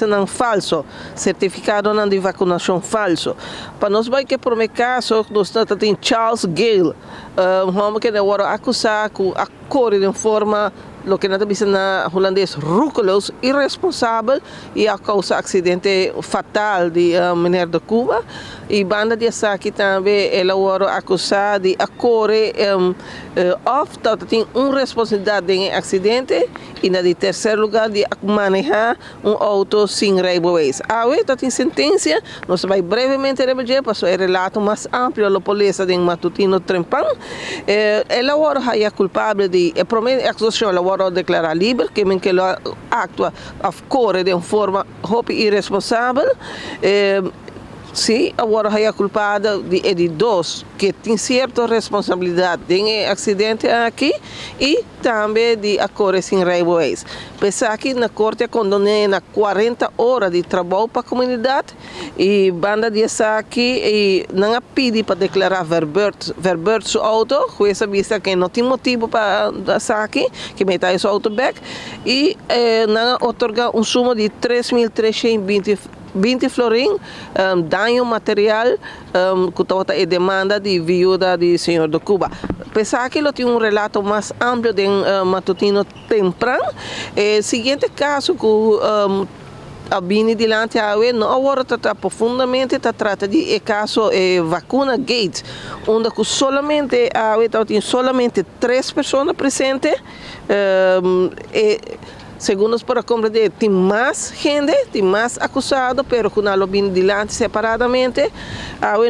S6: não falso, certificado não de vacinação falso. Para nós vai que por meu caso nós estamos tendo Charles Gale, homem que agora acusado com a cor de forma lo que nós dizemos na holandês rúculos, irresponsável e a causa acidente fatal de Mineiro de Cuba. E banda de Asaki também ela agora acusada de a correr tem uma responsabilidade em acidente e na de terceiro lugar de manejar auto sem railways. Agora tem sentença, nós vai brevemente rever para o relato mais amplo da polícia de Matutino Trempan. Ela agora é culpável de a primeira acusação ela agora declarar livre que ela atua a correr de uma forma irresponsável. Sim, agora é culpada de 2 que tem certa responsabilidade em acidente aqui e também de acordo sem railways. Pensar que na corte condena 40 horas de trabalho para a comunidade e banda de aqui e não pede para declarar verbert seu auto, com essa vista que não tem motivo para aqui, que meta esse auto back e não otorga suma de 3.320 florim, dano material, que é demanda de viúva do senhor de Cuba. Pensar que ele tem relato mais amplo de Matutino Temprano. Seguinte caso que a Bini dilante a não agora trata profundamente trata de caso Vacuna Gate, onde que solamente tem solamente 3 pessoas presentes. Segundo para compreender, tem mais gente, tem mais acusado, pero com a lobby dilante separadamente.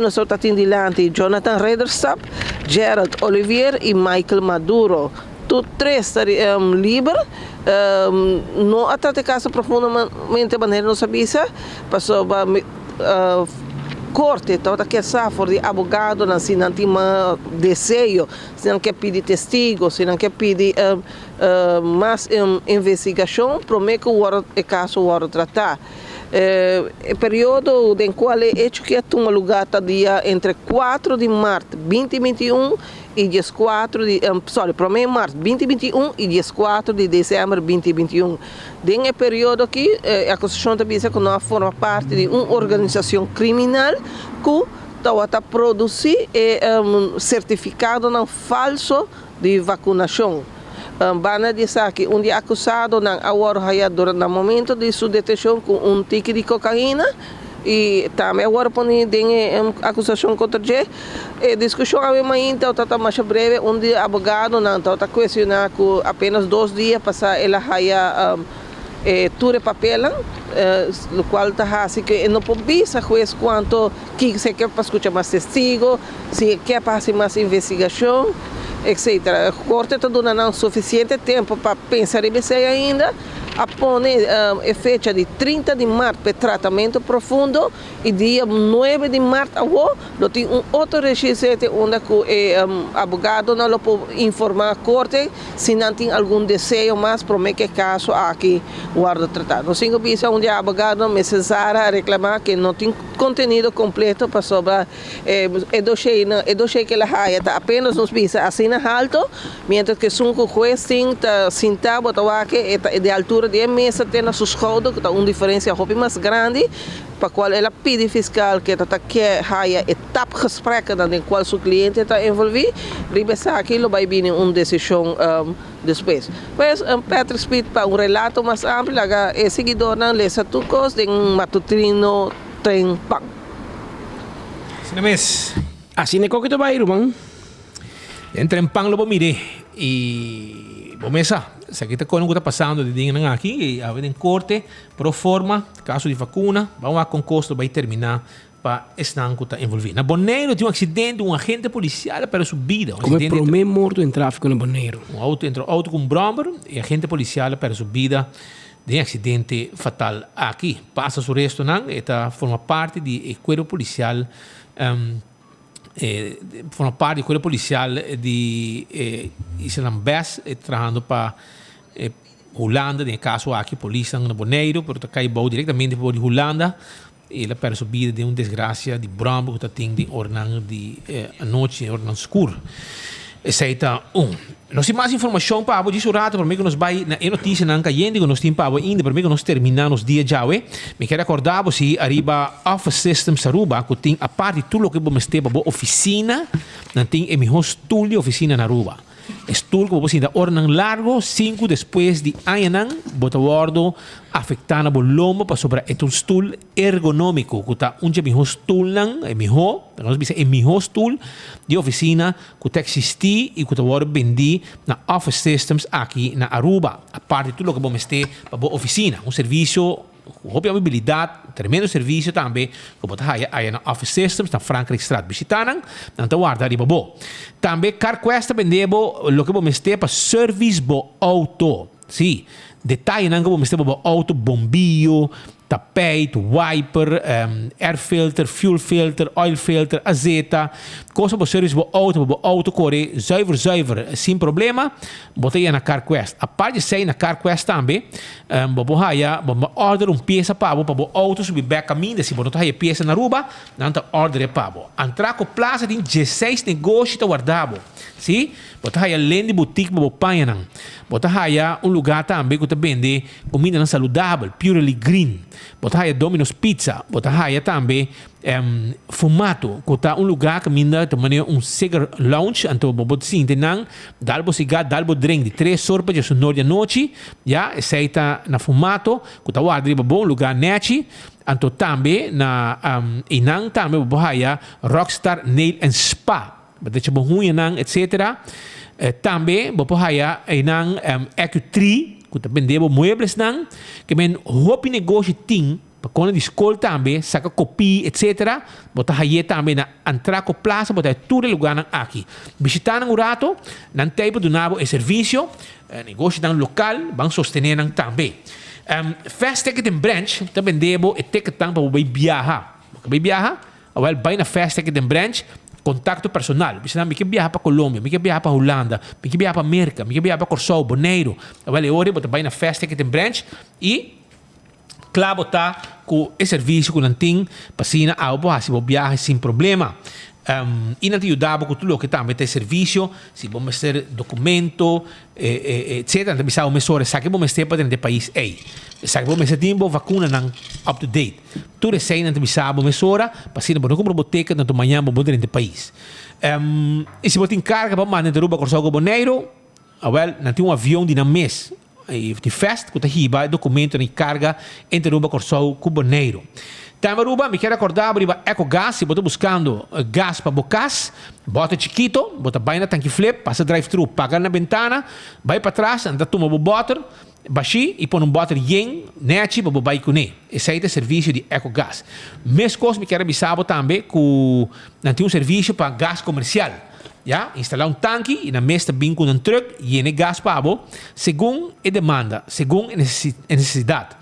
S6: Nós estamos dilante Jonathan Rederstab, Gerald Olivier e Michael Maduro. Todos 3 estão livres. Não a tratar caso profundamente de maneira não sabia, passou corte, então que essa for de advogado, se não tem desejo, se não quer pedir testigo, se não quer pedir mais investigação, promete que o caso vai tratar. O período em qual é hecho que toma lugar dia entre 4 de março 2021 e 14 de, primeiro de março 2021 e 14 de dezembro 2021. Nesse período aqui, a Constituição diz que não forma parte de uma organização criminal que está produzir certificado não falso de vacunação. Bana dizer que dia acusado agora durante o momento de sua detenção com ticket de cocaína e também agora põe acusação contra ele. Discussão ainda está mais breve, dia advogado está questionando que apenas 2 dias para ele haya tudo papel, o qual está assim que não pode ver juiz quanto que se quer para escutar mais testigo, se quer para fazer mais investigação, etc. A corte está dando suficiente tempo para pensar em você ainda, a poner a fecha de 30 de março para tratamento profundo e dia 9 de março não tem outro registro onde o advogado não pode informar a corte se não tem algum desejo mais para que caso aqui guarda tratado. Não sei se onde o advogado me cesara a reclamar que não tem conteúdo completo para sobre que ela está apenas nos visa assina alto, mientras que 5 jueces tem sentado de altura de mesa tem na seus rodos, que está uma diferença mais grande, para qual ela pede fiscal que haya etapa gesprek na qual seu cliente está envolvido, ribesa aquilo vai vir uma decisão depois. Pois, Patrick Speed para um relato mais amplo, é seguidor na Lesa Tucos de matutino Trem Pang.
S15: Assim é que tu vai ir, bom?
S14: Entre em Pang lo mire e bomesa. Se aqui está com o que está passando de dinheiro aqui, a ver em corte, pro forma, caso de vacuna, vamos a com custo vai terminar para estar que está envolvido. Na Bonaire tem um acidente, um agente policial para sua vida.
S15: Como é primeiro morto em tráfico na Bonaire?
S14: Um auto com bomber e agente policial para sua vida de acidente fatal aqui. Passa o resto não, esta forma parte do corpo policial. Forma parte do corpo policial de Islam Best, trabalhando para Holanda, em caso aqui, polícia na Bonaire, porque cai diretamente para Holanda, ela perde sua vida de uma desgraça de Brambo, que tem de ornang de noite, ornang escuro. Essa é nós temos mais informação para disso rato, para mim que nós vai na notícia não caindo, que nós temos para ainda, para mim que nós terminamos os dias já, me quero recordar se arriba Office Systems Aruba, que tem a parte de tudo que vamos ter para oficina, não tem a minha estúdio oficina na Aruba. Stool que você ainda ornan largo 5 depois de anos bota bordo afetando o lombo para sobre um stool ergonômico que está onde meu stool não é melhor nós dizemos é melhor stool de oficina que está existir e que está bordo vendi na Office Systems aqui na Aruba a parte de tudo que vamos ter para a oficina serviço com habilidade, tremendo serviço também, que você aí na Office Systems, na Franklin Street, visitando, então guarda ali bom. Também CarQuest vendemos o que vamos ter para service bo auto, sim, detalhe não que vamos ter para auto bombillo, tapete, wiper, air filter, fuel filter, oil filter, azeta, coisa para service para auto corre, zuiver, sem problema, botei na CarQuest. A parte de sair na CarQuest também, vamos order peça para o auto subir back caminho, se você não peça na Aruba, não order para entrar com plaza tem 16 negócios guardado, sim? Você tem além de boutique para panha não, você tem lugar também que vende comida não saudável, purely green. Você tem Domino's Pizza, você tem também fumato, que está lugar que minda também cigar lounge, então você sim tem dalbo cigar, dalbo drink de 3 sorpas de sonor de noite, já aceita na fumato, que está guardado bom lugar neti, então também na inang também você Rockstar Nail and Spa, você bom ruim nang etc. Também você nang EQ3 que também debo muebles nang que men hopi negócio ting para quando escola também saca copy etc. Bota aí também na Antraco Plaza bota tudo lugar nang aqui visitando um rato nan tempo do nabo é serviço negócio nang local vão sostener nang também Fast Ticket and Branch também debo e ticket tang para viajar Awel, vai na festa que tem branch, contacto personal. Bisa na, que viaja para Colômbia, que viaja para Holanda, que viaja para América, que viaja para Corsol, Boneiro. Awel, ore, bota vai na festa que tem branch e claro, tá com esse serviço que não tem, passina, se viaja sem problema. E não te ajudava com tudo que também tem serviço, se vamos ter documento, etc. Então, bisa o mesor, sabe que vamos ter para dentro do país, sabe que vamos ter tempo vacuna não up to date. Tudo isso aí não te bisa o mesor, passina, não compra boteca, não manhã vamos dentro do país. E se você encarga para mandar Aruba Corsol Boneiro, well, não tem avião de mês. De festa, que está documento de carga entre Aruba Corsol com Boneiro. Também Aruba, me quero acordar, Aruba EcoGás, se você buscando gás para bocas, bota chiquito, bota bem na tanque flip, passa drive-thru, paga na ventana, vai para trás, anda toma o bottle, baixi e põe bottle yen, nete, para vai com ele. Esse aí é o serviço de EcoGás. Mesma coisa, me quero avisar também que não tem serviço para gás comercial. Ja, instalar tanque e na mesa também com truck e em gás para segundo a demanda, segundo a necessidade.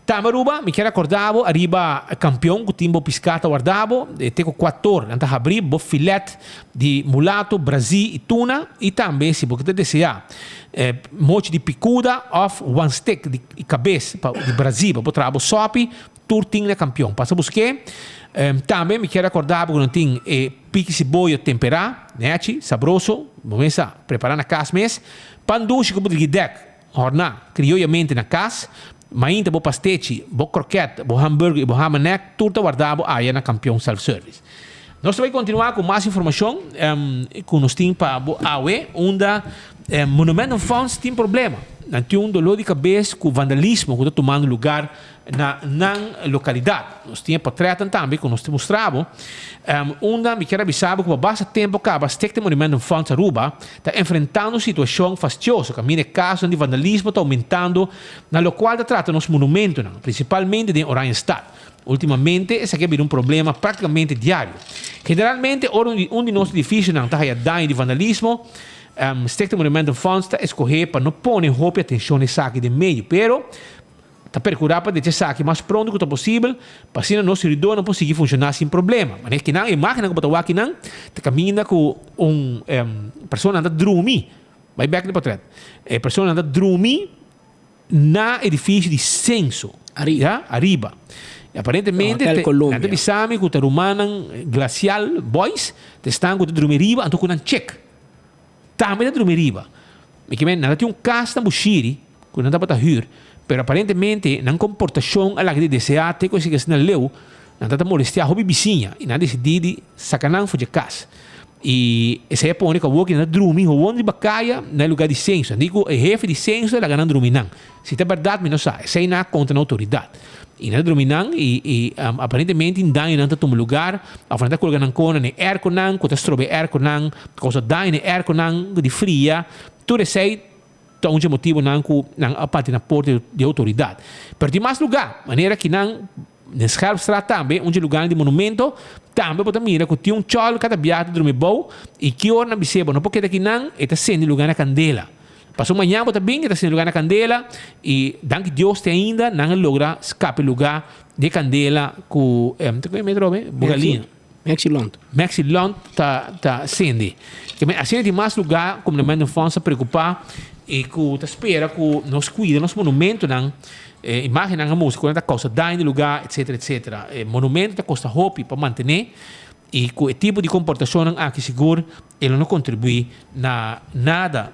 S14: Tamaruba, me quero acordar, arriba campeão que timbo piscata guardavo, tenho 4 anta abrir bo filete de mulato, brasil e tuna e também se você desejar mochi de picuda of one stick de cabeça de Brasil, para trabalhar sopi, turting na campeão. Passa busque. Também me quero acordar porque não tem pique cebola temperar, né? Sabroso, vamos preparar na casa mesmo. Panduche que pode guidec, ornar criolhamente na casa. Mainta bo pastete, bo croquete, bo hambúrguer, bo hamanek, tudo guardado aí na campeão self-service. Nós vamos continuar com mais informação com nós tem para AUE, onde Monumental Funds tem problema. Não tem dolor de cabeça com o vandalismo que está tomando lugar na localidade. Nós tínhamos portretos também que nós te mostramos, onde me quero avisar que há bastante tempo que a Bastec Monumental Funds Aruba está enfrentando uma situação fastidiosa, que a casos de vandalismo está aumentando, na qual está tratando os monumentos, principalmente em Oranjestad. Ultimamente, esse aqui é um problema praticamente diário. Generalmente, um de nossos edifícios não está daño de vandalismo, State Monumental Funds está escolher para não pôr roupa e atenção nesse aqui de meio, pero está procurar para deixar esse aqui mais pronto que possível, para assim o nosso servidor não conseguir funcionar sem problema. Mas é que não, a máquina que está aqui não, está caminhando com pessoa anda dormir, vai back no portrait, a pessoa anda dormir na edifício de censo, arriba. E aparentemente, nada de sabe que o Tarumanan Glacial Boys estão com o dormiriba, então com um check. Também é dormiriba. Porque nada tem caso na Bushiri, que não dá para hyr, mas aparentemente, na comportação a la que deseja, tem coisa que se não leu, não dá para molestar a hobby vizinha, e nada decidido sacanão foi de casa. E essa é a única coisa que não dorme, o onde bacaia no lugar de censo. Digo, o jefe de censo é não dorme não. Se é verdade, não sabe. Essa é na contra a autoridade. E não dorme não, e aparentemente em daño não está tomando lugar, a frente colga não cona, nem air com não, quando se trobe air com não, coisa daño, nem air com não, de fria, tudo isso aí, então um motivo não a parte na porta de autoridade. Pero de mais lugar, maneira que não, nesse Helpstraat também, um lugar de monumento, também pode mirar que tem cholo cada biata dorme bom, e que hora na biceba, não porque daqui não, está sendo lugar na Candela. Passou manhã, bota bem, está sendo lugar na Candela, e danke Deus tem ainda, não logra escape lugar de Candela com, como é metro, Bugalina. Maxilont está sendo. Assim tem mais lugar, como na mente infância, preocupar, e que está espera que nos cuida, nos monumentos, não, imagina a música, quando está causa daño de lugar, etc, etc. Monumento está custa roupa para manter, e com o tipo de comportação aqui seguro, ele não contribui na nada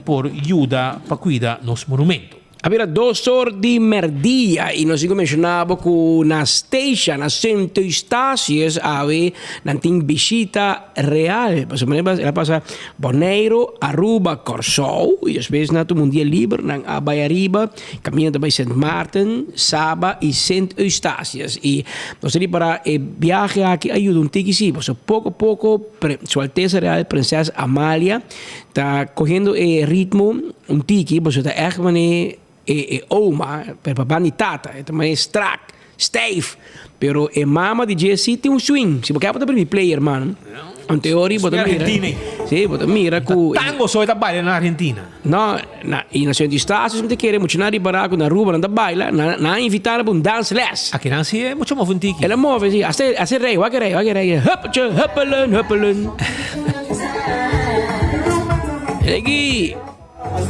S14: por ajuda para cuidar nos monumentos.
S15: Había 2 horas de merdia y nos mencionaba que na station, na centro estácios, había nanting visita real. Por ejemplo, ela pasa Boneiro, Aruba, Corsol, y después na un día libre, nang abay arriba, caminando by St. Martin, Saba y St. Eustácios. Y nos para el viaje aquí ayuda un tiki sí, pues poco a poco, Su Alteza Real Princesa Amalia está cogiendo el ritmo un tiki, pues está echt wanneer oma, per papà ni tata, também strak, stijf. Pero mama di Jesse tem swing. Se você quer botar para player, mano. Em teoria, botar
S14: Argentina.
S15: Sì, bota mira ku
S14: tango so ita baila na Argentina.
S15: No, in nazione di Stasi se te quere muchinari baraco na ruba na baila, na invitare un dance les.
S14: Aqui não se é muito mo funtiki.
S15: Ela move sì, a se rei, wa che rei. Huppelen. E chi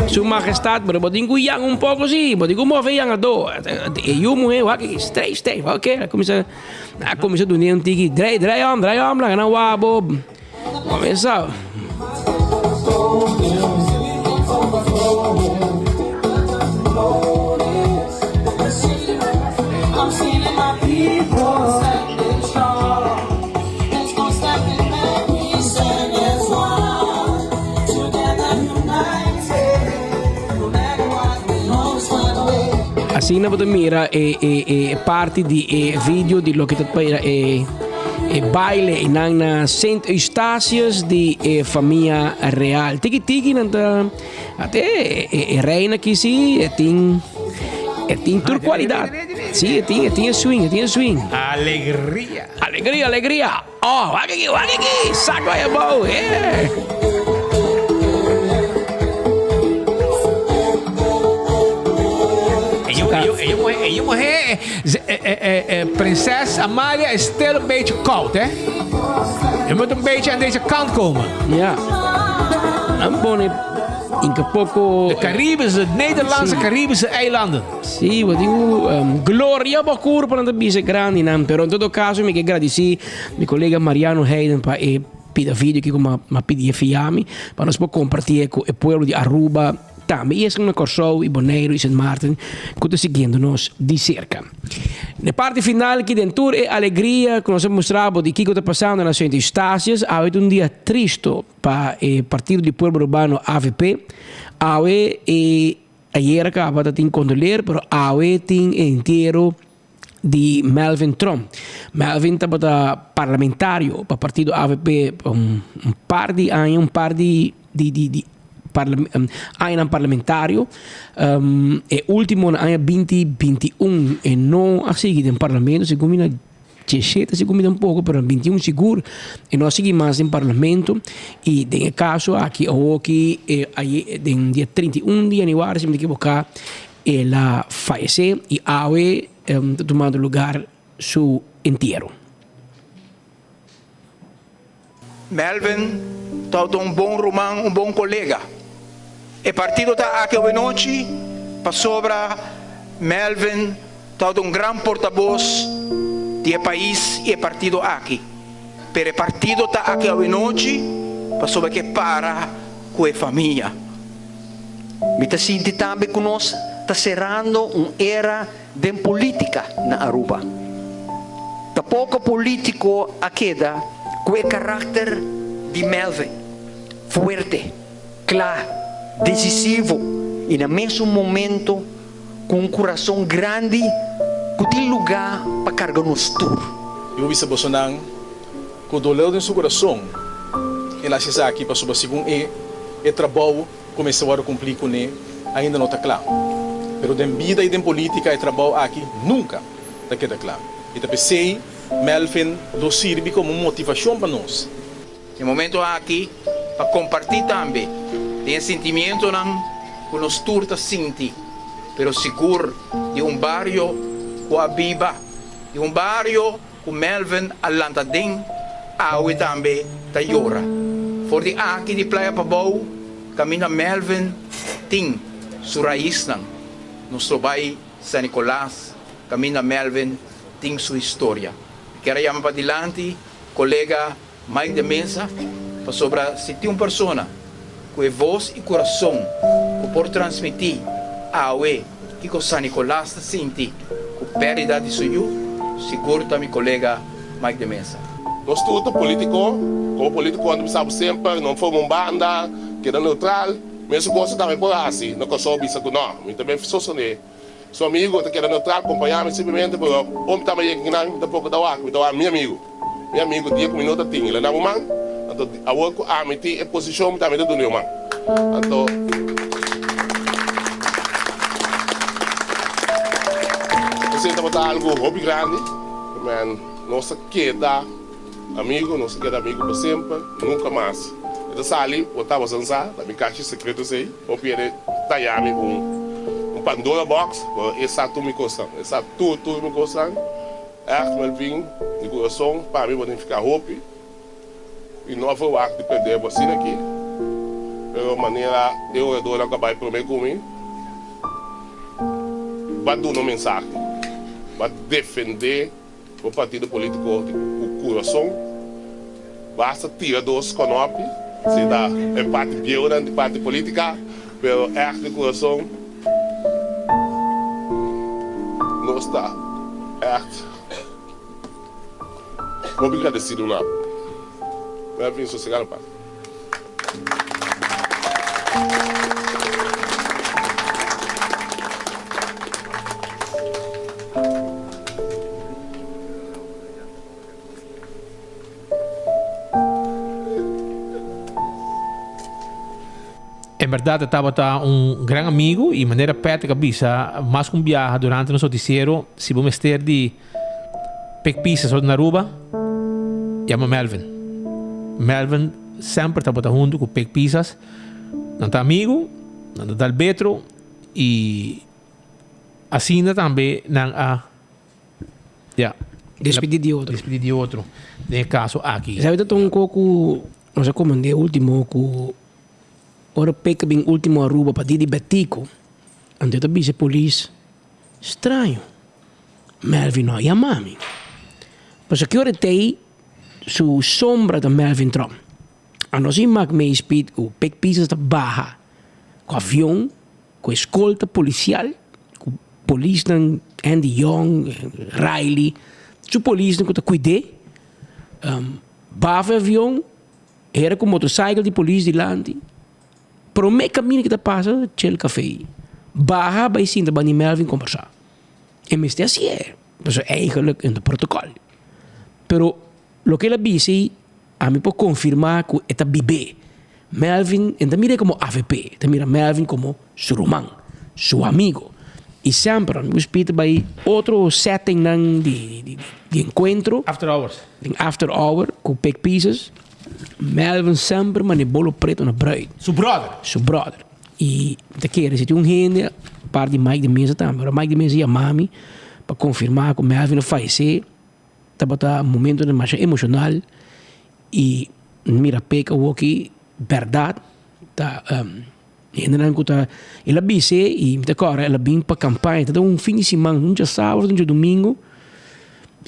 S15: Su Majestad, pero botin guyang un po' così, botin muove yang ado. E io muove, wa che stay, ok? Comincia a dunire un tiki, drai om, la na wabo. Comincia.
S3: I'm seeing my people standing strong. Let's go standing back, we stand as one. Together united, no matter what, we always find a way.
S15: Assim na mira e parte di video di lo che e baile in una Saint Eustatius di famiglia real. Tiki nanta até reina que si tem tur qualidade. Sì, tem swing. Alegria. Oh, aqui, saco é bom.
S14: Je moet prinses Amalia is stil een beetje koud, hè? Je moet een beetje aan deze kant komen.
S15: Ja. In Capoco.
S14: De Caribische, Nederlandse Caribische eilanden.
S15: Sì, wat dico, gloria bacur per andare bise grandi, però in todo caso mi che agradeci mi collega Mariano Hayden pa e pida video che come ma PDF yami, para nós poder compartilhar com o povo de Aruba. Também é uma Corsou, Bonaire e St. Martin, que está seguindo-nos de cerca. Na parte final, que dentro é alegria, que nós mostramos de que está passando na Saint Eustatius, há um dia triste para o Partido do Povo Urbano AVP. Há ayer acaba de condoler, mas há inteiro de Melvin Trump. Melvin estava parlamentário para o Partido AVP par de anos, anno parlamentario e ultimo anno 2021 e non a seguire in Parlamento si comincia 17 si comincia un poco però 21 sicuro e non si mais in Parlamento e nel caso aquí den dia 31 di januari se mi equivocar e la fallece e awe tomando lugar su entierro.
S7: Melvin todo un buon romano, un buon collega. E partito da aqui noite para sobra Melvin todo un gran portavoz di país e partido aqui. Per il partito da aqui noite para sobra che para com a família.
S8: Mi ta sinti tambe con nos sta serrando un'era de politica na Aruba. Da poco politico a queda quel carattere di Melvin, fuerte, claro, decisivo e no mesmo momento com um coração grande que tem lugar para carregar nos tudo.
S16: Eu vi Bolsonaro com o dolor em seu coração e lá se aqui para sobre segundo e trabalho começou a cumprir com ele ainda não está claro. Pero de vida e de política e trabalho aqui nunca está queda claro. E também sei Melvin do serve como motivação para nós.
S7: No momento aqui para compartilhar também tem sentimento não que nós todos senti, pero seguro de bairro com a Biba, de bairro com Melvin Alantadin, awe também da Yora. For de aqui de Praia Pabau, caminha Melvin tem sua raiz não. Nosso pai San Nicolás, caminha Melvin tem sua história. Quero chamar para adiante colega Mike de Mesa para sobre se tem uma pessoa com voz e coração que pode transmitir a UE que com San Nicolás sente com perda de seu seguro também colega Mike de Mesa.
S22: Nós todos políticos, como político quando pensamos sempre, não fomos banda, que era neutral, mesmo coisa também por assim, não soube isso que não, eu também sou soné. Sou amigo, que era neutral, acompanhar-me simplesmente, porque o homem também é que não, da pouco da água, então é meu amigo, dia com minuto tem, ele não é man, então a outra a mim tem posição também do meu man, então eu sinto que algo hobby grande, mas nossa queda amigo para sempre, nunca mais. de sali, botava zanza, da minha caixa secreta sei, ou piede tayami Pandora box, essa tu me coçando, essa tu me coçando, Melvin, de coração, para mim podem ficar roupa, e não vou de perder você aqui, pela maneira eu dou acabar por mim comigo, vai dar uma mensagem, vai defender o partido político do coração, basta tirar dos conopes, se dá empate violento de parte política, pelo de coração. Não está echt obrigadecido nada. Vai vir sossegar para.
S14: En verdad estaba un gran amigo y manera práctica bisa más con viaja durante nuestro noticiero si vamos a estar de Pek Pisas na Aruba llama Melvin sempre estaba junto con Pek Pisas não tá amigo não tá betro e assim também não a
S15: despedir de outro
S14: nesse caso aqui
S15: sabe tanto um pouco não sei como de último com ora peka bem último Aruba para de Betico ante da bise polícia estranho Melvin não ia mami mas que ora tem su sombra da Melvin Trump a nós imak me speed o pek pisas da barra com avião com escolta policial com polícia Andy Young Riley su polícia que tá cuidei bava avião era com motorcycle de polícia de lande Pero me caminho que está passa, chel café. Barra bij zien de Bani Melvin conversar. En me está assim Dus eigenlijk in het protocol. Pero lo que ela dice, a mí puedo confirmar que esta bebé. Melvin, en mira como AVP, te mira Melvin como su román, su amigo. Y siempre, me speak bij otro setting de encuentro.
S14: After hours.
S15: After hour, com Pek Pieces. Melvin sempre maar een bolo preto na bruid.
S14: Su brother.
S15: Su brother. E te quer se um gente, par de Mike de Mesa também. Mike de Mesa e a mami, para confirmar que Melvin não faleceu. Estava um momento de mais emocional. E mira, Pek aqui, verdade. Tá, ainda que tá, ela disse, e me decora, ela vem para a campanha. Tá fim de semana, um dia sábado, um dia domingo.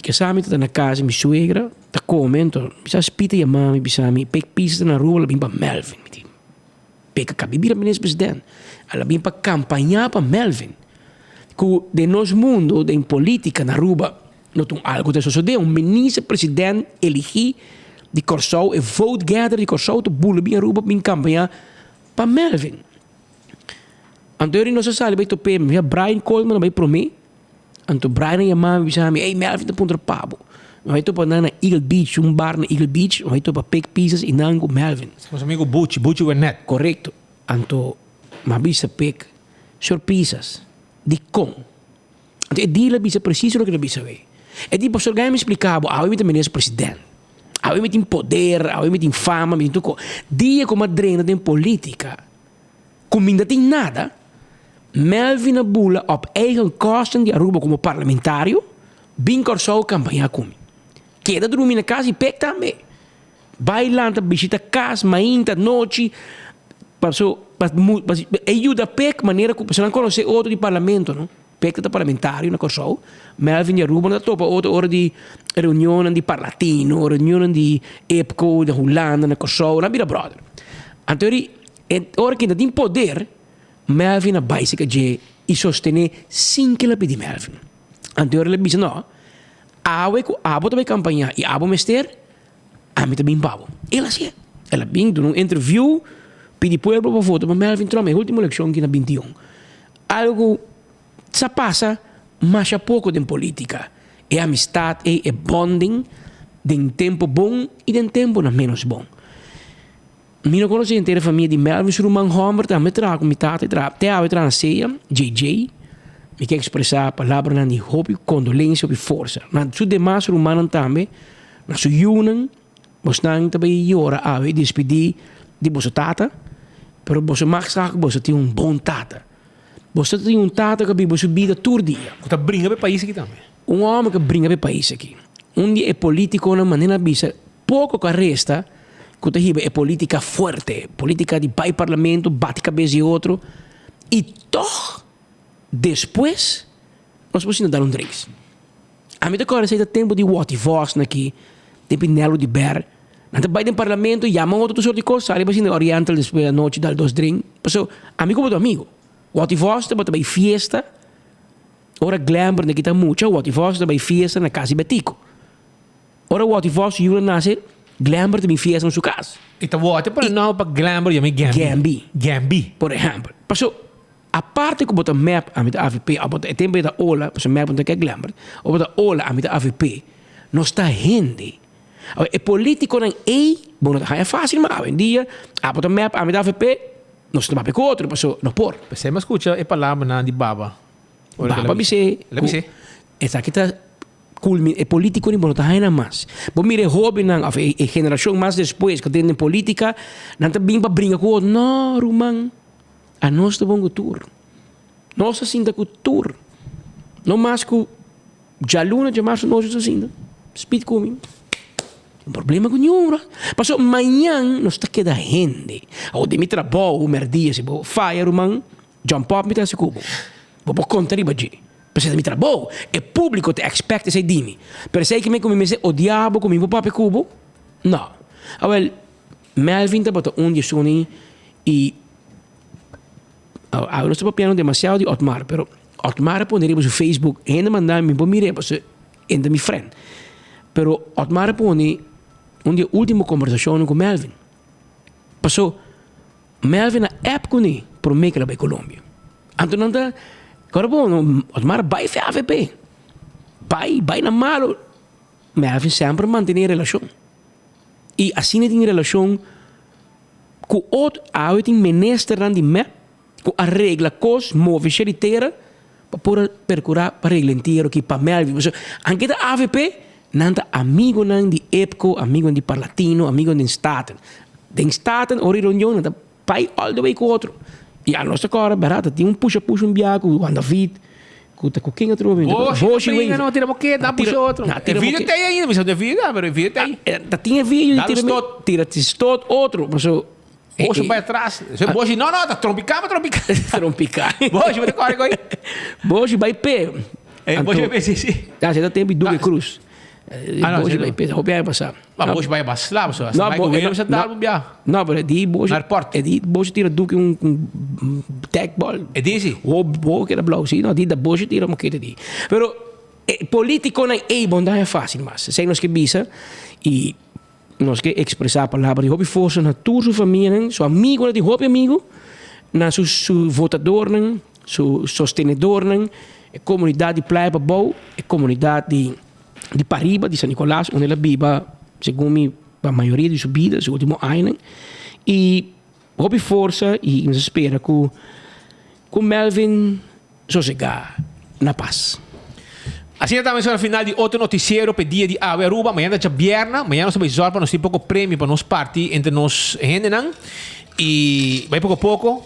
S15: Que sabe tá na casa minha suegra tá comendo bisa spita e a mami bisa mi Pek Pieces na rua ela vem para Melvin miti Pek ka bibira ministro presidente ela vem para campanhar para Melvin que de nos mundo de política na rua não tem algo de suceder ministro presidente elegi de Corsou e vote gather de Corsou to bula bem rua bem campanhar para Melvin anterior não se sabe bem to pe Brian Coleman vai prometer Anto Brian e a mãe disseram, hey, Melvin está ponto pabo. Vai to para na Eagle Beach, bar na Eagle Beach, vai to para Pek Pieces e não com Melvin.
S14: Nosso amigo Butch Wernet.
S15: Correto. Anto, mabisa Pek, surpresas, de com. Anto, e di la bisa preciso o que la bisa ve. E di pastor Gai me explicava, ah, eu me também presidente. Ah, eu me tem poder, ah, eu me tem fama, me tem tudo. Dia como a drena tem política. Como ainda tem nada, Melvin Abula op eigen kosten die Aruba como parlamentario bin Corsou campanha comigo. Queda dormir na casa e Pek também. Bailando, visita casa, mainta, noite. Passou, ajuda Pek maneira que você não conhece outro de parlamento, não? Pek é parlamentário na Corsou. Melvin de Aruba não topa outra hora de reunião de parlatino, reunião de EPCO, de Holanda na Corsou, na vida brother. Então, hora que ainda tem poder, Melvin a basica de e sostener sim que ela pedi Melvin. Anterior ela disse não, awe ko abo também campanha e abo mester, a mim também pabo. Ela sim, ela vem num interview pedi pueblo para voto, mas Melvin Trump a última eleição que na 21. Algo se passa, mas há pouco de política. É amistade, é bonding, de tempo bom e de tempo não menos bom. Mino conosce inteira família de Melvin Suruman Homer também trago com mitade até a outra ceia JJ me quer expressar a palavra de hope condolência e força na su demais Suruman também na su union mostang também ora a despedir de bosse tata, pero bosse magstrak bosse tem um bom tata. Bosse tem um tata que bosse bida todo dia.
S14: Que brinca para país aqui também.
S15: Homem que brinca para país aqui. Dia é político na maneira bisa pouco que resta, que é política forte, política de pai parlamento, bate cabeça de outro, e toch depois nós podemos dar drinks. A mim agora sai tempo de what voz aqui, tempo Nelo de Ber. Nante vai no parlamento, chama outro soort de coisa, ali vai oriental depois da noite dar 2 drinks. Passo, amigo do amigo. What voz te bota fiesta. Ora glamour na kita mucho, what voz te fiesta na casa betico. Ora what voz you nasce glamour te fiesta na sua casa.
S14: Então what para não para glamour, eu me Gambi.
S15: Por exemplo. Passo a parte que bota map a mit AVP, a bota tempo da ola, passo map não tem glamour. A bota ola a mit AVP. Não está rende. É político não é, bom, não é fácil, mas hoje em dia, a bota map a mit AVP, não está para outro, passo não por.
S14: Você me escuta e palavra na de baba.
S15: Baba bise. Essa aqui tá é político nem bom, tá ainda mais. Bom, mire hobby não, a geração mais depois que tem política, não tá bem para brincar com outro. Não, Rumang. A nós tá bom cultura. Nós assim da cultura. Não mais que já luna de março nós assim. Speed coming. Um problema com nenhum. Passou amanhã nós tá queda rende. Ou de mitra boa, merdia se bo fire Rumang, jump up mitra se cubo. Vou por conta de baji. Precisa mitra boa. É público te expecta se dimi. Per sei que me come se o diabo come po pape cubo? Não. Well, Melvin tá bota dia soni e eu não estou piano demasiado de Otmar, pero Otmar poneria no Facebook, ainda mandar me mire, porque ainda me friend. Pero Otmar pone dia última conversação com Melvin. Passou Melvin na app com ele para me para Colômbia. Então não tá, agora bom, Otmar vai fazer AVP. Vai na malo. Melvin sempre mantém relação. E assim tem relação com outro, a tem minister de map com a regra cos move cheritera para percurar para regra inteiro que para Melvin. Anche da AVP nanta amigo nan di EPCO, amigo di Parlatino, amigo di Staten. Den Staten ori reunião nanta pai all the way com outro. E a nossa cara barata tem puxa um biaco, o David, com quem outro homem.
S14: Boxe, não tira boquete, dá puxa outro. O vídeo tem ainda, mas não vídeo, mas o vídeo tem.
S15: Tinha vídeo de tira tot outro, mas
S14: Boxe vai atrás. Boxe, não, tá trompicar.
S15: Trompicar.
S14: Boxe, vai correr aí.
S15: Boxe vai pé.
S14: Boxe vai sim.
S15: Ah, você tá tempo Duque Cruz. Boxe vai pé, roubar passar.
S14: Mas Boxe vai passar, pessoal. Você dá o biá.
S15: Não, mas di Boxe. É di Boxe tira Duque tag ball.
S14: É disso?
S15: O que era blau, sim, não, di da Boxe tira uma queda di. Pero político não é bom, não é fácil, mas sei nós que bisa e nós que expressar a palavra de hobby força na toda sua família, seu amigo, de hobby amigo, na seu votador, seu sostenedor, a comunidade de Playa Babou, a comunidade de Pariba, de São Nicolás, onde ela vive, segundo a maioria de sua vida, seu último ano, e hobby força e nos espera com Melvin sossegar na paz.
S14: Assim estamos no final de outro noticiero para dia de Aruba. Amanhã é viernes. Amanhã nós vamos usar para nós ter pouco prêmio para nós partir entre nós gente. E vai pouco a pouco.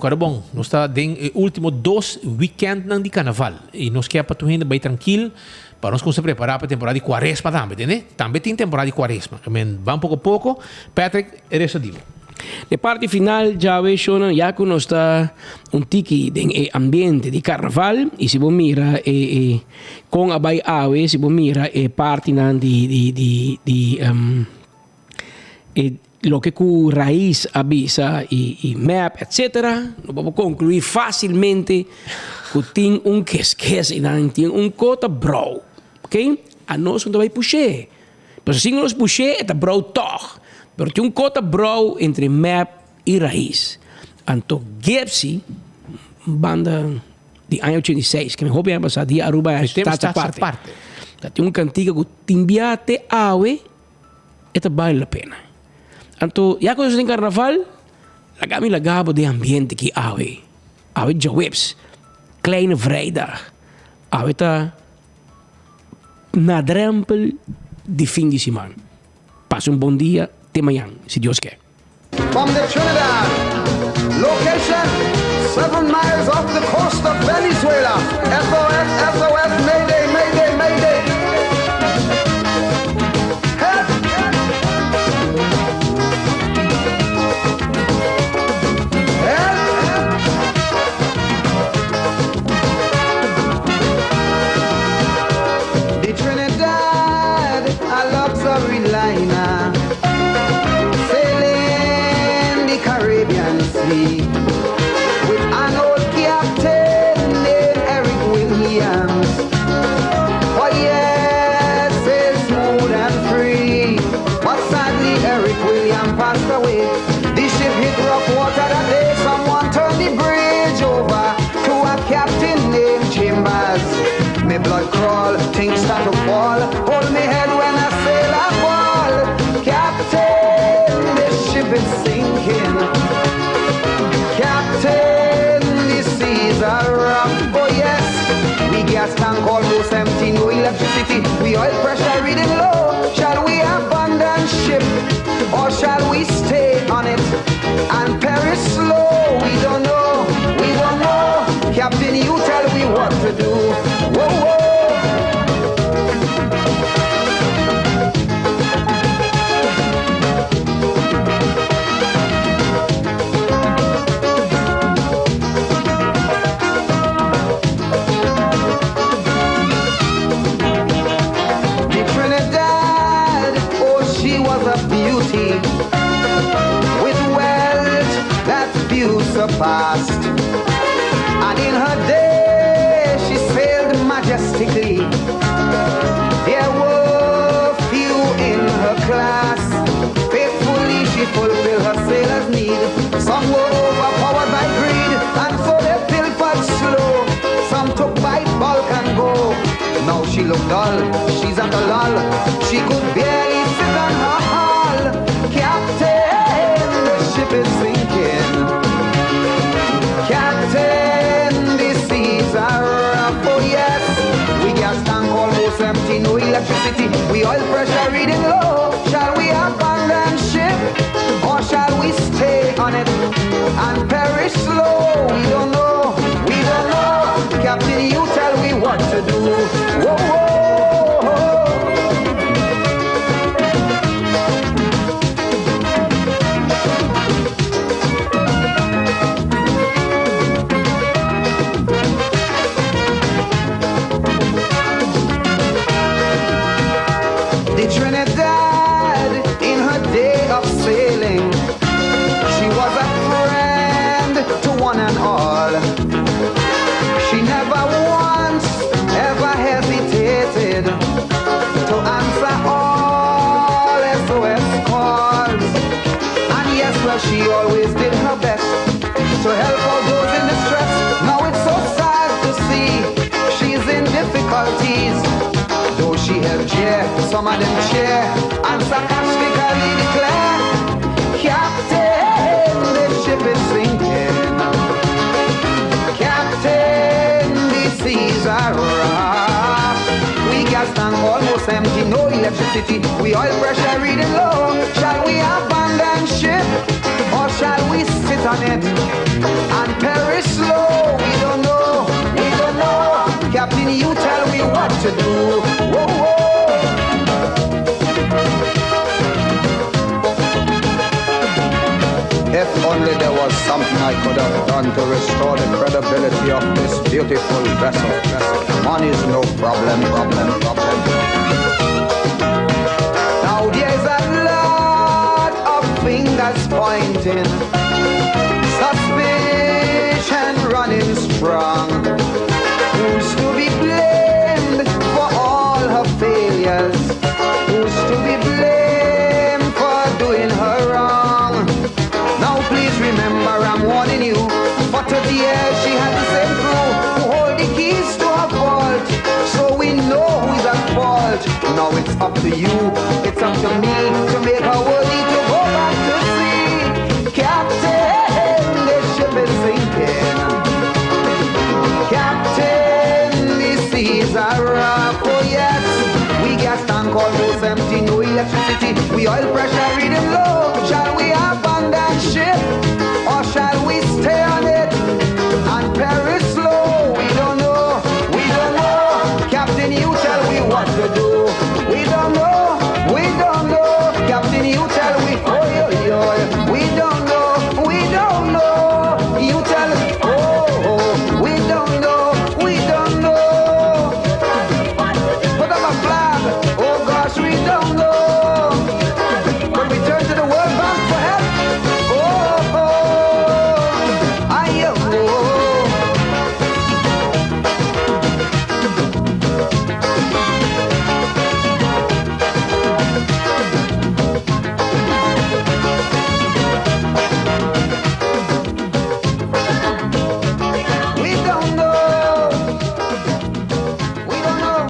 S14: Claro, bom, nós está no último 2 weekends de carnaval. E nós queremos para tu gente bem tranquilo. Para nós conseguir preparar para a temporada de quaresma também, né? Também tem temporada de quaresma. Vamos pouco a pouco. Patrick, é isso digo.
S15: De parte final já vejo já que nós está tiki de ambiente de carnaval e se você mira com a bai ave se você mira parte de lo que com raiz avisa e map etc. Nós vamos concluir facilmente que tem quesquese e tem cota bro, ok? A nós não vai puxar, mas se nós puxar é bro toch. Pero tem cota bro entre map e raiz. Anto Gepsi, banda de ano 86, que me hobby é passar de Aruba está parte. Tem cantiga que timbiate awe, esta vale a pena. Anto, já que você tem carnaval, lagami lagabo de ambiente que awe. Awe jawebs, kleine vrijdag. Awe ta na drempel de fim de semana. Passa bom dia. Até amanhã, se Deus quer.
S9: from the Trinidad. Location 7 miles off the coast of Venezuela. SOS, SOS, Mayday, Mayday, Mayday. Help! Help! The Trinidad, a luxury liner, sailing the Caribbean Sea with an old captain named Eric Williams. Oh yes, sail smooth and free. But sadly Eric Williams passed away. The ship hit rough water that day. Someone turned the bridge over to a captain named Chambers. Me blood crawl, things start to fall. Hold me head when I sail a fall. Captain, the ship is sinking. Captain, the seas are rough. Oh yes, we gas tank almost empty, no electricity. We oil pressure reading low. Shall we abandon ship or shall we stay on it and perish slow? We don't know, we don't know. Captain, you tell me what to do. Whoa, whoa. With wealth that few surpassed, and in her day she sailed majestically. There were few in her class. Faithfully she fulfilled her sailor's need. Some were overpowered by greed, and so they pilfered slow. Some took bite, bulk and go. Now she looked dull, she's at a lull. She could barely sit on her hull. Captain, the ship is sinking. Captain, the seas are rough. Oh yes, we gas tank almost empty, no electricity. We oil pressure reading low. Shall we abandon ship or shall we stay on it and perish slow? We don't know, we don't know. Captain, you tell me what to do. Whoa, whoa. Trinidad, in her day of sailing, she was a friend to one and all. She never once ever hesitated to answer all SOS calls. And yes, well, she always did her best to help all those in distress. Now it's so sad to see she's in difficulties. Though she helped cheer, some of them cheer and sarcastically declare, Captain, the ship is sinking. Captain, the seas are rough. We gas tank almost empty, no electricity. We oil pressure reading low. Shall we abandon ship or shall we sit on it and perish slow? We don't know, we don't know. Captain, you tell me what to do. Whoa, whoa. If only there was something I could have done to restore the credibility of this beautiful vessel. Money's no problem. Now there's a lot of fingers pointing, suspicion running strong. Who's to be blamed for all her failures? Who's to be blamed for doing her wrong? Now please remember I'm warning you, for 30 years she had the same crew who hold the keys to her vault. So we know who's at fault. Now it's up to you, it's up to me to make her worthy to go back to sea. Captain, the ship is sinking. Captain, the seas are rough. Oh yes, we gas tank almost empty, no electricity. We oil pressure reading